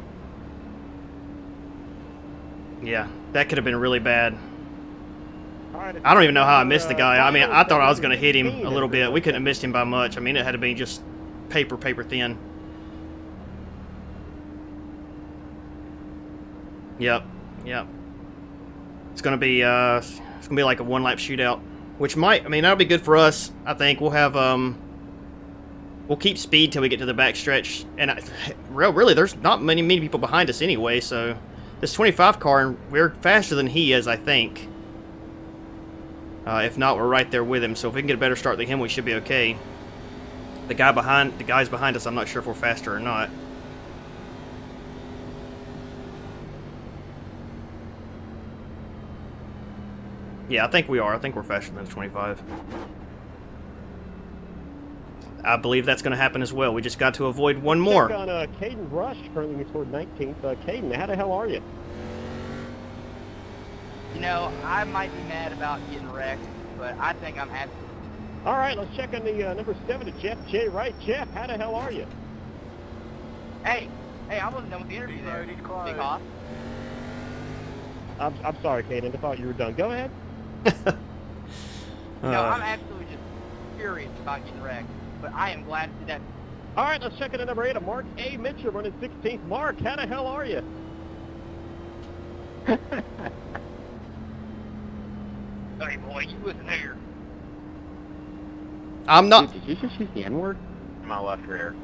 Yeah, that could have been really bad. All right, I don't even know how I missed the guy. I mean, I thought I was going to hit him a little bit. We couldn't have missed him by much. I mean, it had to be just paper thin. Yep. It's going to be like a 1-lap shootout, which might, I mean, that'll be good for us. I think we'll have we'll keep speed till we get to the back stretch, and really there's not many people behind us anyway, so this 25 car, we're faster than he is, I think. If not, we're right there with him. So if we can get a better start than him, we should be okay. The guys behind us, I'm not sure if we're faster or not. Yeah, I think we are. I think we're faster than the 25. I believe that's going to happen as well. We just got to avoid one more. Check on Caden Rush, currently scored 19th. Caden, how the hell are you? You know, I might be mad about getting wrecked, but I think I'm happy. All right, let's check on the number 7 to Jeff J. Wright. Jeff, how the hell are you? Hey, I wasn't done with the interview there. Big Hoff. I'm sorry, Caden. I thought you were done. Go ahead. No, I'm absolutely just furious about getting wrecked, but I am glad to see that. All right, let's check in at number 8, Mark A. Mitchell, running 16th. Mark, how the hell are you? Hey, boy, you listen here. I'm not. Dude, did you just use the N-word? My left rear.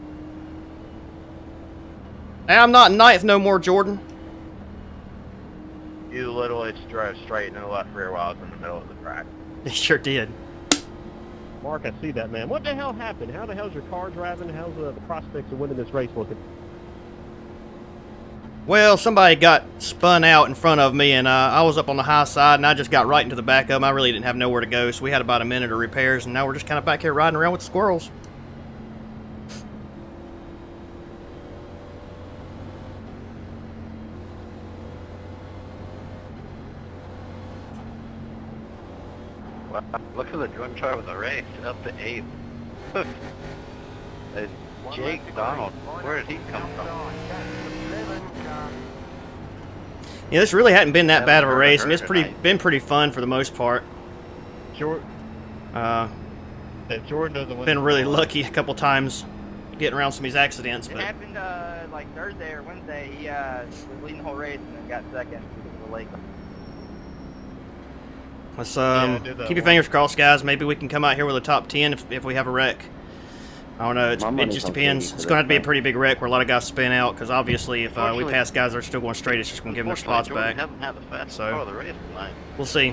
Hey, I'm not ninth no more, Jordan. You literally drove straight into the left rear while I was in the middle of the track. He sure did. Mark, I see that, man. What the hell happened? How the hell's your car driving? How's the prospects of winning this race looking? Well, somebody got spun out in front of me, and I was up on the high side, and I just got right into the back of them. I really didn't have nowhere to go, so we had about a minute of repairs, and now we're just kind of back here riding around with the squirrels. Wow, look at the drunk driver with the race, up to 8th. Jake Donald, where did he come from? Yeah, this really hadn't been that bad of a race, and it's been pretty fun for the most part. Jordan doesn't win. Been really lucky a couple times getting around some of these accidents, It but happened like Thursday or Wednesday. He was leading the whole race and then got second because of the lake. let's I did that keep your one. fingers crossed, guys. Maybe we can come out here with a top 10 if we have a wreck. I don't know. My It money's just on depends. Katie for It's going to have to be a this pretty big wreck where a lot of guys spin out, because obviously if we Unfortunately- pass guys that are still going straight, it's just going to give them their spots Jordan back. haven't had the fastest So- car of the race tonight. We'll see.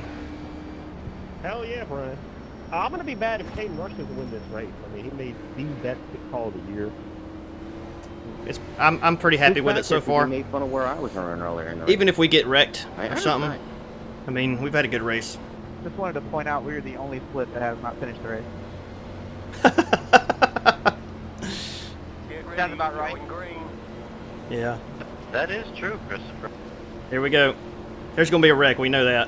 Hell yeah, Brian. I'm going to be bad if Caden Rush doesn't win this race. I mean, he made the best call of the year. I'm pretty happy with it so far. You made fun of where I was running earlier in the race. Even if we get wrecked I or something, understand. I mean, we've had a good race. Just wanted to point out we were the only split that has not finished the race. Sounds about right. Yeah. That is true, Christopher. Here we go. There's going to be a wreck. We know that.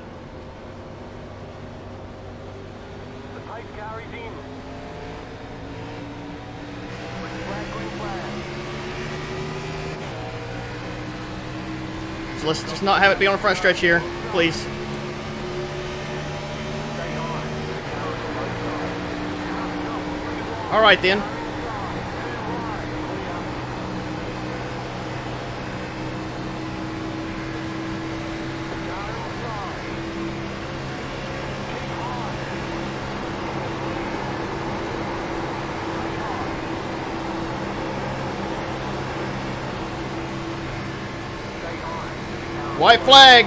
The pace car is in. Green flag. So let's just not have it be on the front stretch here, please. Stay on. The car on the low side. All right then. White flag.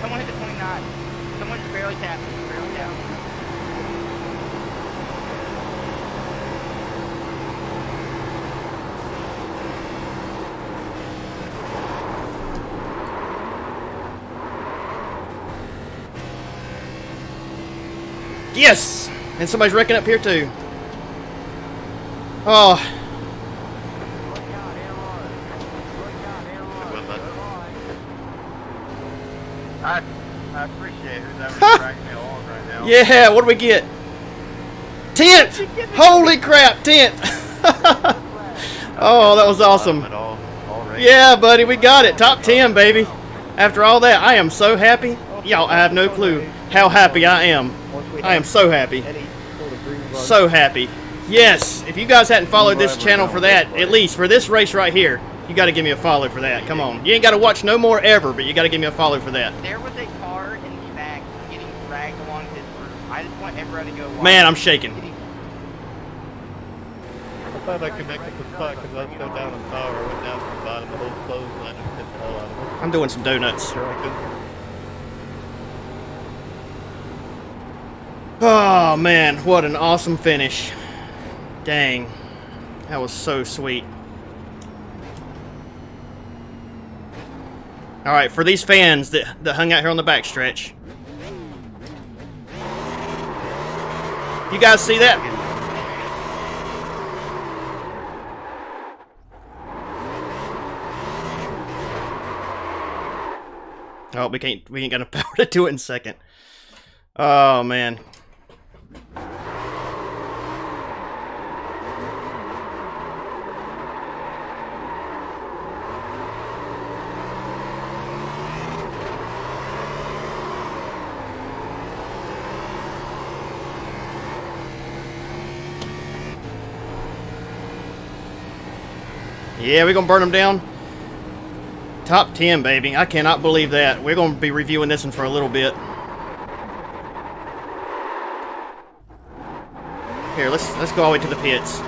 Someone hit the 29. Someone's barely tapping. Barely tapping. Yes! And somebody's wrecking up here too. Oh, I appreciate who's ever dragging me along right now. yeah, what do we get? 10th! Holy crap, 10th! Oh, that was awesome. Yeah, buddy, we got it. Top 10, baby. After all that, I am so happy. Y'all, I have no clue how happy I am. I am so happy. So happy. Yes, if you guys hadn't followed this channel for that, at least for this race right here, you got to give me a follow for that. Come on. You ain't got to watch no more ever, but you got to give me a follow for that. There was a car in the back getting dragged along his roof. I just want everyone to go watch. Man, I'm shaking. I thought I connected the spot because I was so down on power. I went down to the bottom of the whole closed and I just hit the hell out of it. I'm doing some donuts. Sure I couldn't. Oh, man, what an awesome finish. Dang. That was so sweet. Alright, for these fans that hung out here on the backstretch. You guys see that? Oh, we ain't got enough power to do it in second. Oh, man. Yeah, we're gonna burn them down. Top 10, baby. I cannot believe that. We're gonna be reviewing this one for a little bit. Here, let's go all the way to the pits.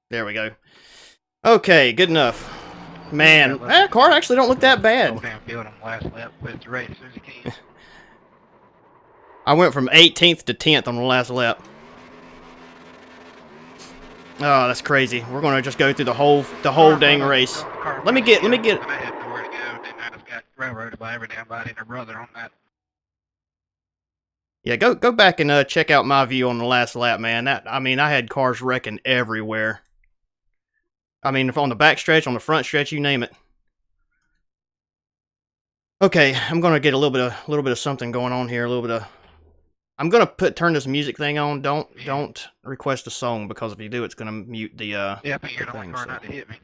There we go. Okay, good enough. Man, that car actually don't look that bad. Damn feeling on last lap, but it's right as soon as you can. I went from 18th to 10th on the last lap. Oh, that's crazy. We're gonna just go through the whole dang race. Let me get. I had nowhere to go, then I just got railroaded by every damn body and their brother on that. Yeah, go back and check out my view on the last lap, man. I mean, I had cars wrecking everywhere. I mean, if on the back stretch, on the front stretch, you name it. Okay, I'm gonna get a little bit of something going on here. A little bit of. I'm gonna turn this music thing on. Don't request a song because if you do, it's gonna mute the. Yeah, I think you're the only car not to hit me.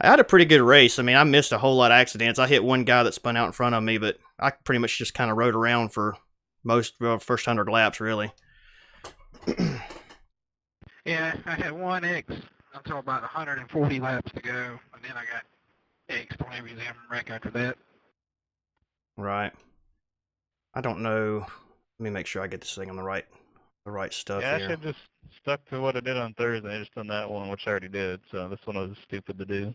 I had a pretty good race. I mean, I missed a whole lot of accidents. I hit one guy that spun out in front of me, but I pretty much just kind of rode around for first 100 laps, really. Yeah, I had one X until about 140 laps to go, and then I got X on every damn wreck after that. Right. I don't know. Let me make sure I get this thing on the right stuff Yeah, I here. should have just stuck to what I did on Thursday. I just done that one, which I already did. So this one was stupid to do.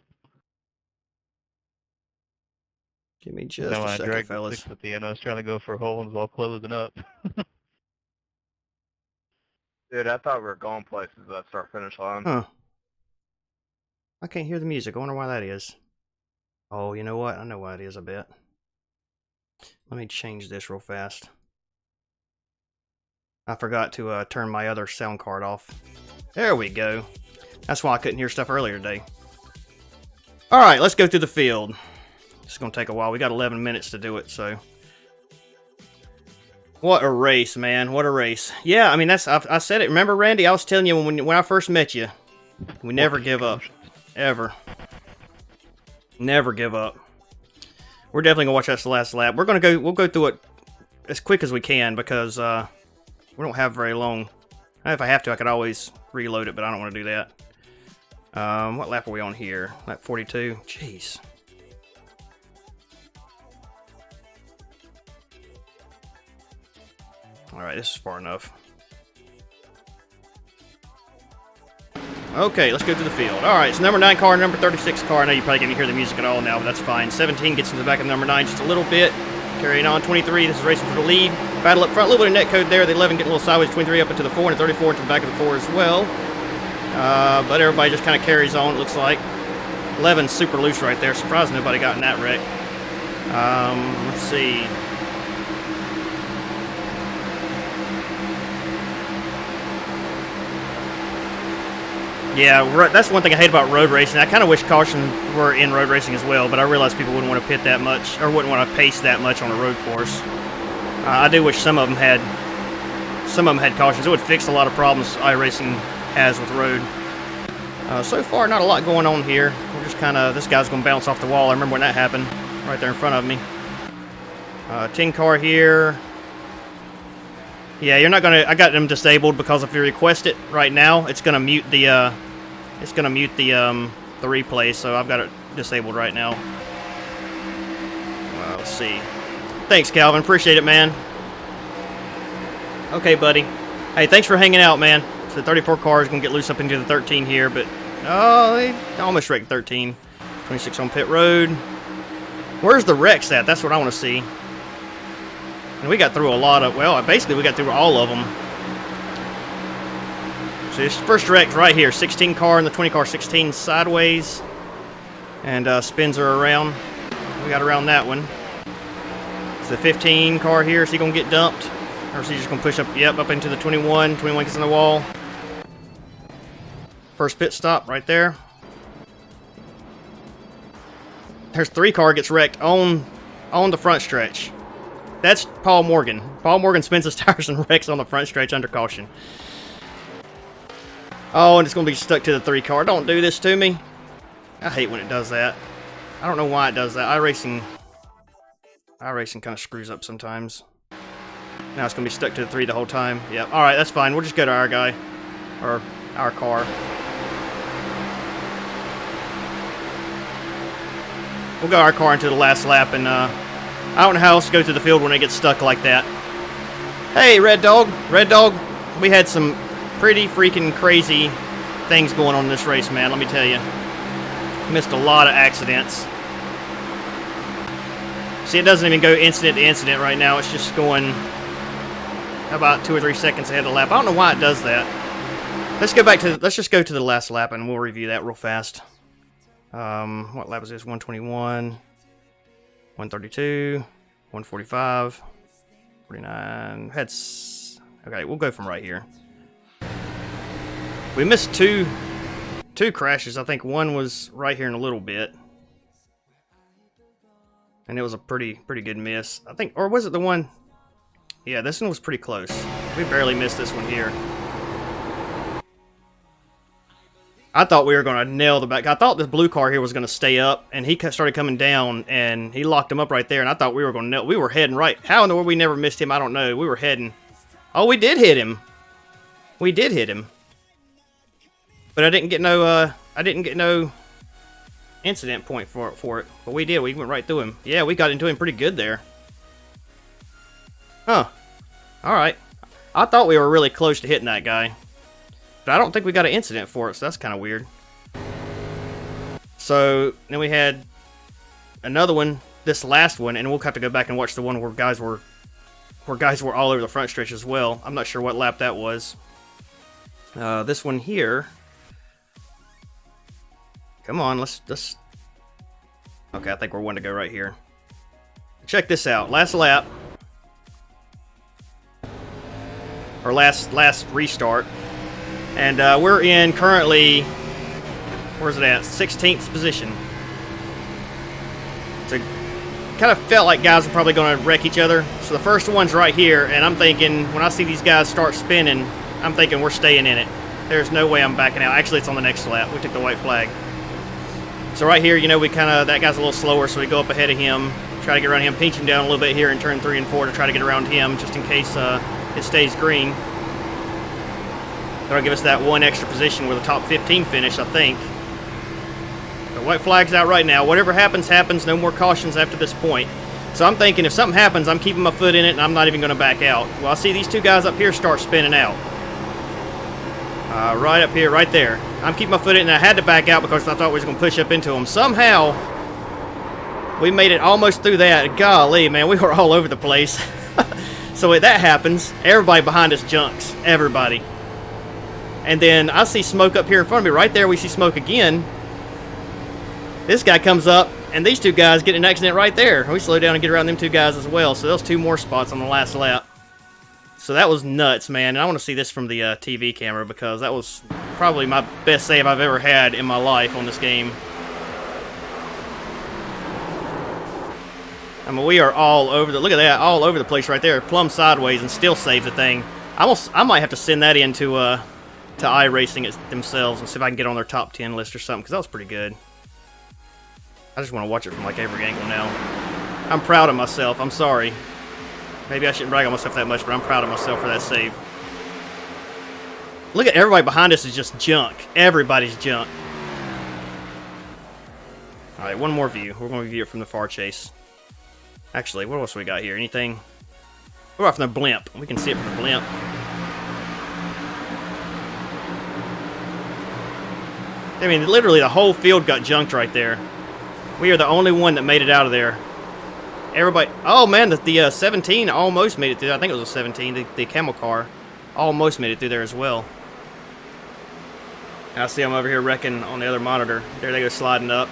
Give me just Then when a I second, dragged the fellas. 6 at the end, I was trying to go for holes while closing up. Dude, I thought we were going places at start finish line. Huh. I can't hear the music. I wonder why that is. Oh, you know what? I know why it is, I bet. Let me change this real fast. I forgot to turn my other sound card off. There we go. That's why I couldn't hear stuff earlier today. Alright, let's go through the field. It's going to take a while. We got 11 minutes to do it, so... What a race, man. What a race. Yeah, I mean, I said it. Remember, Randy? I was telling you when I first met you. We never give up. Ever. Never give up. We're definitely gonna watch that last lap. We'll go through it as quick as we can because we don't have very long. If I have to, I could always reload it, but I don't want to do that. What lap are we on here? Lap 42. Jeez. Alright, this is far enough. Okay, let's go through the field. Alright, so number 9 car, number 36 car. I know you probably can't hear the music at all now, but that's fine. 17 gets into the back of number 9 just a little bit. Carrying on. 23, this is racing for the lead. Battle up front, a little bit of netcode there. The 11 getting a little sideways. 23 up into the 4, and 34 into the back of the 4 as well. But everybody just kind of carries on, it looks like. 11's super loose right there. Surprised nobody got in that wreck. Let's see. Yeah, that's one thing I hate about road racing. I kind of wish caution were in road racing as well, but I realize people wouldn't want to pit that much, or wouldn't want to pace that much on a road course. I do wish some of them had cautions. It would fix a lot of problems iRacing has with road. So far, not a lot going on here. We're just kind of, this guy's going to bounce off the wall. I remember when that happened, right there in front of me. 10 car here. Yeah, you're not gonna. I got them disabled because if you request it right now, it's gonna mute the replay. So I've got it disabled right now. Let's see. Thanks, Calvin. Appreciate it, man. Okay, buddy. Hey, thanks for hanging out, man. So the 34 car is gonna get loose up into the 13 here, but oh, they almost wrecked 13. 26 on pit road. Where's the wrecks at? That's what I want to see. And we got through a lot of, well, basically we got through all of them. So this first wreck right here, 16 car and the 20 car, 16 sideways. And spins are around. We got around that one. It's the 15 car here. Is he going to get dumped? Or is he just going to push up, yep, up into the 21. 21 gets in the wall. First pit stop right there. There's 3 car gets wrecked on the front stretch. That's Paul Morgan. Paul Morgan spins his tires and wrecks on the front stretch under caution. Oh, and it's going to be stuck to the 3 car. Don't do this to me. I hate when it does that. I don't know why it does that. iRacing kind of screws up sometimes. Now it's going to be stuck to the 3 the whole time. Yep. Alright, that's fine. We'll just go to our guy. Or our car. We'll go our car into the last lap and I don't know how else to go through the field when it gets stuck like that. Hey, Red Dog. Red Dog, we had some pretty freaking crazy things going on in this race, man, let me tell you. Missed a lot of accidents. See, it doesn't even go incident to incident right now. It's just going about 2 or 3 seconds ahead of the lap. I don't know why it does that. Let's just go to the last lap and we'll review that real fast. What lap is this? 121. 132, 145, 49, okay, we'll go from right here. We missed two crashes. I think one was right here in a little bit. And it was a pretty good miss. I think, or was it the one? Yeah, this one was pretty close. We barely missed this one here. I thought we were going to nail the back. I thought the blue car here was going to stay up, and he started coming down, and he locked him up right there, and I thought we were going to nail. We were heading right. How in the world we never missed him, I don't know. We were heading. Oh, we did hit him. We did hit him. But I didn't get no incident point for it. But we did. We went right through him. Yeah, we got into him pretty good there. Huh. All right. I thought we were really close to hitting that guy. But I don't think we got an incident for it, so that's kind of weird. So, then we had another one, this last one, and we'll have to go back and watch the one where guys were all over the front stretch as well. I'm not sure what lap that was. This one here. Come on, let's... Okay, I think we're one to go right here. Check this out. Last lap. Or last restart. And we're in currently, where's it at? 16th position. So kind of felt like guys were probably going to wreck each other. So the first one's right here, and I'm thinking, when I see these guys start spinning, I'm thinking we're staying in it. There's no way I'm backing out. Actually, it's on the next lap. We took the white flag. So right here, you know, we kind of, that guy's a little slower, so we go up ahead of him, try to get around him, pinch him down a little bit here in turn 3 and 4 to try to get around him, just in case it stays green. That'll give us that one extra position with a top 15 finish, I think. The white flag's out right now. Whatever happens, happens. No more cautions after this point. So I'm thinking if something happens, I'm keeping my foot in it, and I'm not even going to back out. Well, I see these two guys up here start spinning out. Right up here, right there. I'm keeping my foot in it, and I had to back out because I thought we was going to push up into them. Somehow, we made it almost through that. Golly, man, we were all over the place. So when that happens, everybody behind us junks. Everybody. And then I see smoke up here in front of me. Right there, we see smoke again. This guy comes up, and these two guys get in an accident right there. We slow down and get around them two guys as well. So those 2 more spots on the last lap. So that was nuts, man. And I want to see this from the TV camera because that was probably my best save I've ever had in my life on this game. I mean, we are all over the, look at that, all over the place right there. Plumb sideways and still save the thing. I might have to send that into to iRacing it themselves and see if I can get on their top 10 list or something, because that was pretty good. I just want to watch it from like every angle now. I'm proud of myself. I'm sorry. Maybe I shouldn't brag on myself that much, but I'm proud of myself for that save. Look at everybody behind us is just junk. Everybody's junk. Alright, one more view. We're going to view it from the far chase. Actually, what else we got here? Anything? What about from the blimp? We can see it from the blimp. I mean, literally the whole field got junked right there. We are the only one that made it out of there. Everybody... Oh, man, the 17 almost made it through. I think it was a 17, the camel car. Almost made it through there as well. And I see them over here wrecking on the other monitor. There they go sliding up.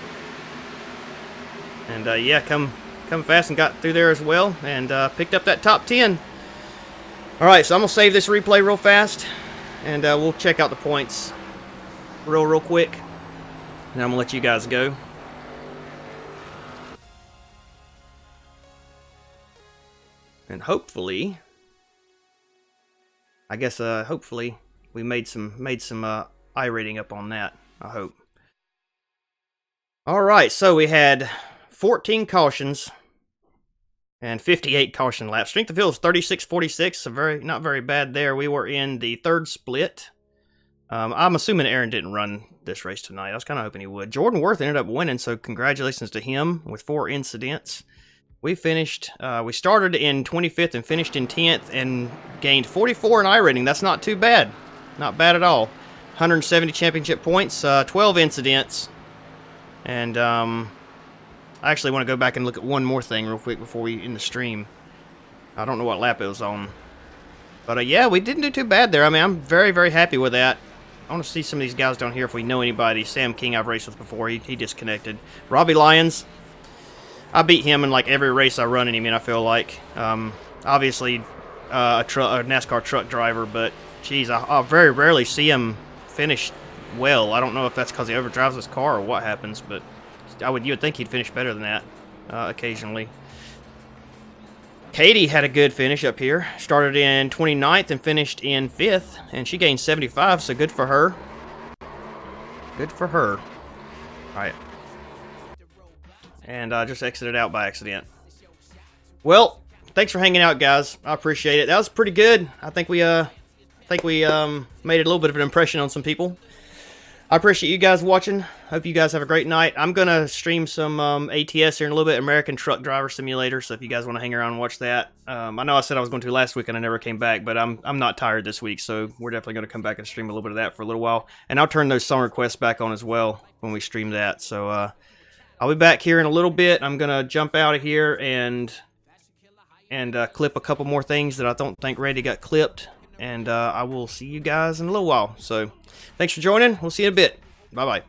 And, yeah, come fast and got through there as well. And picked up that top 10. Alright, so I'm going to save this replay real fast. And we'll check out the points real quick. And I'm going to let you guys go. And hopefully, I guess hopefully we made some iRating up on that. I hope. All right, so we had 14 cautions and 58 caution laps. Strength of field is 36-46, so not very bad there. We were in the third split. I'm assuming Aaron didn't run this race tonight. I was kind of hoping he would. Jordan Worth ended up winning, so congratulations to him with 4 incidents. We finished, we started in 25th and finished in 10th and gained 44 in iRating. That's not too bad. Not bad at all. 170 championship points, 12 incidents. And I actually want to go back and look at one more thing real quick before we end the stream. I don't know what lap it was on. But yeah, we didn't do too bad there. I mean, I'm very happy with that. I want to see some of these guys down here if we know anybody. Sam King I've raced with before. He disconnected. Robbie Lyons. I beat him in like every race I run in him, and I feel like. Obviously, a NASCAR truck driver, but geez, I very rarely see him finish well. I don't know if that's because he overdrives his car or what happens, but you would think he'd finish better than that occasionally. Katie had a good finish up here. Started in 29th and finished in 5th, and she gained 75, so good for her. Good for her. All right. And I just exited out by accident. Well, thanks for hanging out, guys. I appreciate it. That was pretty good. I think we made a little bit of an impression on some people. I appreciate you guys watching. Hope you guys have a great night. I'm gonna stream some ATS here in a little bit, American Truck Driver Simulator. So if you guys want to hang around and watch that, I know I said I was going to last week and I never came back, but I'm not tired this week, so we're definitely going to come back and stream a little bit of that for a little while. And I'll turn those song requests back on as well when we stream that. So I'll be back here in a little bit. I'm gonna jump out of here and clip a couple more things that I don't think Randy got clipped. And I will see you guys in a little while. So thanks for joining. We'll see you in a bit. Bye-bye.